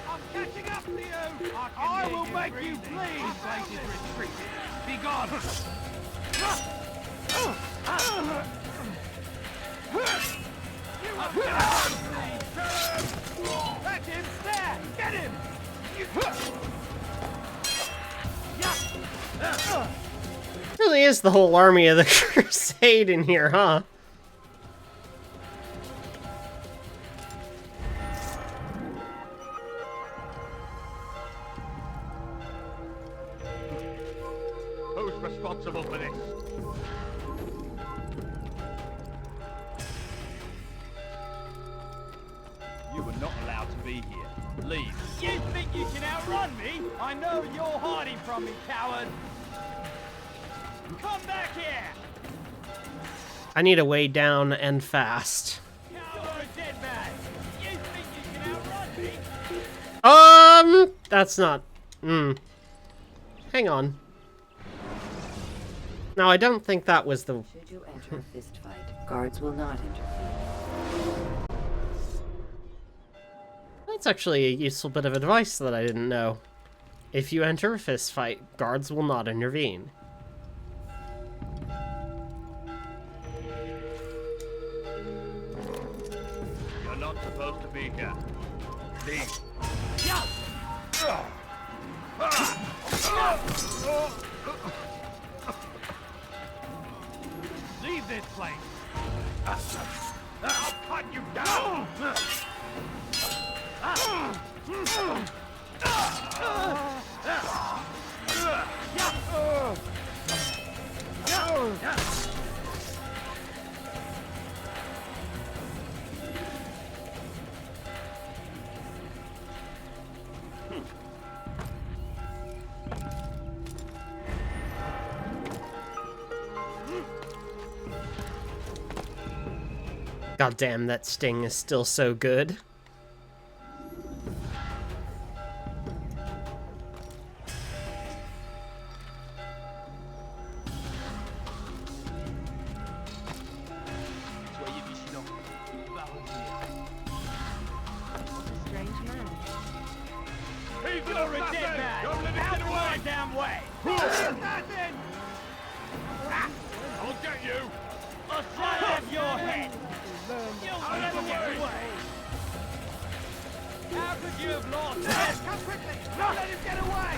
I'm catching up to you! I will make you bleed! This place is retreating. Be gone! That's him! There! Get him! Really is the whole army of the Crusade in here, huh? Who's responsible for this? You were not allowed to be here. Leave. You think you can outrun me? I know you're hiding from me, coward. Come back here! I need a way down and fast. You're a dead man. You think you can outrun me? That's not... Hang on. No, I don't think that was the... Should you enter a fist fight, guards will not interfere. That's actually a useful bit of advice that I didn't know. If you enter a fist fight, guards will not intervene. You're not supposed to be here. Leave. Leave this place. I'll cut you down. God damn, that sting is still so good. Strange man. You're a dead man. Out my damn way. Assassin! I'll get you. I'll shut off your head. You'll never get away. How could you have lost it? Come quickly. Don't let him get away.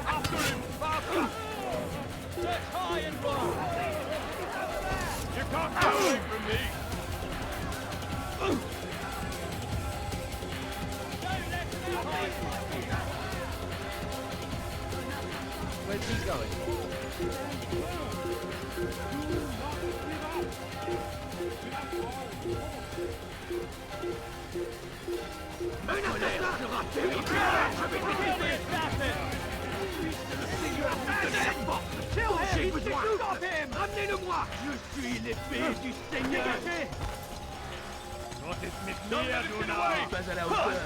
After him, faster. Search high and low. You can't get away from me. Where's he going? Kill him! Stop him! Amenez-le-moi! Je suis l'épée du Seigneur! Don't let him get away. Pas à la hauteur.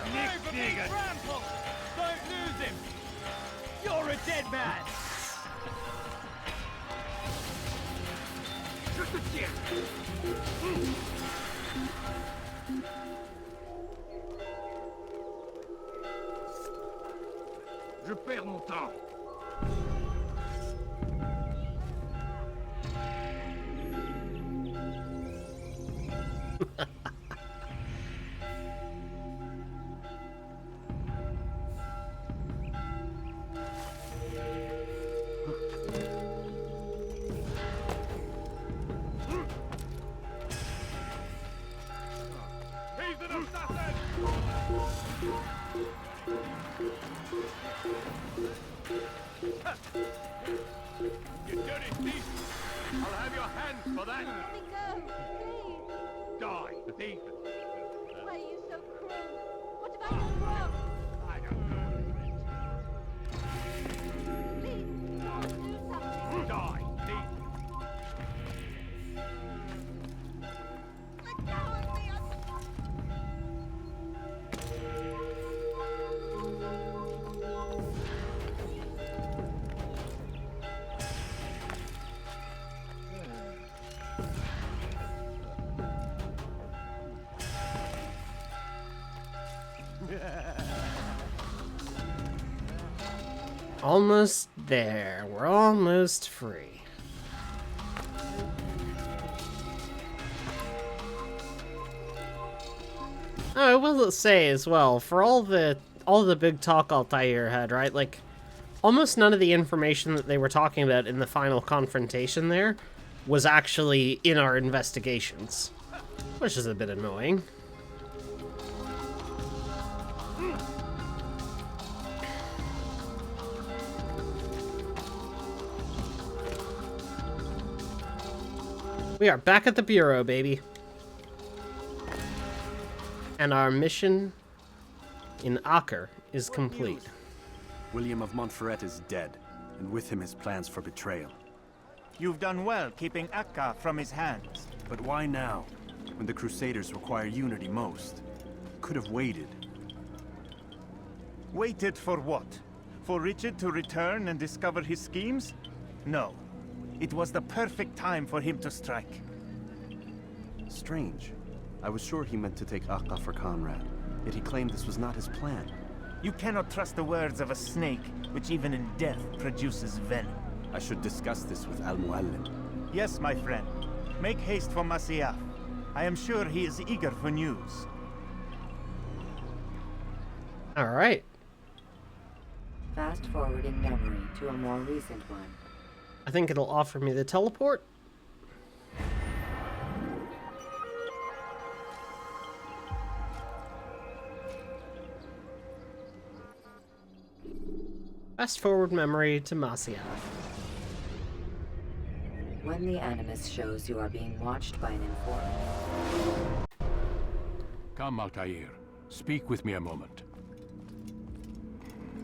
Don't lose him! You're a dead man! Je te tiens! Je perds mon temps. dirty thief! I'll have your hands for that! Let me go, please. Die, thief! Why are you so cruel? What about your grub? I don't know what it Please, don't do something. is. Die, thief! Let go of me. Almost there. We're almost free. Oh, I will say as well, for all the big talk Altair had, right? Like, almost none of the information that they were talking about in the final confrontation there was actually in our investigations, which is a bit annoying. We are back at the Bureau, baby. And our mission in Acre is complete. William of Montferrat is dead, and with him his plans for betrayal. You've done well keeping Acre from his hands. But why now, when the Crusaders require unity most? Could have waited. Waited for what? For Richard to return and discover his schemes? No. It was the perfect time for him to strike. Strange. I was sure he meant to take Acre for Conrad, yet he claimed this was not his plan. You cannot trust the words of a snake, which even in death produces venom. I should discuss this with Al-Muallim. Yes, my friend. Make haste for Masyaf. I am sure he is eager for news. All right. Fast forward in memory to a more recent one. I think it'll offer me the teleport. Fast forward memory to Masyaf. When the Animus shows you are being watched by an informant. Come, Altair. Speak with me a moment.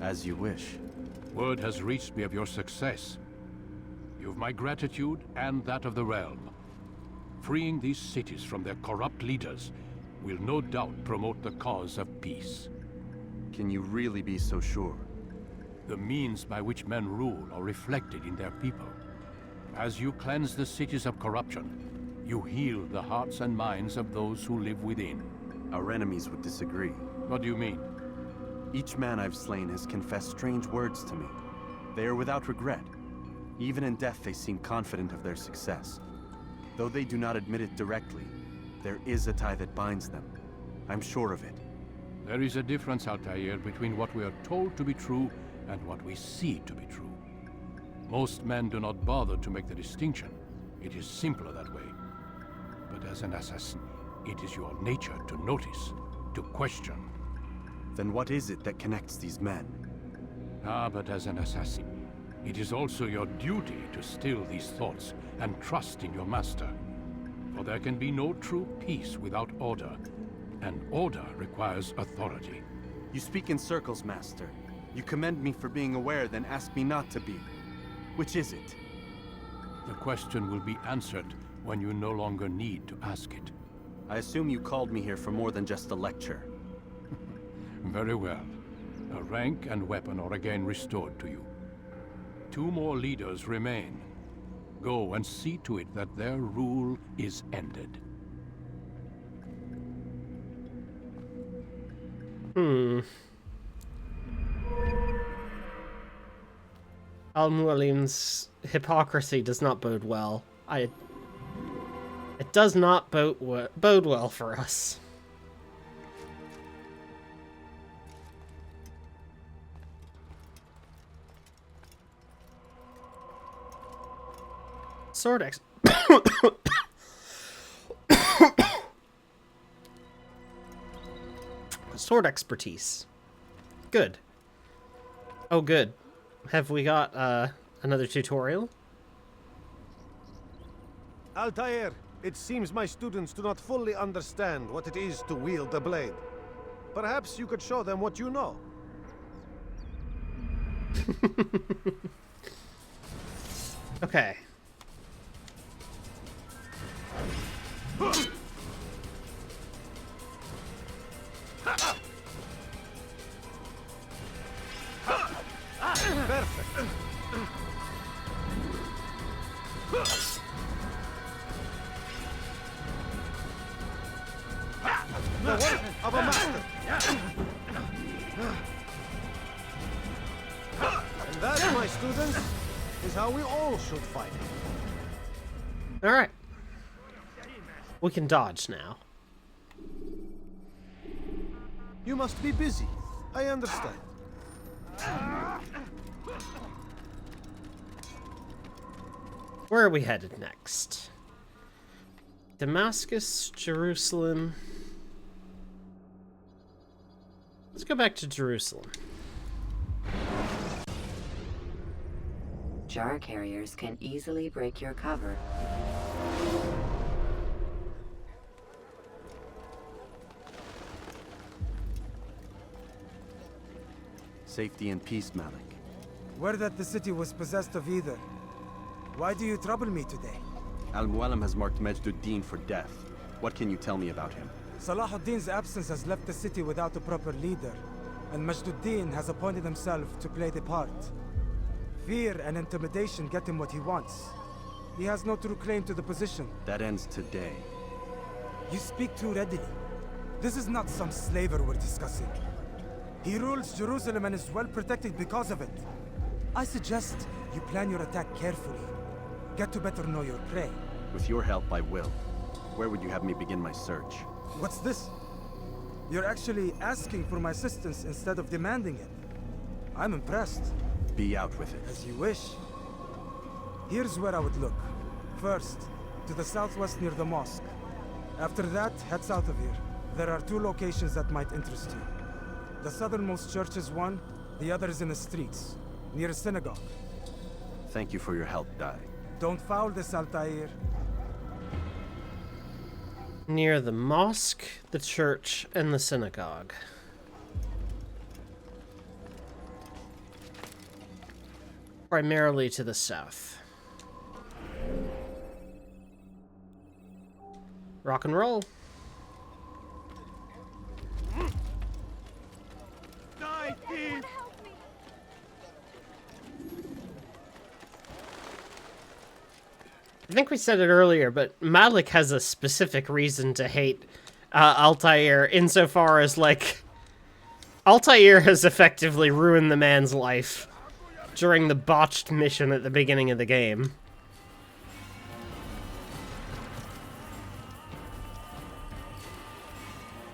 As you wish. Word has reached me of your success. You've my gratitude and that of the realm. Freeing these cities from their corrupt leaders will no doubt promote the cause of peace. Can you really be so sure? The means by which men rule are reflected in their people. As you cleanse the cities of corruption, you heal the hearts and minds of those who live within. Our enemies would disagree. What do you mean? Each man I've slain has confessed strange words to me. They are without regret. Even in death, they seem confident of their success. Though they do not admit it directly, there is a tie that binds them. I'm sure of it. There is a difference, Altair, between what we are told to be true and what we see to be true. Most men do not bother to make the distinction. It is simpler that way. But as an assassin, it is your nature to notice, to question. Then what is it that connects these men? Ah, but as an assassin, it is also your duty to still these thoughts and trust in your master. For there can be no true peace without order, and order requires authority. You speak in circles, Master. You commend me for being aware, then ask me not to be. Which is it? The question will be answered when you no longer need to ask it. I assume you called me here for more than just a lecture. Very well. A rank and weapon are again restored to you. 2 more leaders remain. Go and see to it that their rule is ended. Al-Mualim's hypocrisy does not bode well. It does not bode well for us. Sword expertise. Good. Oh, good. Have we got another tutorial? Altair, it seems my students do not fully understand what it is to wield the blade. Perhaps you could show them what you know. Okay. Perfect. The work of a master. And that, my students, is how we all should fight. Alright. We can dodge now. You must be busy. I understand. Where are we headed next? Damascus, Jerusalem. Let's go back to Jerusalem. Jar carriers can easily break your cover. Safety and peace, Malik. Word that the city was possessed of either. Why do you trouble me today? Al-Mualim has marked Majduddin for death. What can you tell me about him? Salahuddin's absence has left the city without a proper leader, and Majduddin has appointed himself to play the part. Fear and intimidation get him what he wants. He has no true claim to the position. That ends today. You speak too readily. This is not some slaver we're discussing. He rules Jerusalem and is well protected because of it. I suggest you plan your attack carefully. Get to better know your prey. With your help, I will. Where would you have me begin my search? What's this? You're actually asking for my assistance instead of demanding it. I'm impressed. Be out with it. As you wish. Here's where I would look. First, to the southwest near the mosque. After that, head south of here. There are 2 locations that might interest you. The southernmost church is one, the other is in the streets, near a synagogue. Thank you for your help, Dai. Don't foul this, Altair. Near the mosque, the church, and the synagogue. Primarily to the south. Rock and roll. I think we said it earlier, but Malik has a specific reason to hate Altair insofar as, like, Altair has effectively ruined the man's life during the botched mission at the beginning of the game.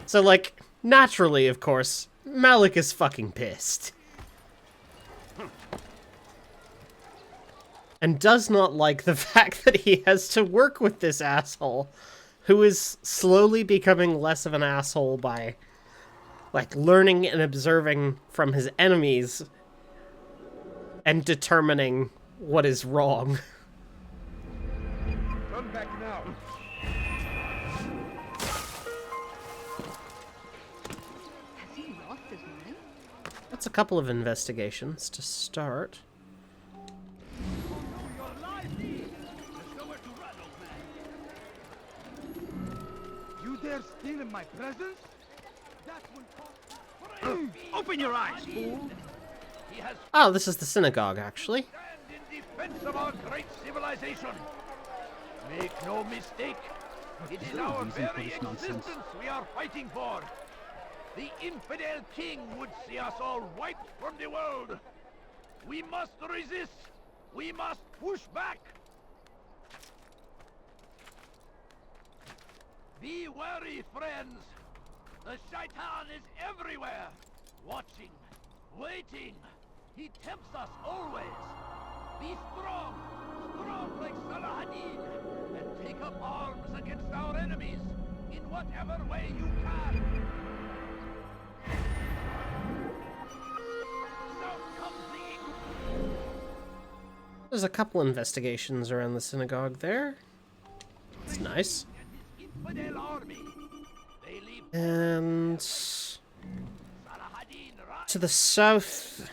So, like, naturally, of course, Malik is fucking pissed. And does not like the fact that he has to work with this asshole, who is slowly becoming less of an asshole by, like, learning and observing from his enemies and determining what is wrong. Run back now. Has he lost his mind? That's a couple of investigations to start. You dare steal in my presence? That will cost. Open your eyes, fool! He has Oh, this is the synagogue, actually. in defense of our great civilization. Make no mistake, it is our very existence we are fighting for. The infidel king would see us all wiped from the world. We must resist. We must push back. Be wary, friends. The shaitan is everywhere, watching, waiting. He tempts us always. Be strong, strong like Salahuddin, and take up arms against our enemies in whatever way you can. South comes the There's a couple investigations around the synagogue there. It's nice. And to the southwest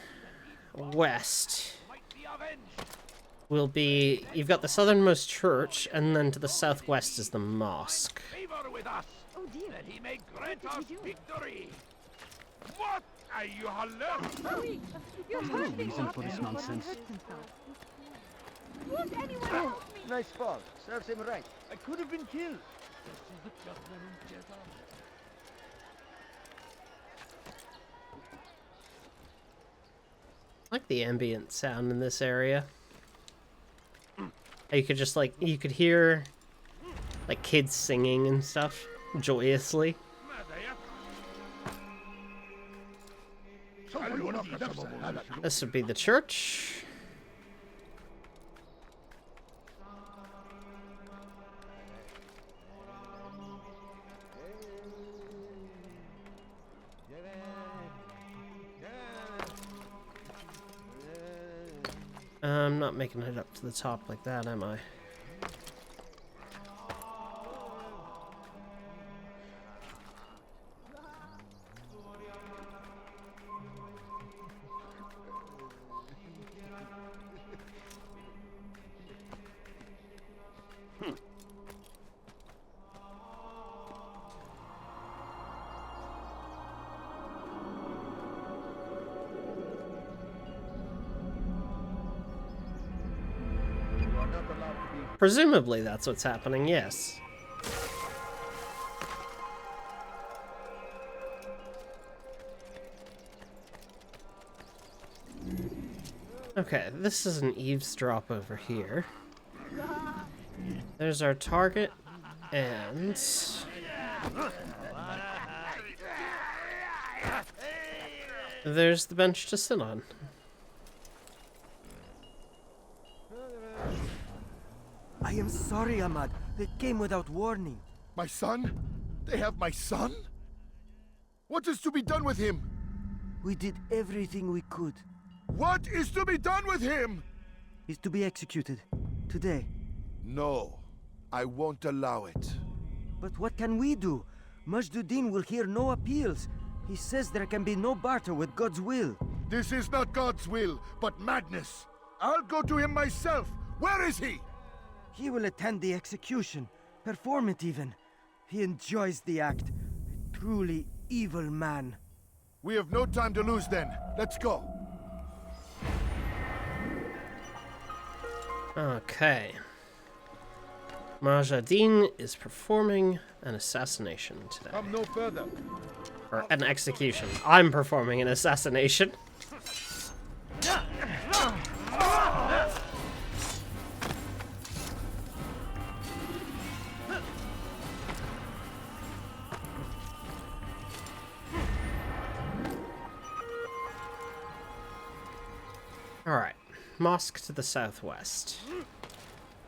will be, you've got the southernmost church, and then to the southwest is the mosque. Oh dear. That he may grant us victory. What are you hollering? You're There's no reason for this nonsense. Won't anyone help me? Nice fall. Serves him right. I could have been killed. I like the ambient sound in this area. You could just like, you could hear like kids singing and stuff joyously. This would be the church. I'm not making it up to the top like that, am I? Presumably that's what's happening, yes. Okay, this is an eavesdrop over here. There's our target, and... there's the bench to sit on. I am sorry, Ahmad. They came without warning. My son? They have my son? What is to be done with him? We did everything we could. What is to be done with him? He's to be executed. Today. No. I won't allow it. But what can we do? Majduddin will hear no appeals. He says there can be no barter with God's will. This is not God's will, but madness. I'll go to him myself. Where is he? He will attend the execution. Perform it even. He enjoys the act. A truly evil man. We have no time to lose then. Let's go. Okay. Majduddin is performing an assassination today. Come no further. Or an execution. I'm performing an assassination. Alright. Mosque to the southwest.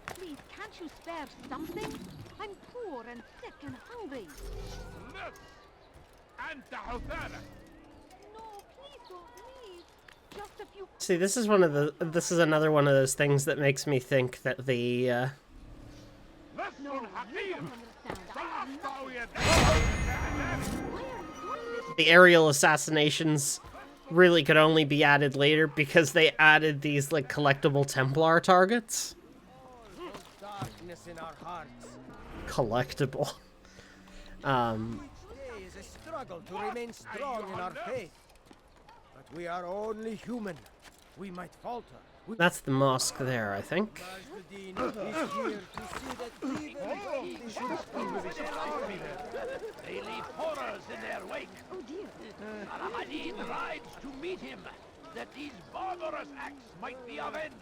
Please, can't you spare something? I'm poor and sick and hungry. And the Houthana. No, please don't leave. Just a few. See, this is one of the. This is another one of those things that makes me think that the. No, you don't understand. I have nothing. The aerial assassinations really could only be added later because they added these like collectible Templar targets. Darkness in our hearts. Collectible. Today is a struggle to remain strong in our faith. But we are only human. We might falter. That's the mosque there, I think. They leave horrors in their wake. Oh dear. Al-Hadid rides to meet him, that these barbarous acts might be avenged.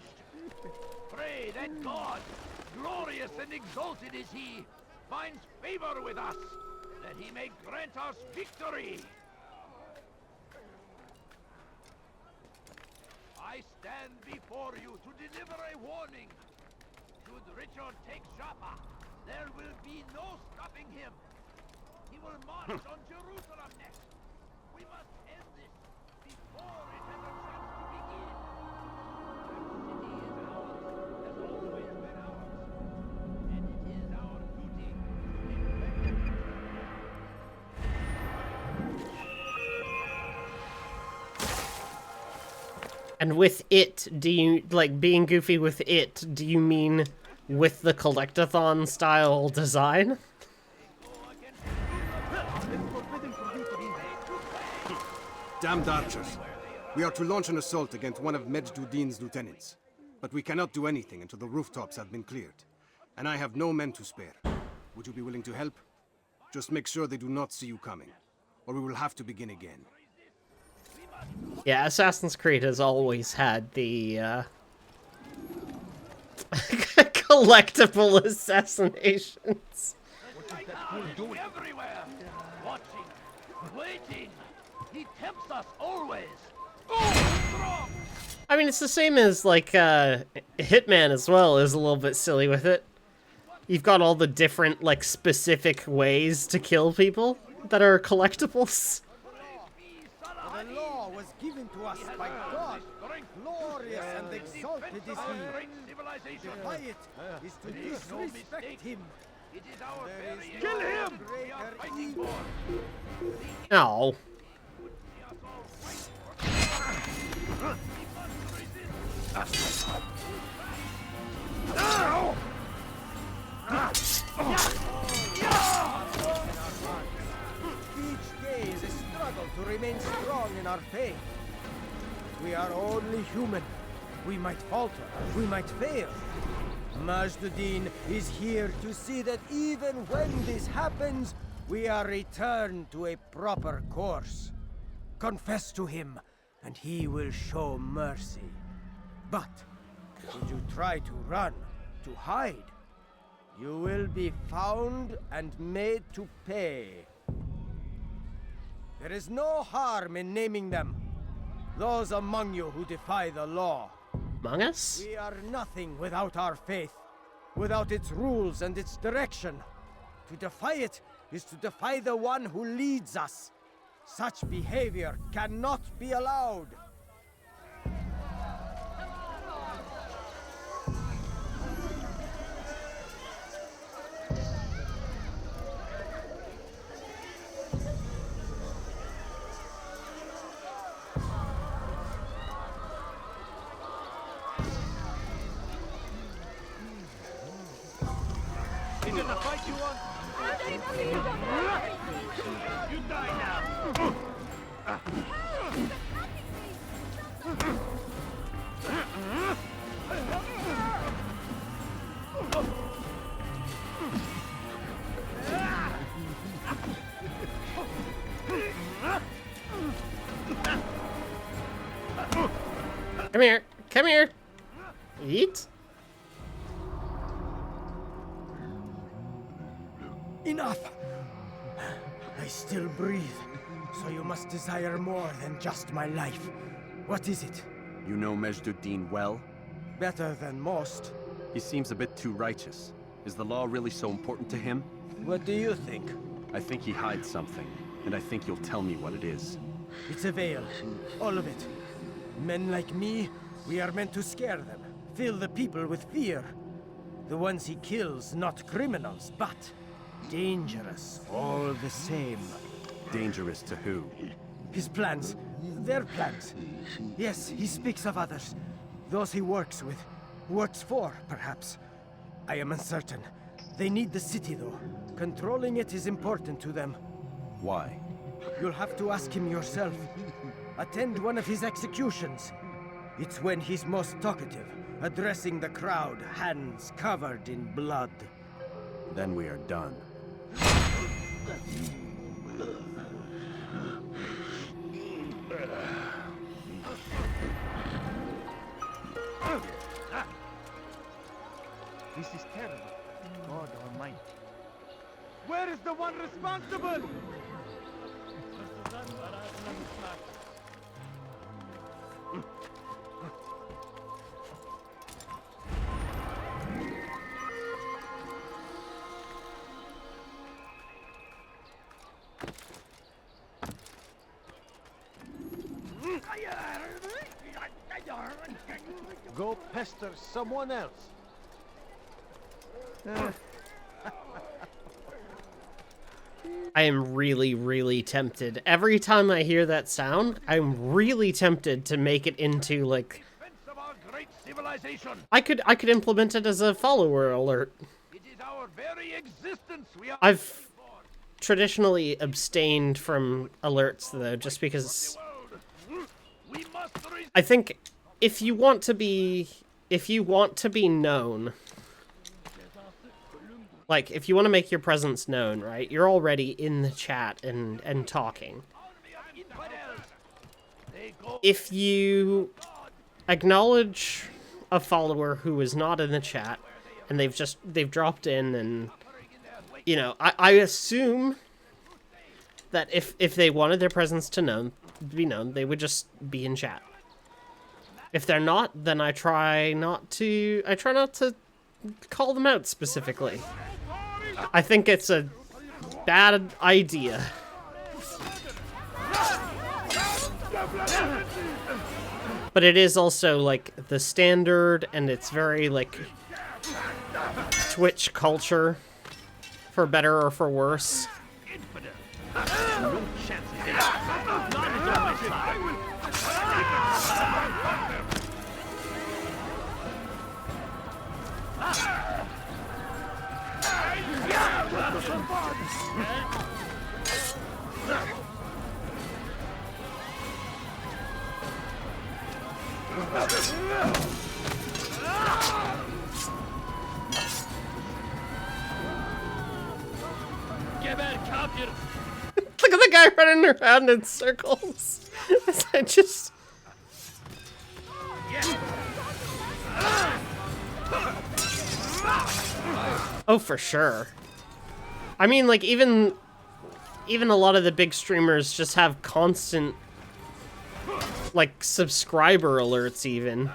Pray that God, glorious and exalted is he, finds favor with us, that he may grant us victory. I stand before you to deliver a warning. Should Richard take Jaffa, there will be no stopping him. He will march on Jerusalem next. We must end this before it has a chance to begin. The city is ours, has always been ours, and it is our And with it, do you, like, being goofy with it, do you mean with the collectathon style design? Damned archers. We are to launch an assault against one of Medjduddin's lieutenants. But we cannot do anything until the rooftops have been cleared. And I have no men to spare. Would you be willing to help? Just make sure they do not see you coming, or we will have to begin again. Yeah, Assassin's Creed has always had the, collectible assassinations. Everywhere, watching, waiting. He tempts us always. I mean, it's the same as, like, Hitman as well is a little bit silly with it. You've got all the different, like, specific ways to kill people that are collectibles. The law was given to us by God. Glorious and exalted is he. To defy it is to disrespect him. Kill him! No. Each day is a struggle to remain strong in our faith. We are only human. We might falter, we might fail. Majduddin is here to see that even when this happens, we are returned to a proper course. Confess to him, and he will show mercy. But should you try to run, to hide, you will be found and made to pay. There is no harm in naming them. Those among you who defy the law. Among us? We are nothing without our faith, without its rules and its direction. To defy it is to defy the one who leads us. Such behavior cannot be allowed. Is it the fight you want? You die now! Come here. Come here. Eat. Enough! I still breathe, so you must desire more than just my life. What is it? You know Medjduddin well? Better than most. He seems a bit too righteous. Is the law really so important to him? What do you think? I think he hides something, and I think you'll tell me what it is. It's a veil. All of it. Men like me, we are meant to scare them, fill the people with fear. The ones he kills, not criminals, but dangerous all the same. Dangerous to who? His plans. Their plans. Yes, he speaks of others. Those he works with. Works for, perhaps. I am uncertain. They need the city, though. Controlling it is important to them. Why? You'll have to ask him yourself. Attend one of his executions. It's when he's most talkative, addressing the crowd, hands covered in blood. Then we are done. This is terrible. God Almighty. Where is the one responsible? Go pester someone else. I am really, really tempted. Every time I hear that sound, I'm really tempted to make it into, like... I could implement it as a follower alert. It is our very existence we are. I've traditionally abstained from alerts, though, just because... I think if you want to be known... Like, if you want to make your presence known, right? You're already in the chat and talking. If you acknowledge a follower who is not in the chat, and they've dropped in, and, you know, I assume that if they wanted their presence to be known, they would just be in chat. If they're not, then I try not to call them out specifically. I think it's a bad idea. But it is also, like, the standard, and it's very, like, Twitch culture, for better or for worse. Look at the guy running around in circles. I just... Oh, for sure. I mean, like, even a lot of the big streamers just have constant, like, subscriber alerts, even.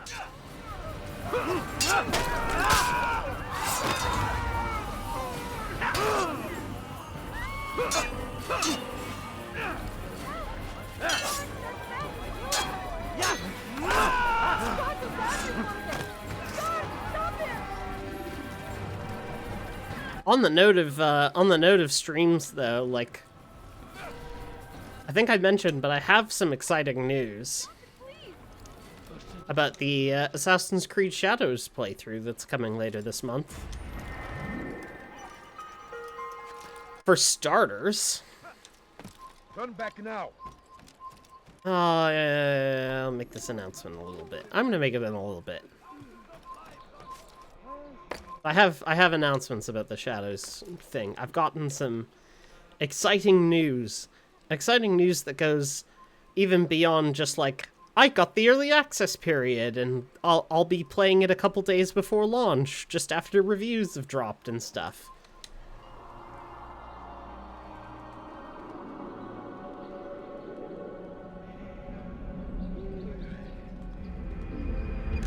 On the note of streams, though, like, I think I mentioned, but I have some exciting news about the Assassin's Creed Shadows playthrough that's coming later this month. For starters... Turn back now. I'll make this announcement a little bit. I'm gonna make it in a little bit. I have announcements about the Shadows thing. I've gotten some exciting news. Exciting news that goes even beyond just like, I got the early access period and I'll be playing it a couple days before launch, just after reviews have dropped and stuff.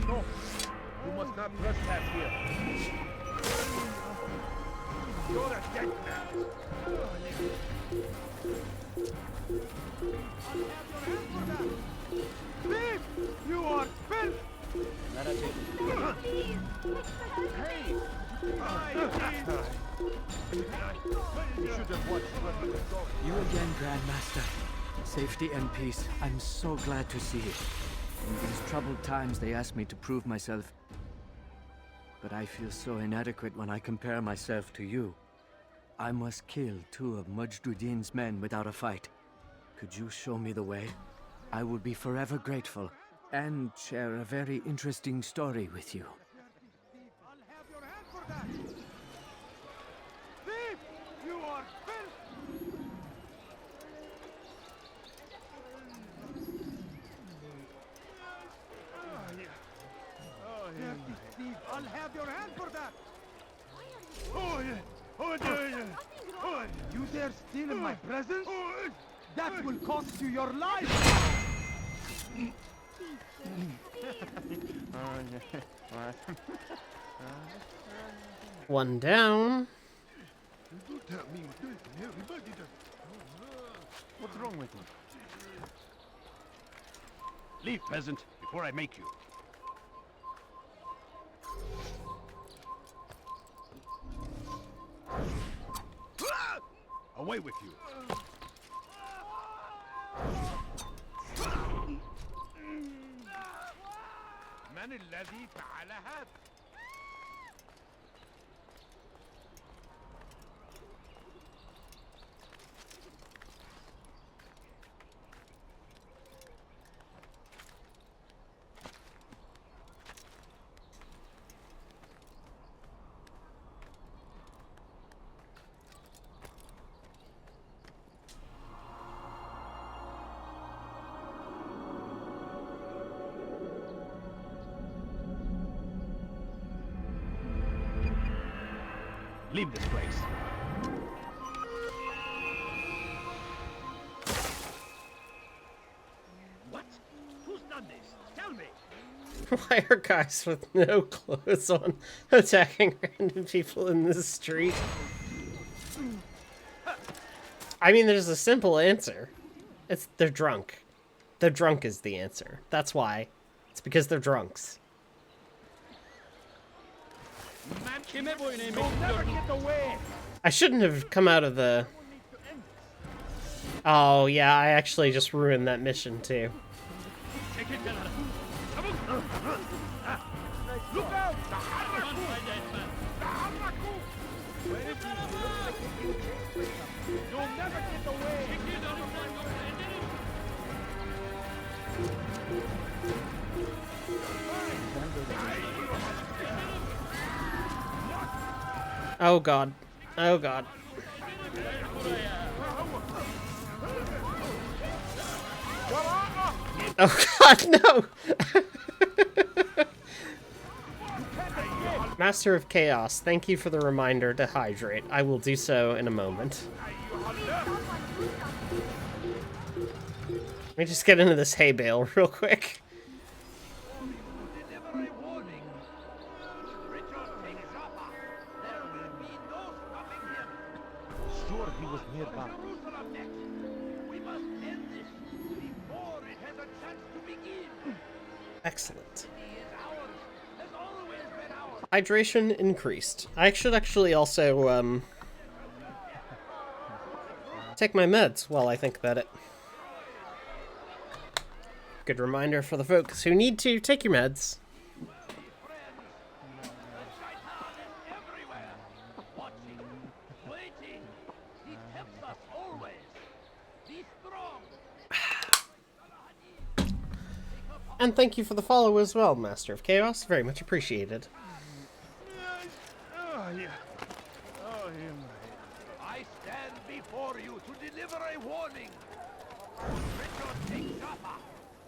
No, you must not trespass here. You're a dead man. Thief! You are filth! Hey! You again, Grandmaster. Safety and peace. I'm so glad to see it. In these troubled times, they ask me to prove myself. But I feel so inadequate when I compare myself to you. I must kill 2 of Mujduddin's men without a fight. Could you show me the way? I will be forever grateful, and share a very interesting story with you. Thief! You are filth! Dirty thief! I'll have your hand for that! Oh, yeah! Oh, yeah! Oh, you dare steal in my presence? That will cost you your life! One down. What's wrong with you? Leave, peasant, before I make you. Away with you. من الذي فعل هذا؟ Leave this place. What? Who's done this? Tell me. Why are guys with no clothes on attacking random people in the street? I mean, there's a simple answer. They're drunk. They're drunk is the answer. That's why. It's because they're drunks. I shouldn't have come out of the... Oh, yeah, I actually just ruined that mission, too. Look out! You'll never get away! Oh, God. Oh, God. Oh, God, no! Master of Chaos, thank you for the reminder to hydrate. I will do so in a moment. Let me just get into this hay bale real quick. Sure, he was nearby. Excellent. Hydration increased. I should actually also, take my meds while I think about it. Good reminder for the folks who need to take your meds. And thank you for the follow as well, Master of Chaos. Very much appreciated. I stand before you to deliver a warning. Richard takes Jaffa.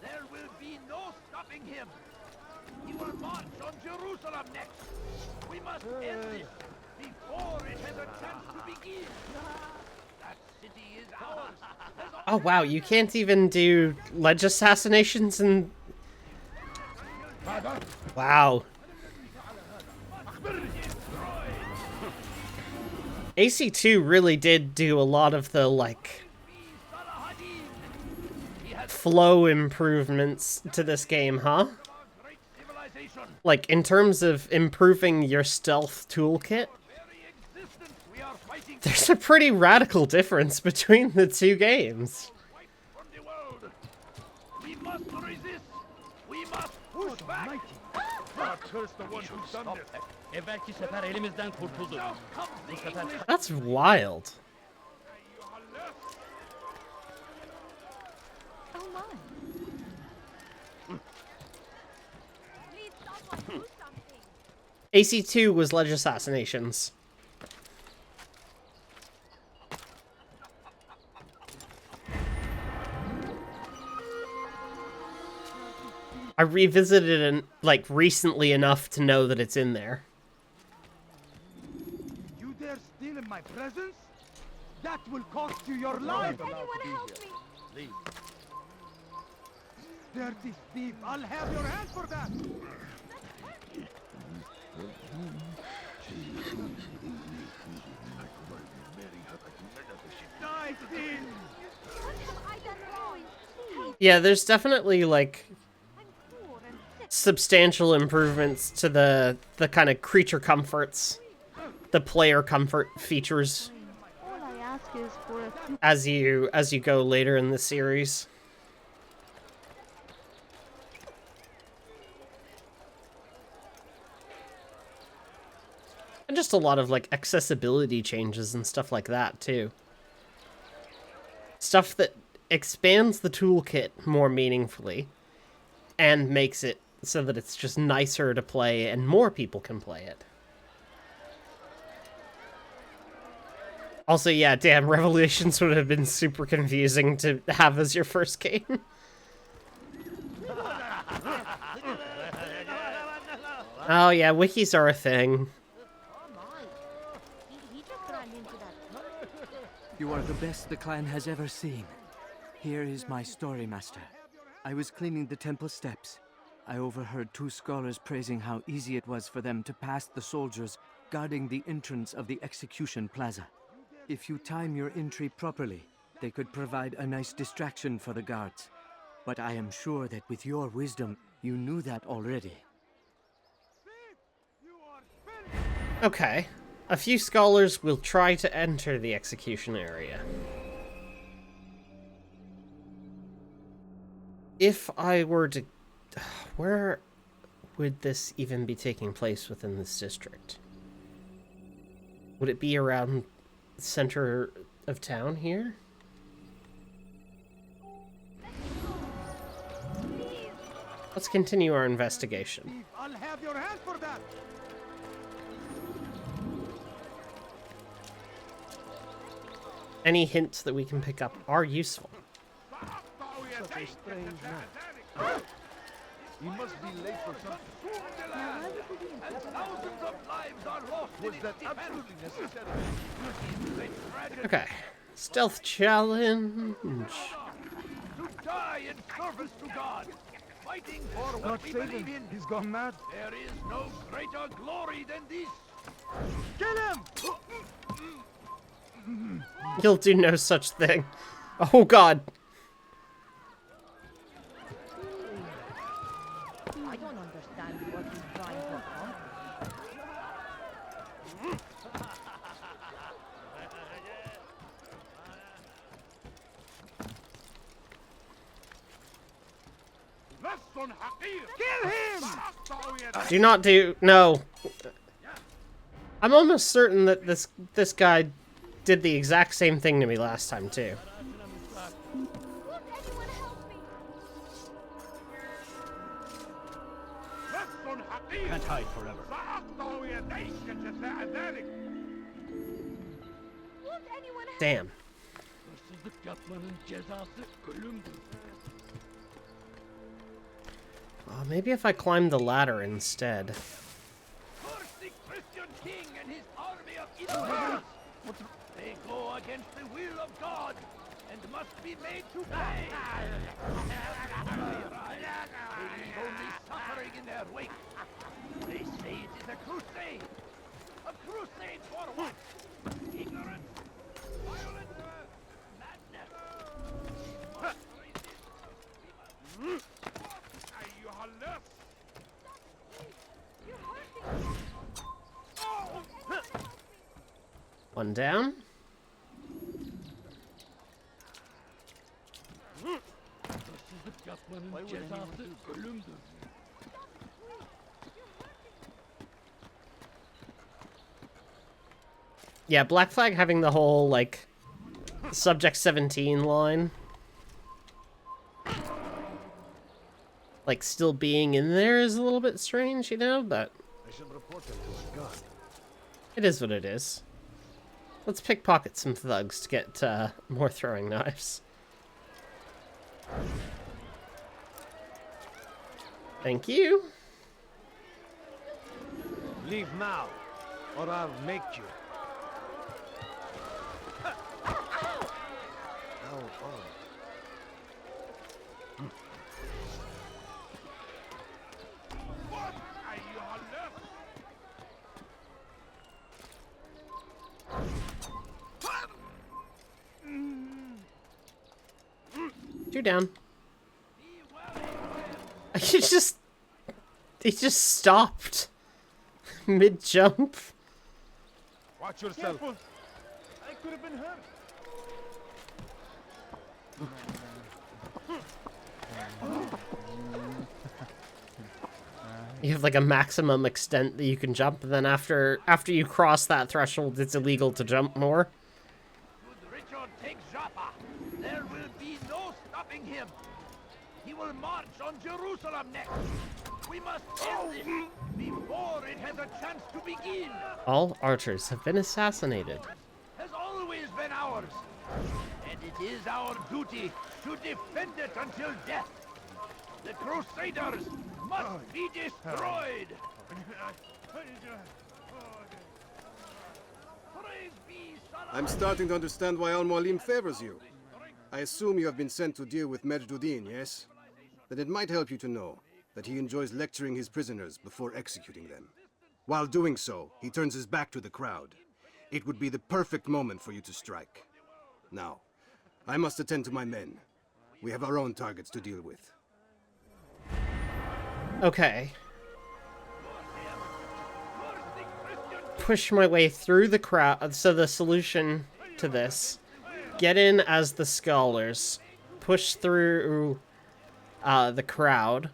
There will be no stopping him. He will march on Jerusalem next. We must end this before it has a chance to begin. That city is ours. Oh wow, you can't even do ledge assassinations and... Wow. AC2 really did do a lot of the, like, flow improvements to this game, huh? Like, in terms of improving your stealth toolkit, there's a pretty radical difference between the two games. We must resist. We must push back. God curse the one who's done this. Evvelki sefer elimizden kurtuldu. Bu sefer That's wild. Oh my. Please someone do something. AC2 was ledge assassinations. I revisited it, like, recently enough to know that it's in there. You dare steal in my presence? That will cost you your life! Anyone help me? Leave. Dirty thief! I'll have your hand for that! Die, thief! What have I done wrong? Please. Yeah, there's definitely, like, substantial improvements to the kind of creature comforts, the player comfort features. All I ask is for a... as you go later in the series. And just a lot of like accessibility changes and stuff like that too. Stuff that expands the toolkit more meaningfully and makes it so that it's just nicer to play and more people can play it. Also, yeah, damn, Revelations would have been super confusing to have as your first game. Oh yeah, wikis are a thing. You are the best the clan has ever seen. Here is my story, Master. I was cleaning the temple steps. I overheard two scholars praising how easy it was for them to pass the soldiers guarding the entrance of the execution plaza. If you time your entry properly, they could provide a nice distraction for the guards. But I am sure that with your wisdom, you knew that already. Okay. A few scholars will try to enter the execution area. If I were to... Where would this even be taking place within this district? Would it be around the center of town here? Let's continue our investigation. I'll have your hand for that. Any hints that we can pick up are useful. Such a strange man. He must be late for something. And thousands of lives are lost. Was that absolutely necessary? Okay. Stealth challenge. To die in service to God. Fighting for what Not we saving. believe in. He's gone mad. There is no greater glory than this. Kill him! You'll do no such thing. Oh god. I don't understand what he's trying to accomplish. Kill him! Do not do... No. I'm almost certain that this guy did the exact same thing to me last time, too. Can't hide forever. Damn. Oh, maybe if I climb the ladder instead. The Christian king and his army of idiots. They go against the will of God and must be made to pay. They leave only suffering in their wake. They say it is a crusade. A crusade for what? Ignorance, violence, madness. One down. Yeah, Black Flag having the whole, like, Subject 17 line. Like, still being in there is a little bit strange, you know, but... I should report him to his god. It is what it is. Let's pickpocket some thugs to get more throwing knives. Thank you. Leave now, or I'll make you. Two down. He just stopped mid-jump. Watch yourself. Careful. I could have been hurt. You have like a maximum extent that you can jump, and then after you cross that threshold, it's illegal to jump more. Should Richard take Joppa, there will be no stopping him. He will march on Jerusalem next. We must kill him before it has a chance to begin. All archers have been assassinated. Has always been ours, and it is our duty to defend it until death. The Crusaders must be destroyed. I'm starting to understand why Al-Mualim favors you. I assume you have been sent to deal with Majduddin, yes? Then it might help you to know that he enjoys lecturing his prisoners before executing them. While doing so, he turns his back to the crowd. It would be the perfect moment for you to strike. Now, I must attend to my men. We have our own targets to deal with. Okay. Push my way through the crowd. So the solution to this: get in as the scholars, push through the crowd,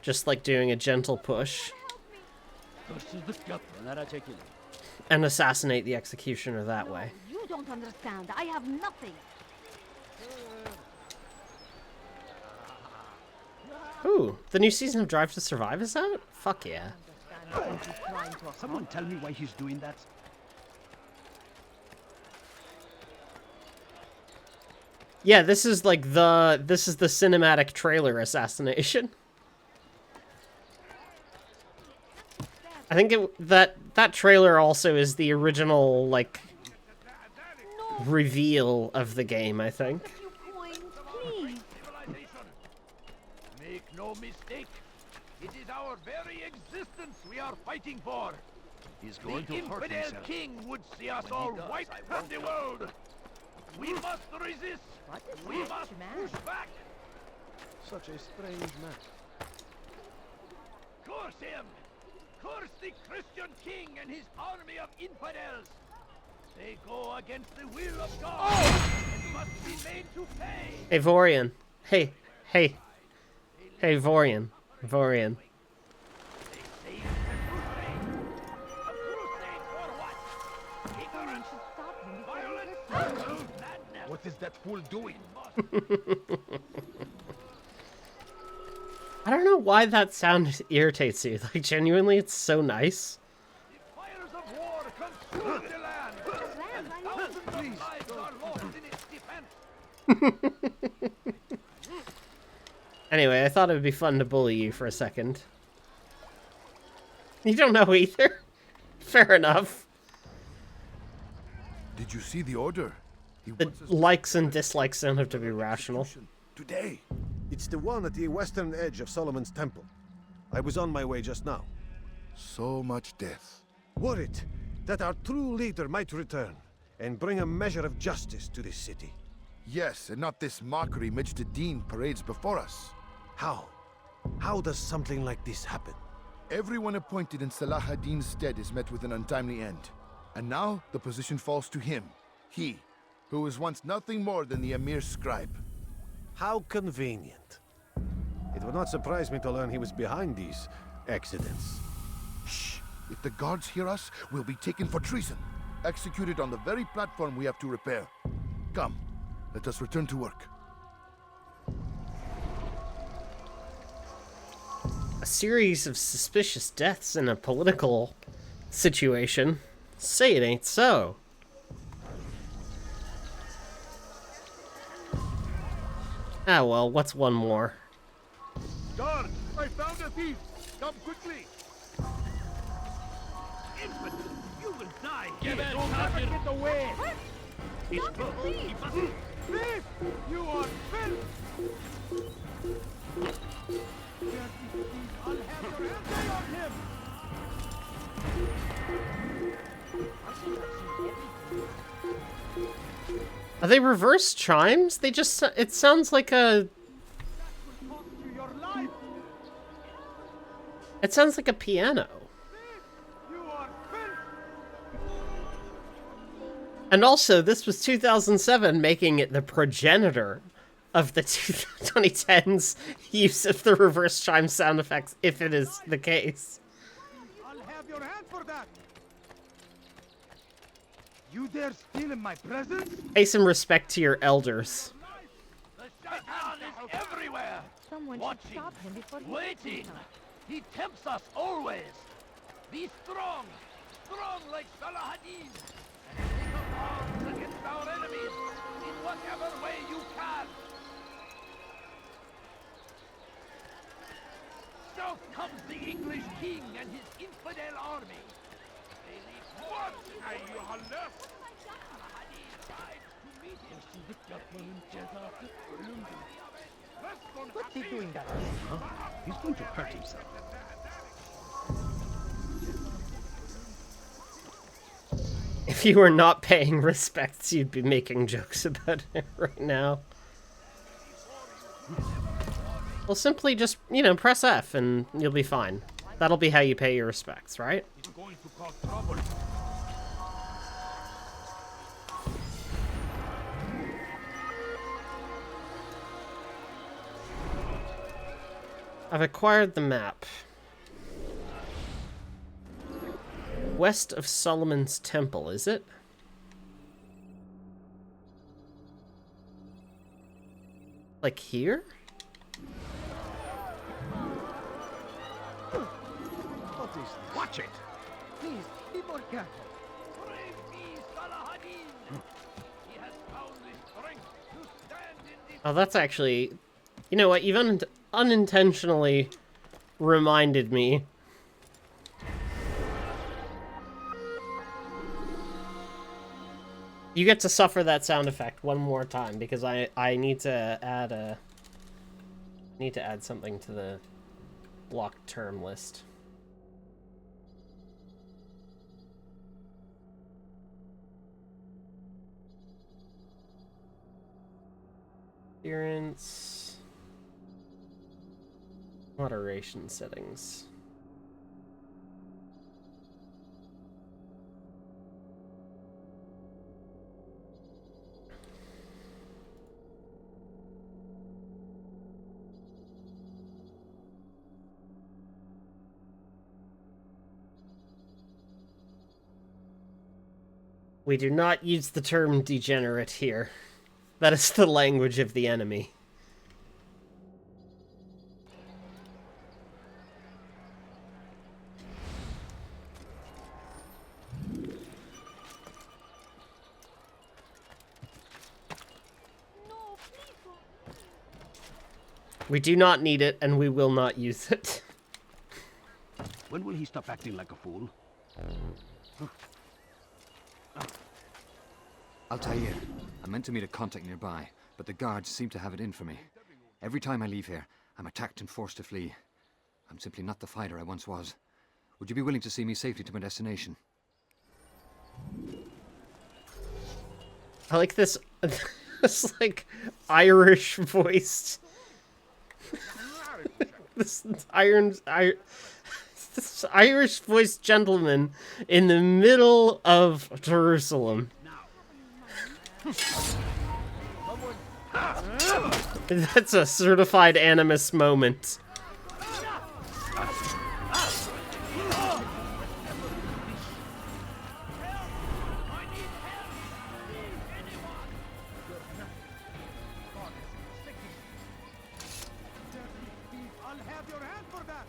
just like doing a gentle push, and assassinate the executioner that way. You don't understand. I have nothing. Ooh, the new season of Drive to Survive is out? Fuck yeah. Someone tell me why he's doing that. Yeah, this is like the cinematic trailer assassination. I think that trailer also is the original like reveal of the game, I think. Make no mistake, it is our very existence we are fighting for. He's going the to hurt infidel himself. king would see us all wiped from the world. We must resist. We must push back. Such a strange man. Curse him! Curse the Christian king and his army of infidels! They go against the will of God and must be made to pay! Hey, Vorian. Hey. Hey, Vorian. What is that fool doing? I don't know why that sound irritates you. Like, genuinely, it's so nice. Fires of war consume the land! And thousands of lives are lost in its defense! Anyway, I thought it would be fun to bully you for a second. You don't know either? Fair enough. Did you see the order? The likes and dislikes don't have to be rational. Today. It's the one at the western edge of Solomon's temple. I was on my way just now. So much death. Worried that our true leader might return and bring a measure of justice to this city. Yes, and not this mockery Majduddin parades before us. How? How does something like this happen? Everyone appointed in Salah ad-Din's stead is met with an untimely end. And now the position falls to him. He, who was once nothing more than the Emir's scribe. How convenient. It would not surprise me to learn he was behind these accidents. Shh! If the guards hear us, we'll be taken for treason. Executed on the very platform we have to repair. Come, let us return to work. A series of suspicious deaths in a political situation. Say it ain't so. Ah well, what's one more? Guard! I found a thief! Come quickly! Infant! You will die! Get here. don't ever get away! It's Thief! You are filth! I'll have your head on him! Are they reverse chimes? They just... It sounds like a... It sounds like a piano. And also, this was 2007, making it the progenitor of the 2010s use of the reverse chime sound effects, if it is the case. I'll have your hand for that. You dare steal in my presence? Pay some respect to your elders. The shaitan is everywhere. Someone should Watching, stop him before he waiting. He tempts us always. Be strong, strong like Salahadin, and take up arms against our enemies in whatever way you can. South comes the English king and his infidel army. They leave what? What's he doing that? Huh? He's going to hurt himself. If you were not paying respects, you'd be making jokes about it right now. Well, simply just, you know, press F and you'll be fine. That'll be how you pay your respects, right? He's going to cause trouble. I've acquired the map. West of Solomon's Temple, is it? Like here? What is this? Watch it. Please, be more careful. Brave me, Salahadin. He has found the strength to stand in the... Oh, that's actually... You know what? You've unintentionally reminded me. You get to suffer that sound effect one more time because I need to add something to the blocked term list. Appearance, moderation settings. We do not use the term degenerate here. That is the language of the enemy. We do not need it, and we will not use it. When will he stop acting like a fool? Altair, I meant to meet a contact nearby, but the guards seem to have it in for me. Every time I leave here, I'm attacked and forced to flee. I'm simply not the fighter I once was. Would you be willing to see me safely to my destination? I like this, this like Irish voiced. this Irish voiced gentleman in the middle of Jerusalem. That's a certified animus moment. I'll have your hand for that.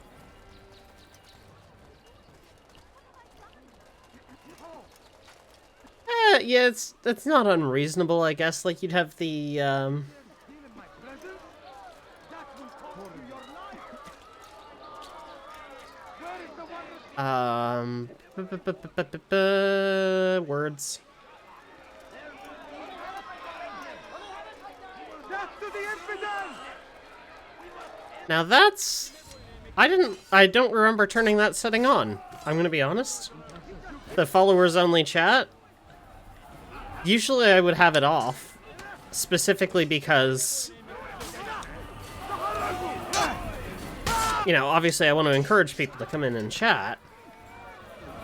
Yeah, it's not unreasonable, I guess. Like, you'd have the, words. Now that's... I don't remember turning that setting on. I'm gonna be honest. The followers only chat. Usually I would have it off. Specifically because... You know, obviously I want to encourage people to come in and chat.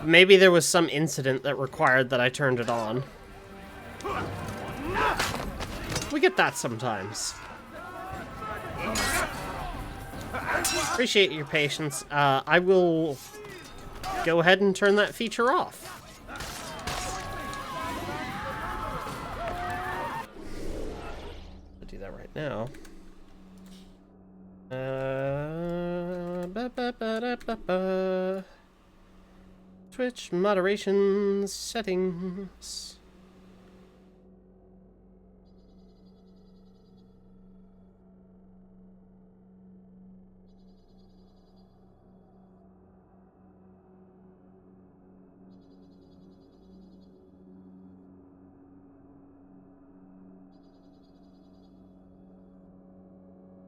Maybe there was some incident that required that I turned it on. We get that sometimes. Appreciate your patience. I will go ahead and turn that feature off. I'll do that right now. Twitch moderation settings.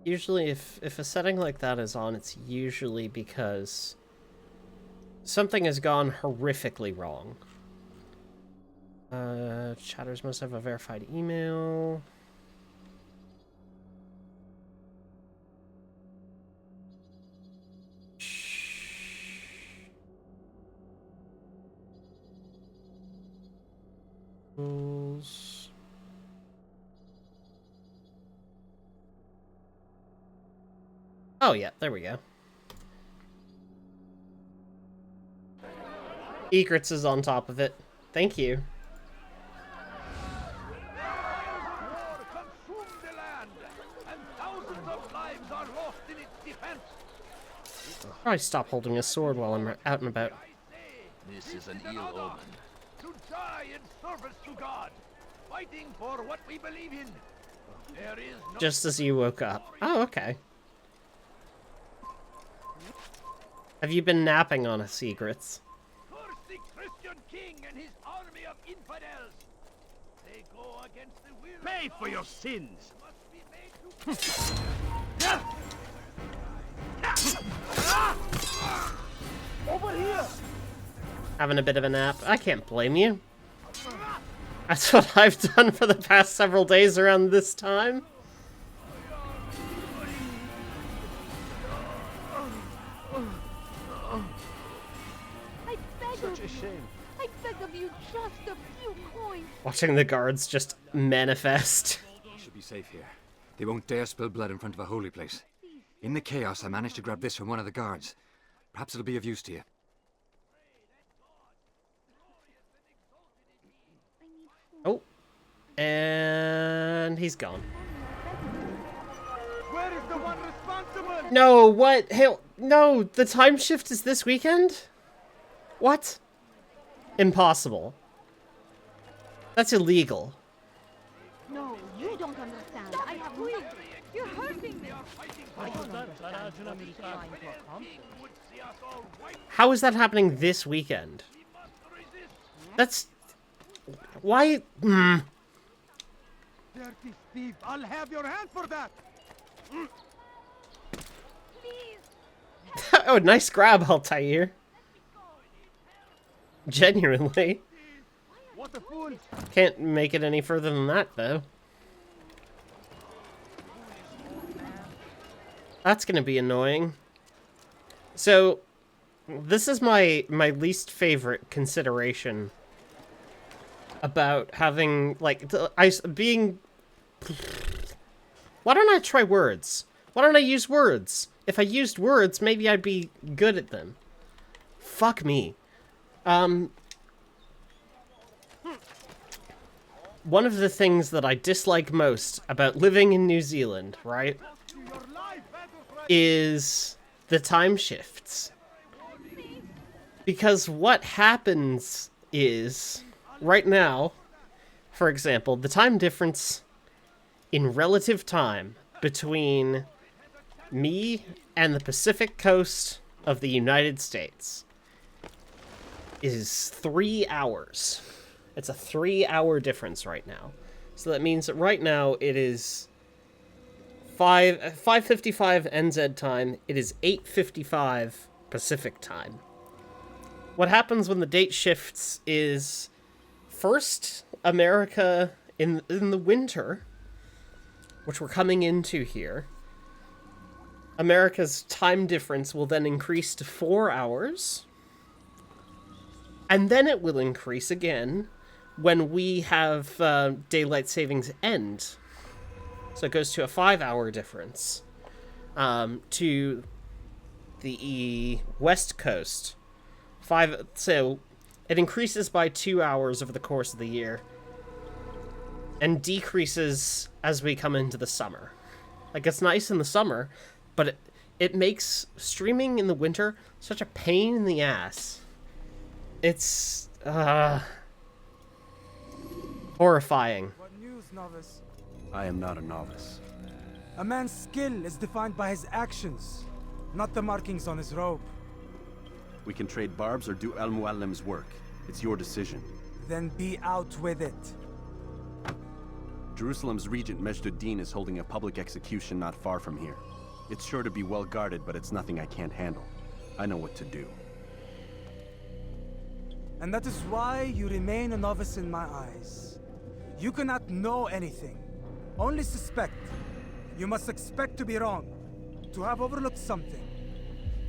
Usually if a setting like that is on, it's usually because something has gone horrifically wrong. Chatters must have a verified email. Rules. Oh yeah, there we go. Egrets is on top of it. Thank you. Probably stop holding a sword while I'm out and about. This is an ill omen. To die in service to God, fighting for what we believe in. There is no Just as you woke up. Oh, okay. Have you been napping on us, Egrets? curse the Christian king and his army of infidels. They go against the will. Pay for your sins. Over here! Having a bit of a nap. I can't blame you. That's what I've done for the past several days around this time. I beg Such of a shame. I beg of you, just a few coins. Watching the guards just manifest. We should be safe here. They won't dare spill blood in front of a holy place. In the chaos, I managed to grab this from one of the guards. Perhaps it'll be of use to you. Oh. And he's gone. Where is the one responsible? No, what? Hell, no, the time shift is this weekend? What? Impossible. That's illegal. No, you don't understand. I have nothing. You're hurting me. I don't understand what he's trying to accomplish. How is that happening this weekend? That's... Why? Dirty thief, I'll have your hand for that! Oh, nice grab, Altair. Genuinely. What a fool! Can't make it any further than that, though. That's gonna be annoying. So, this is my least favorite consideration about having, like, being... Why don't I try words? Why don't I use words? If I used words, maybe I'd be good at them. Fuck me. One of the things that I dislike most about living in New Zealand, right, is the time shifts. Because what happens is, right now, for example, the time difference in relative time between me and the Pacific coast of the United States is 3 hours. It's a 3-hour difference right now. So that means that right now it is 5:55 NZ time. It is 8:55 Pacific time. What happens when the date shifts is, first, America in the winter, which we're coming into here, America's time difference will then increase to 4 hours, and then it will increase again when we have daylight savings end. So it goes to a 5-hour difference. to the west coast. So it increases by 2 hours over the course of the year, and decreases as we come into the summer. Like, it's nice in the summer, but it makes streaming in the winter such a pain in the ass. It's horrifying. What news, novice? I am not a novice. A man's skill is defined by his actions, not the markings on his robe. We can trade barbs or do Al Muallim's work. It's your decision. Then be out with it. Jerusalem's regent Majduddin is holding a public execution not far from here. It's sure to be well guarded, but it's nothing I can't handle. I know what to do. And that is why you remain a novice in my eyes. You cannot know anything, only suspect. You must expect to be wrong, to have overlooked something.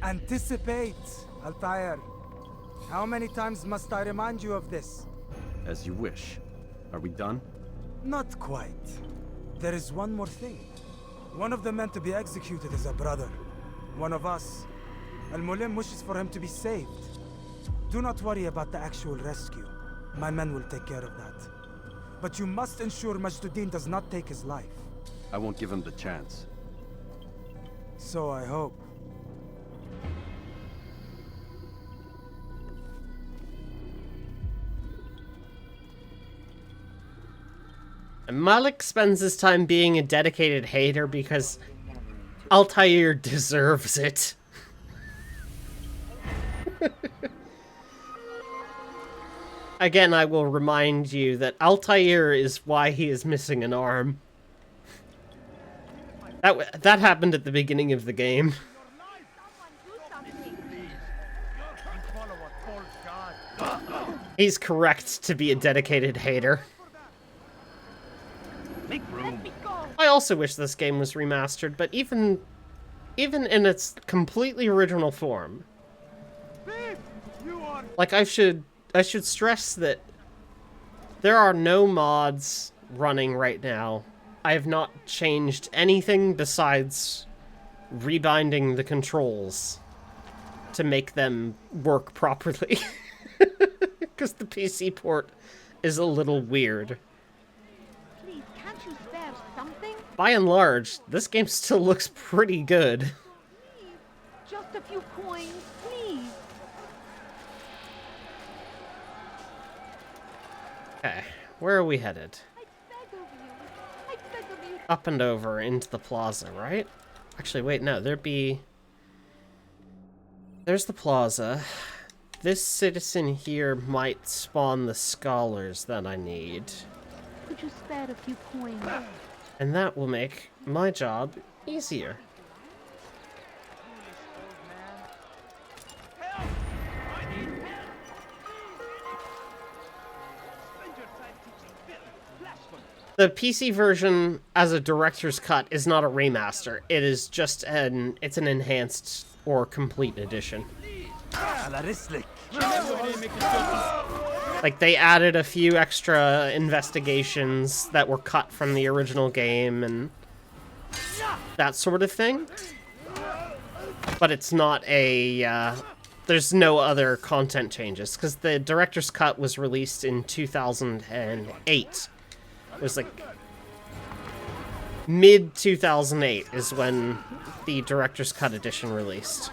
Anticipate, Altair. How many times must I remind you of this? As you wish. Are we done? Not quite. There is one more thing. One of the men to be executed is a brother. One of us. Al-Mulim wishes for him to be saved. Do not worry about the actual rescue. My men will take care of that. But you must ensure Majduddin does not take his life. I won't give him the chance. So I hope. And Malik spends his time being a dedicated hater because Altair deserves it. Again, I will remind you that Altair is why he is missing an arm. That happened at the beginning of the game. He's correct to be a dedicated hater. Make room. I also wish this game was remastered, but even in its completely original form, like, I should stress that there are no mods running right now. I have not changed anything besides rebinding the controls to make them work properly. Because the PC port is a little weird. Please, can't you spare something? By and large, this game still looks pretty good. Please, just a few coins, please. Okay, where are we headed? I beg of you. I beg of you. Up and over into the plaza, right? Actually, wait, no, there's the plaza. This citizen here might spawn the scholars that I need. Could you spare a few coins? And that will make my job easier. The PC version as a director's cut is not a remaster. It is just it's an enhanced or complete edition. Like, they added a few extra investigations that were cut from the original game and that sort of thing. But it's not a, there's no other content changes, because the director's cut was released in 2008. It was like mid-2008 is when the director's cut edition released.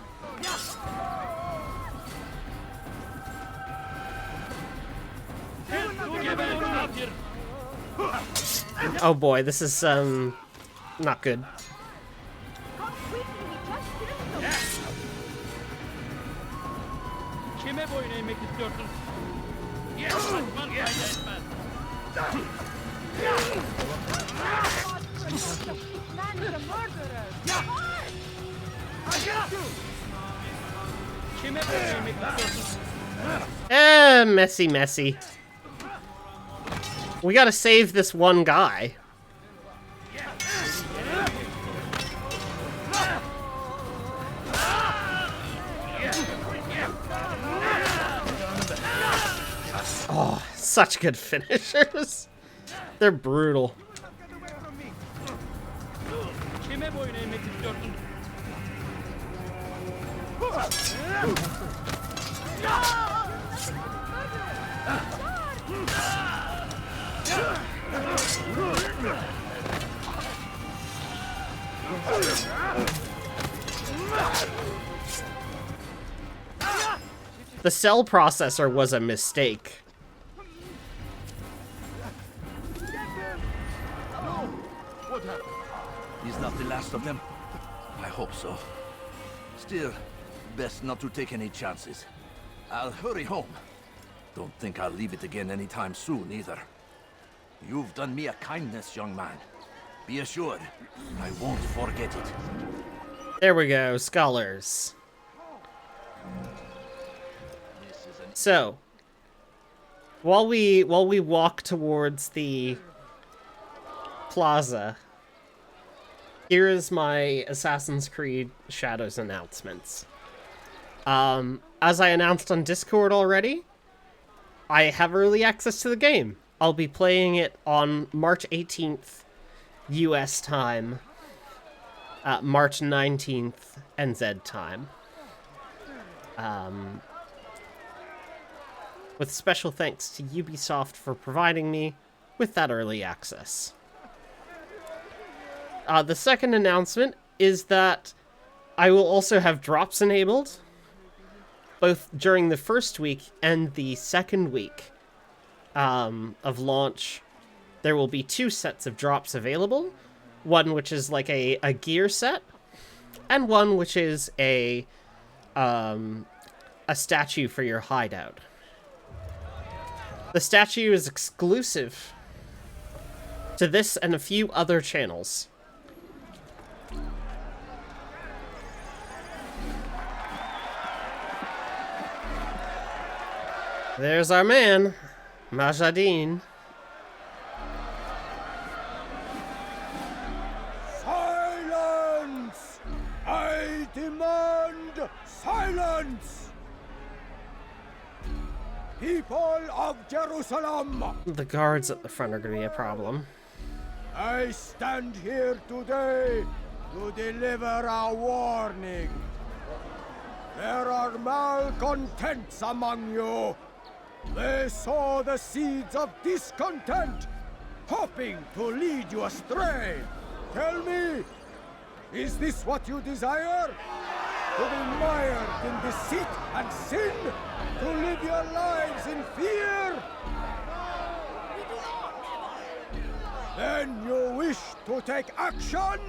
Oh boy, this is, not good. Messy. We gotta save this one guy. Oh, such good finishers. They're brutal. The cell processor was a mistake. He's not the last of them. I hope so. Still, best not to take any chances. I'll hurry home. Don't think I'll leave it again anytime soon, either. You've done me a kindness, young man. Be assured, I won't forget it. There we go, scholars. So, while we walk towards the plaza, here is my Assassin's Creed Shadows announcements. As I announced on Discord already, I have early access to the game. I'll be playing it on March 18th, US time, March 19th, NZ time. With special thanks to Ubisoft for providing me with that early access. The second announcement is that I will also have drops enabled, both during the first week and the second week of launch. There will be 2 sets of drops available. One which is like a gear set, and one which is a statue for your hideout. The statue is exclusive to this and a few other channels. There's our man, Majadin. Silence! I demand silence! People of Jerusalem! The guards at the front are going to be a problem. I stand here today to deliver a warning. There are malcontents among you. They sow the seeds of discontent, hoping to lead you astray. Tell me, is this what you desire? To be mired in deceit and sin? To live your lives in fear? Then you wish to take action?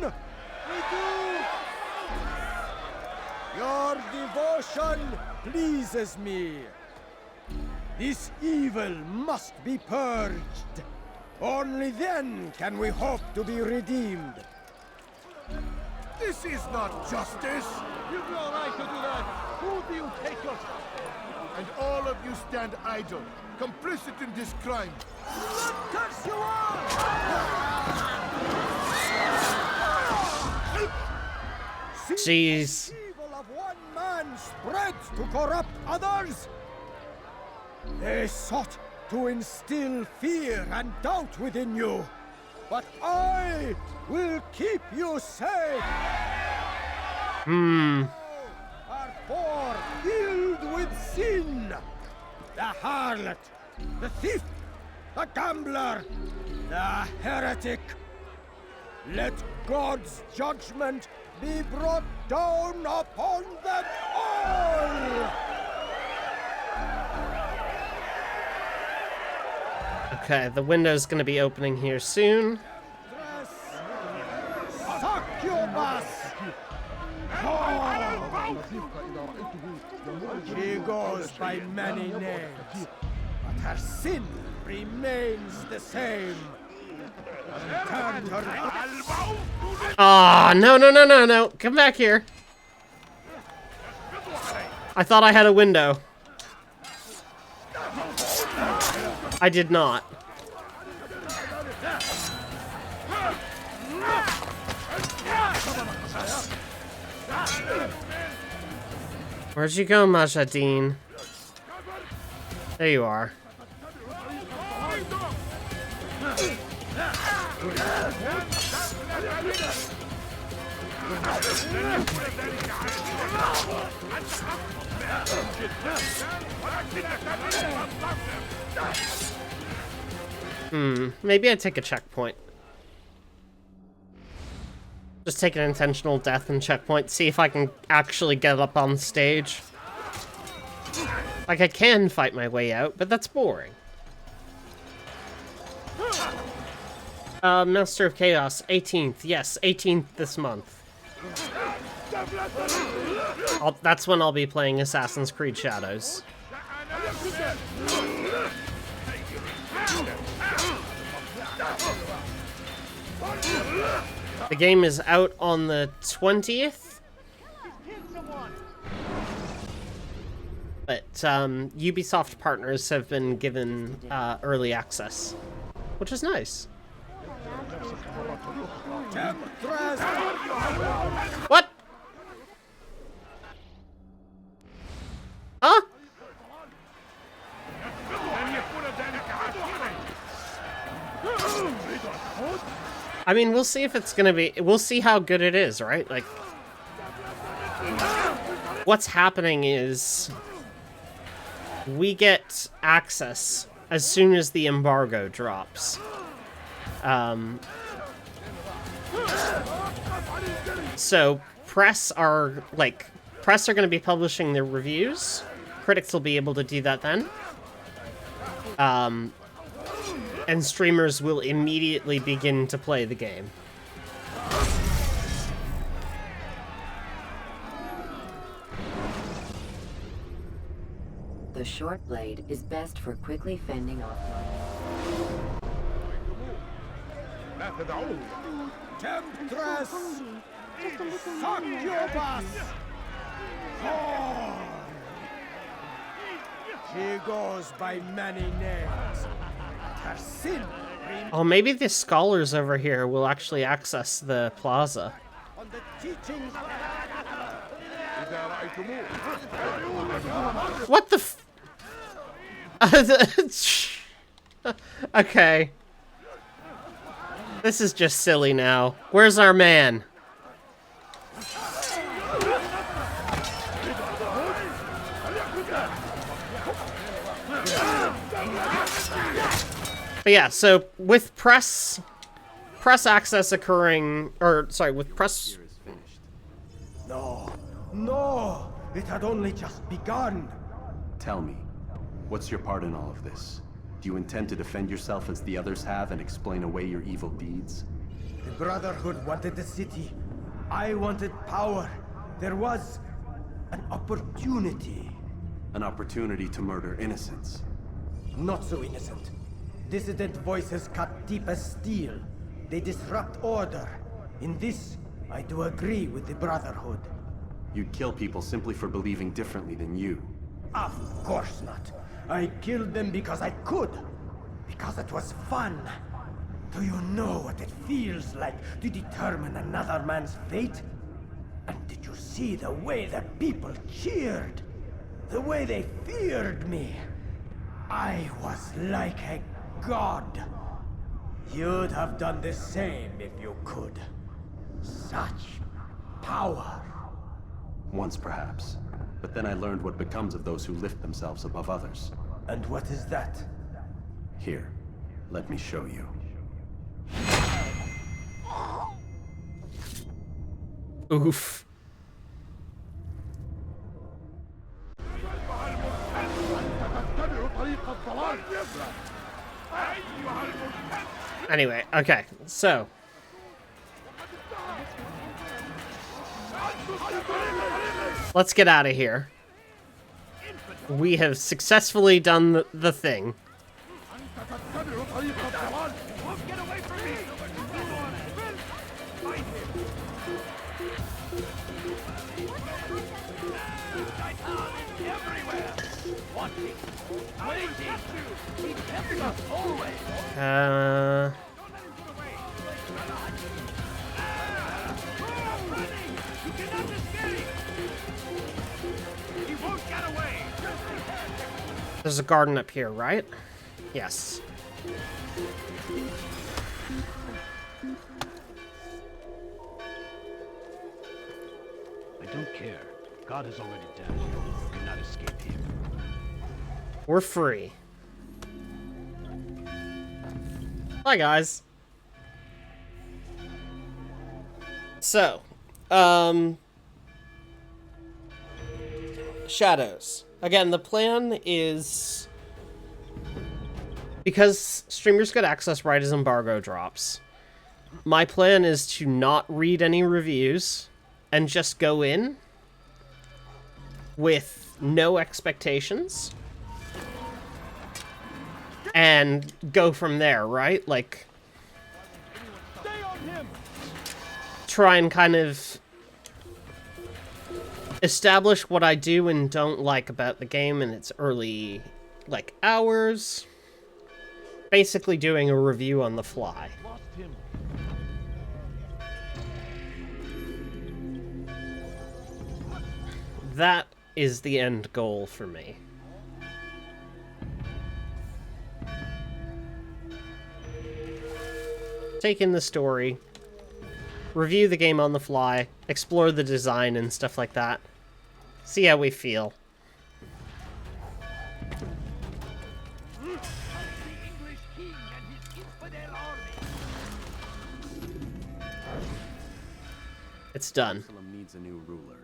We do! Your devotion pleases me. This evil must be purged. Only then can we hope to be redeemed. This is not justice! You've no right to do that! Who do you take your... And all of you stand idle, complicit in this crime. Curse you all! Jeez. The evil of one man spreads to corrupt others. They sought to instill fear and doubt within you. But I will keep you safe. Are four filled with sin. The harlot, the thief, the gambler, the heretic. Let God's judgment be brought down upon them all. Okay, the window's going to be opening here soon. Succubus! She goes by many names, but her sin remains the same. Ah, no. Come back here. I thought I had a window. I did not. Where'd you go, Majadin? There you are. Maybe I take a checkpoint. Just take an intentional death and checkpoint, see if I can actually get up on stage. Like, I can fight my way out, but that's boring. Master of Chaos, 18th. Yes, 18th this month. That's when I'll be playing Assassin's Creed Shadows. The game is out on the 20th. But Ubisoft partners have been given early access, which is nice. What? Huh? I mean, we'll see if it's gonna be... We'll see how good it is, right? Like, what's happening is we get access as soon as the embargo drops. So press are going to be publishing their reviews. Critics will be able to do that then. And streamers will immediately begin to play the game. The short blade is best for quickly fending off Temptress! Succubus! She goes by many names. Her sin. Oh, maybe the scholars over here will actually access the plaza. On the teachings. What the Okay. This is just silly now. Where's our man? But yeah, so with press access occurring, or sorry, with press... No, it had only just begun. Tell me, what's your part in all of this? Do you intend to defend yourself as the others have and explain away your evil deeds? The Brotherhood wanted the city. I wanted power. There was an opportunity. An opportunity to murder innocents. Not so innocent. Dissident voices cut deep as steel. They disrupt order. In this, I do agree with the Brotherhood. You'd kill people simply for believing differently than you. Of course not. I killed them because I could. Because it was fun. Do you know what it feels like to determine another man's fate? And did you see the way the people cheered? The way they feared me? I was like a god. You'd have done the same if you could. Such power. Once, perhaps. But then I learned what becomes of those who lift themselves above others. And what is that? Here, let me show you. Oof. Anyway, okay, so... let's get out of here. We have successfully done the thing. There's a garden up here, right? Yes. God has already damned you. You cannot escape him. We're free. Hi, guys. So, Shadows. Again, the plan is... because streamers get access right as embargo drops, my plan is to not read any reviews and just go in with no expectations and go from there, right? Like, try and kind of establish what I do and don't like about the game in its early, like, hours. Basically doing a review on the fly. That is the end goal for me. Take in the story, review the game on the fly, explore the design and stuff like that. See how we feel. It's done. Jerusalem needs a new ruler.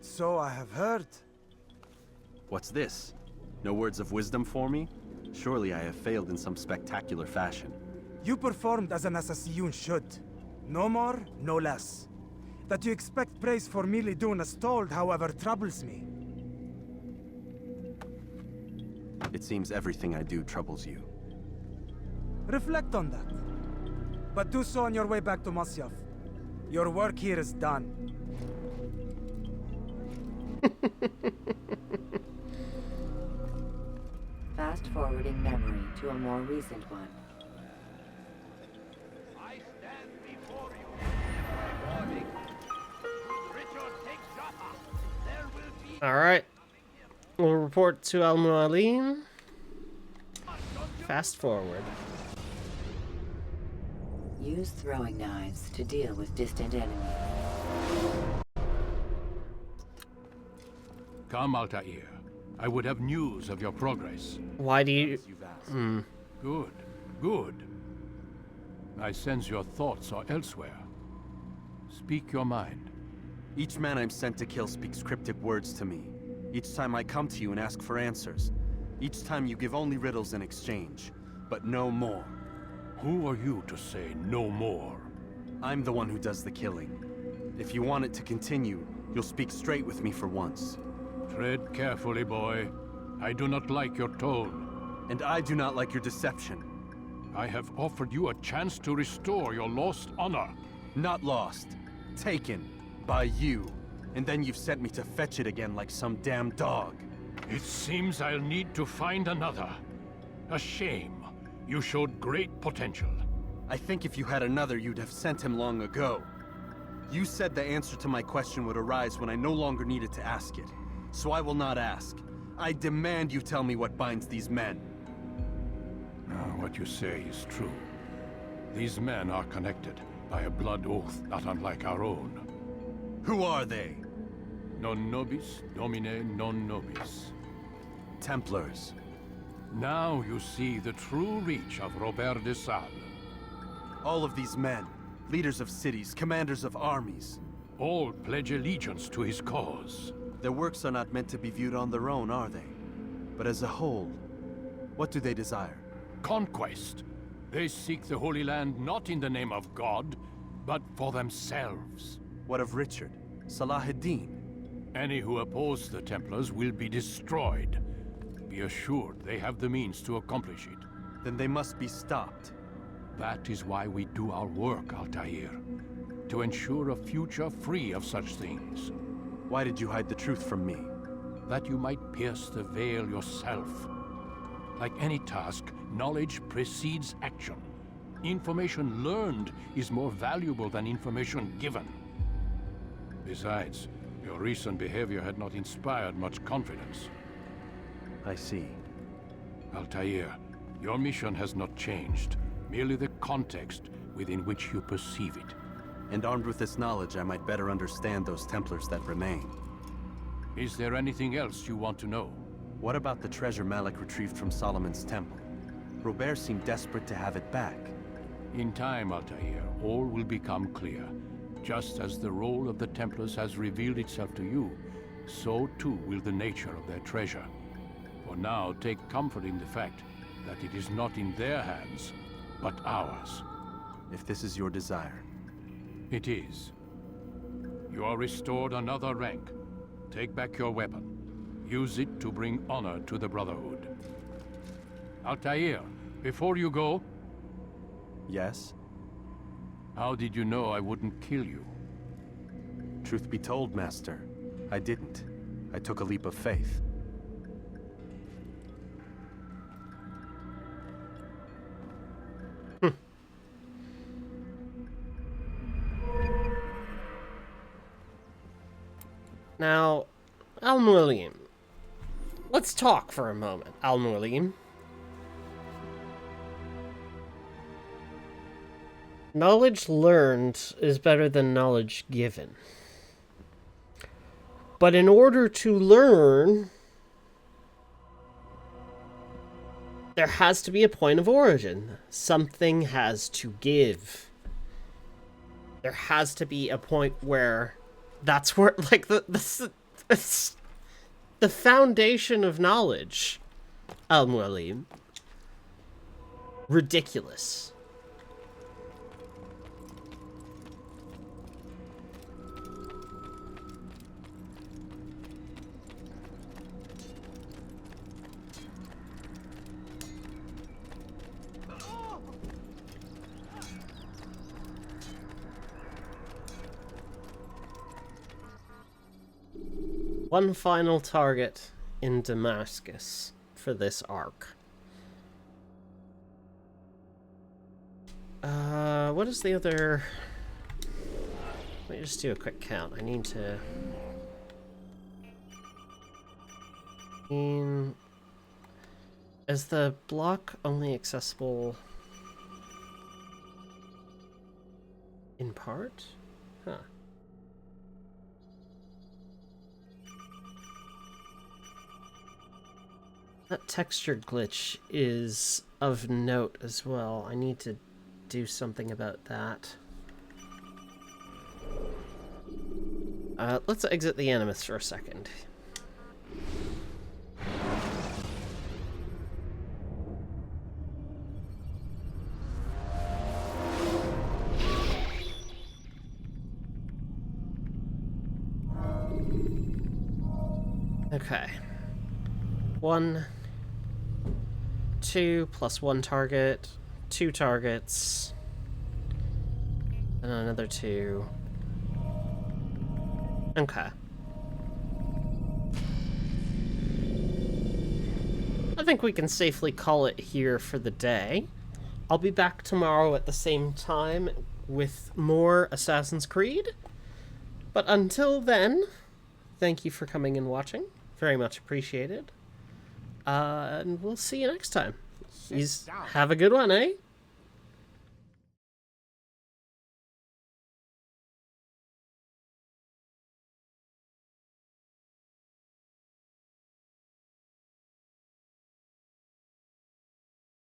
So I have heard. What's this? No words of wisdom for me? Surely I have failed in some spectacular fashion. You performed as an assassin should. No more, no less. That you expect praise for merely doing as told, however, troubles me. It seems everything I do troubles you. Reflect on that. But do so on your way back to Masyaf. Your work here is done. Fast-forwarding memory to a more recent one. I stand before you in my warning. Richard takes Jaffa. There will be... Alright. We'll report to Al Mualim. Fast forward. Use throwing knives to deal with distant enemies. Come, Altair. I would have news of your progress. Why do you... Good, good. I sense your thoughts are elsewhere. Speak your mind. Each man I'm sent to kill speaks cryptic words to me. Each time I come to you and ask for answers. Each time you give only riddles in exchange, but no more. Who are you to say no more? I'm the one who does the killing. If you want it to continue, you'll speak straight with me for once. Tread carefully, boy. I do not like your tone. And I do not like your deception. I have offered you a chance to restore your lost honor. Not lost. Taken. By you. And then you've sent me to fetch it again like some damn dog. It seems I'll need to find another. A shame. You showed great potential. I think if you had another, you'd have sent him long ago. You said the answer to my question would arise when I no longer needed to ask it. So I will not ask. I demand you tell me what binds these men. What you say is true. These men are connected by a blood oath not unlike our own. Who are they? Non nobis, domine non nobis. Templars. Now you see the true reach of Robert de Sales. All of these men, leaders of cities, commanders of armies. All pledge allegiance to his cause. Their works are not meant to be viewed on their own, are they? But as a whole, what do they desire? Conquest. They seek the Holy Land not in the name of God, but for themselves. What of Richard? Salah ad-Din? Any who oppose the Templars will be destroyed. Be assured they have the means to accomplish it. Then they must be stopped. That is why we do our work, Altair. To ensure a future free of such things. Why did you hide the truth from me? That you might pierce the veil yourself. Like any task, knowledge precedes action. Information learned is more valuable than information given. Besides, your recent behavior had not inspired much confidence. I see. Altair, your mission has not changed. Merely the context within which you perceive it. And armed with this knowledge, I might better understand those Templars that remain. Is there anything else you want to know? What about the treasure Malik retrieved from Solomon's temple? Robert seemed desperate to have it back. In time, Altair, all will become clear. Just as the role of the Templars has revealed itself to you, so too will the nature of their treasure. For now, take comfort in the fact that it is not in their hands, but ours. If this is your desire. It is. You are restored another rank. Take back your weapon. Use it to bring honor to the Brotherhood. Altair, before you go... Yes? How did you know I wouldn't kill you? Truth be told, Master, I didn't. I took a leap of faith. Now, Al-Mualim. Let's talk for a moment, Al-Mualim. Knowledge learned is better than knowledge given. But in order to learn, there has to be a point of origin. Something has to give. There has to be a point where that's where, like, the foundation of knowledge, Al-Mualim. Ridiculous. One final target in Damascus for this arc. What is the other... Let me just do a quick count. I need to... Is the block only accessible in part? Huh. That textured glitch is of note as well. I need to do something about that. Let's exit the Animus for a second. Okay. 1, 2 plus 1 target, 2 targets, and another 2. Okay. I think we can safely call it here for the day. I'll be back tomorrow at the same time with more Assassin's Creed. But until then, thank you for coming and watching. Very much appreciated. And we'll see you next time. Have a good one, eh?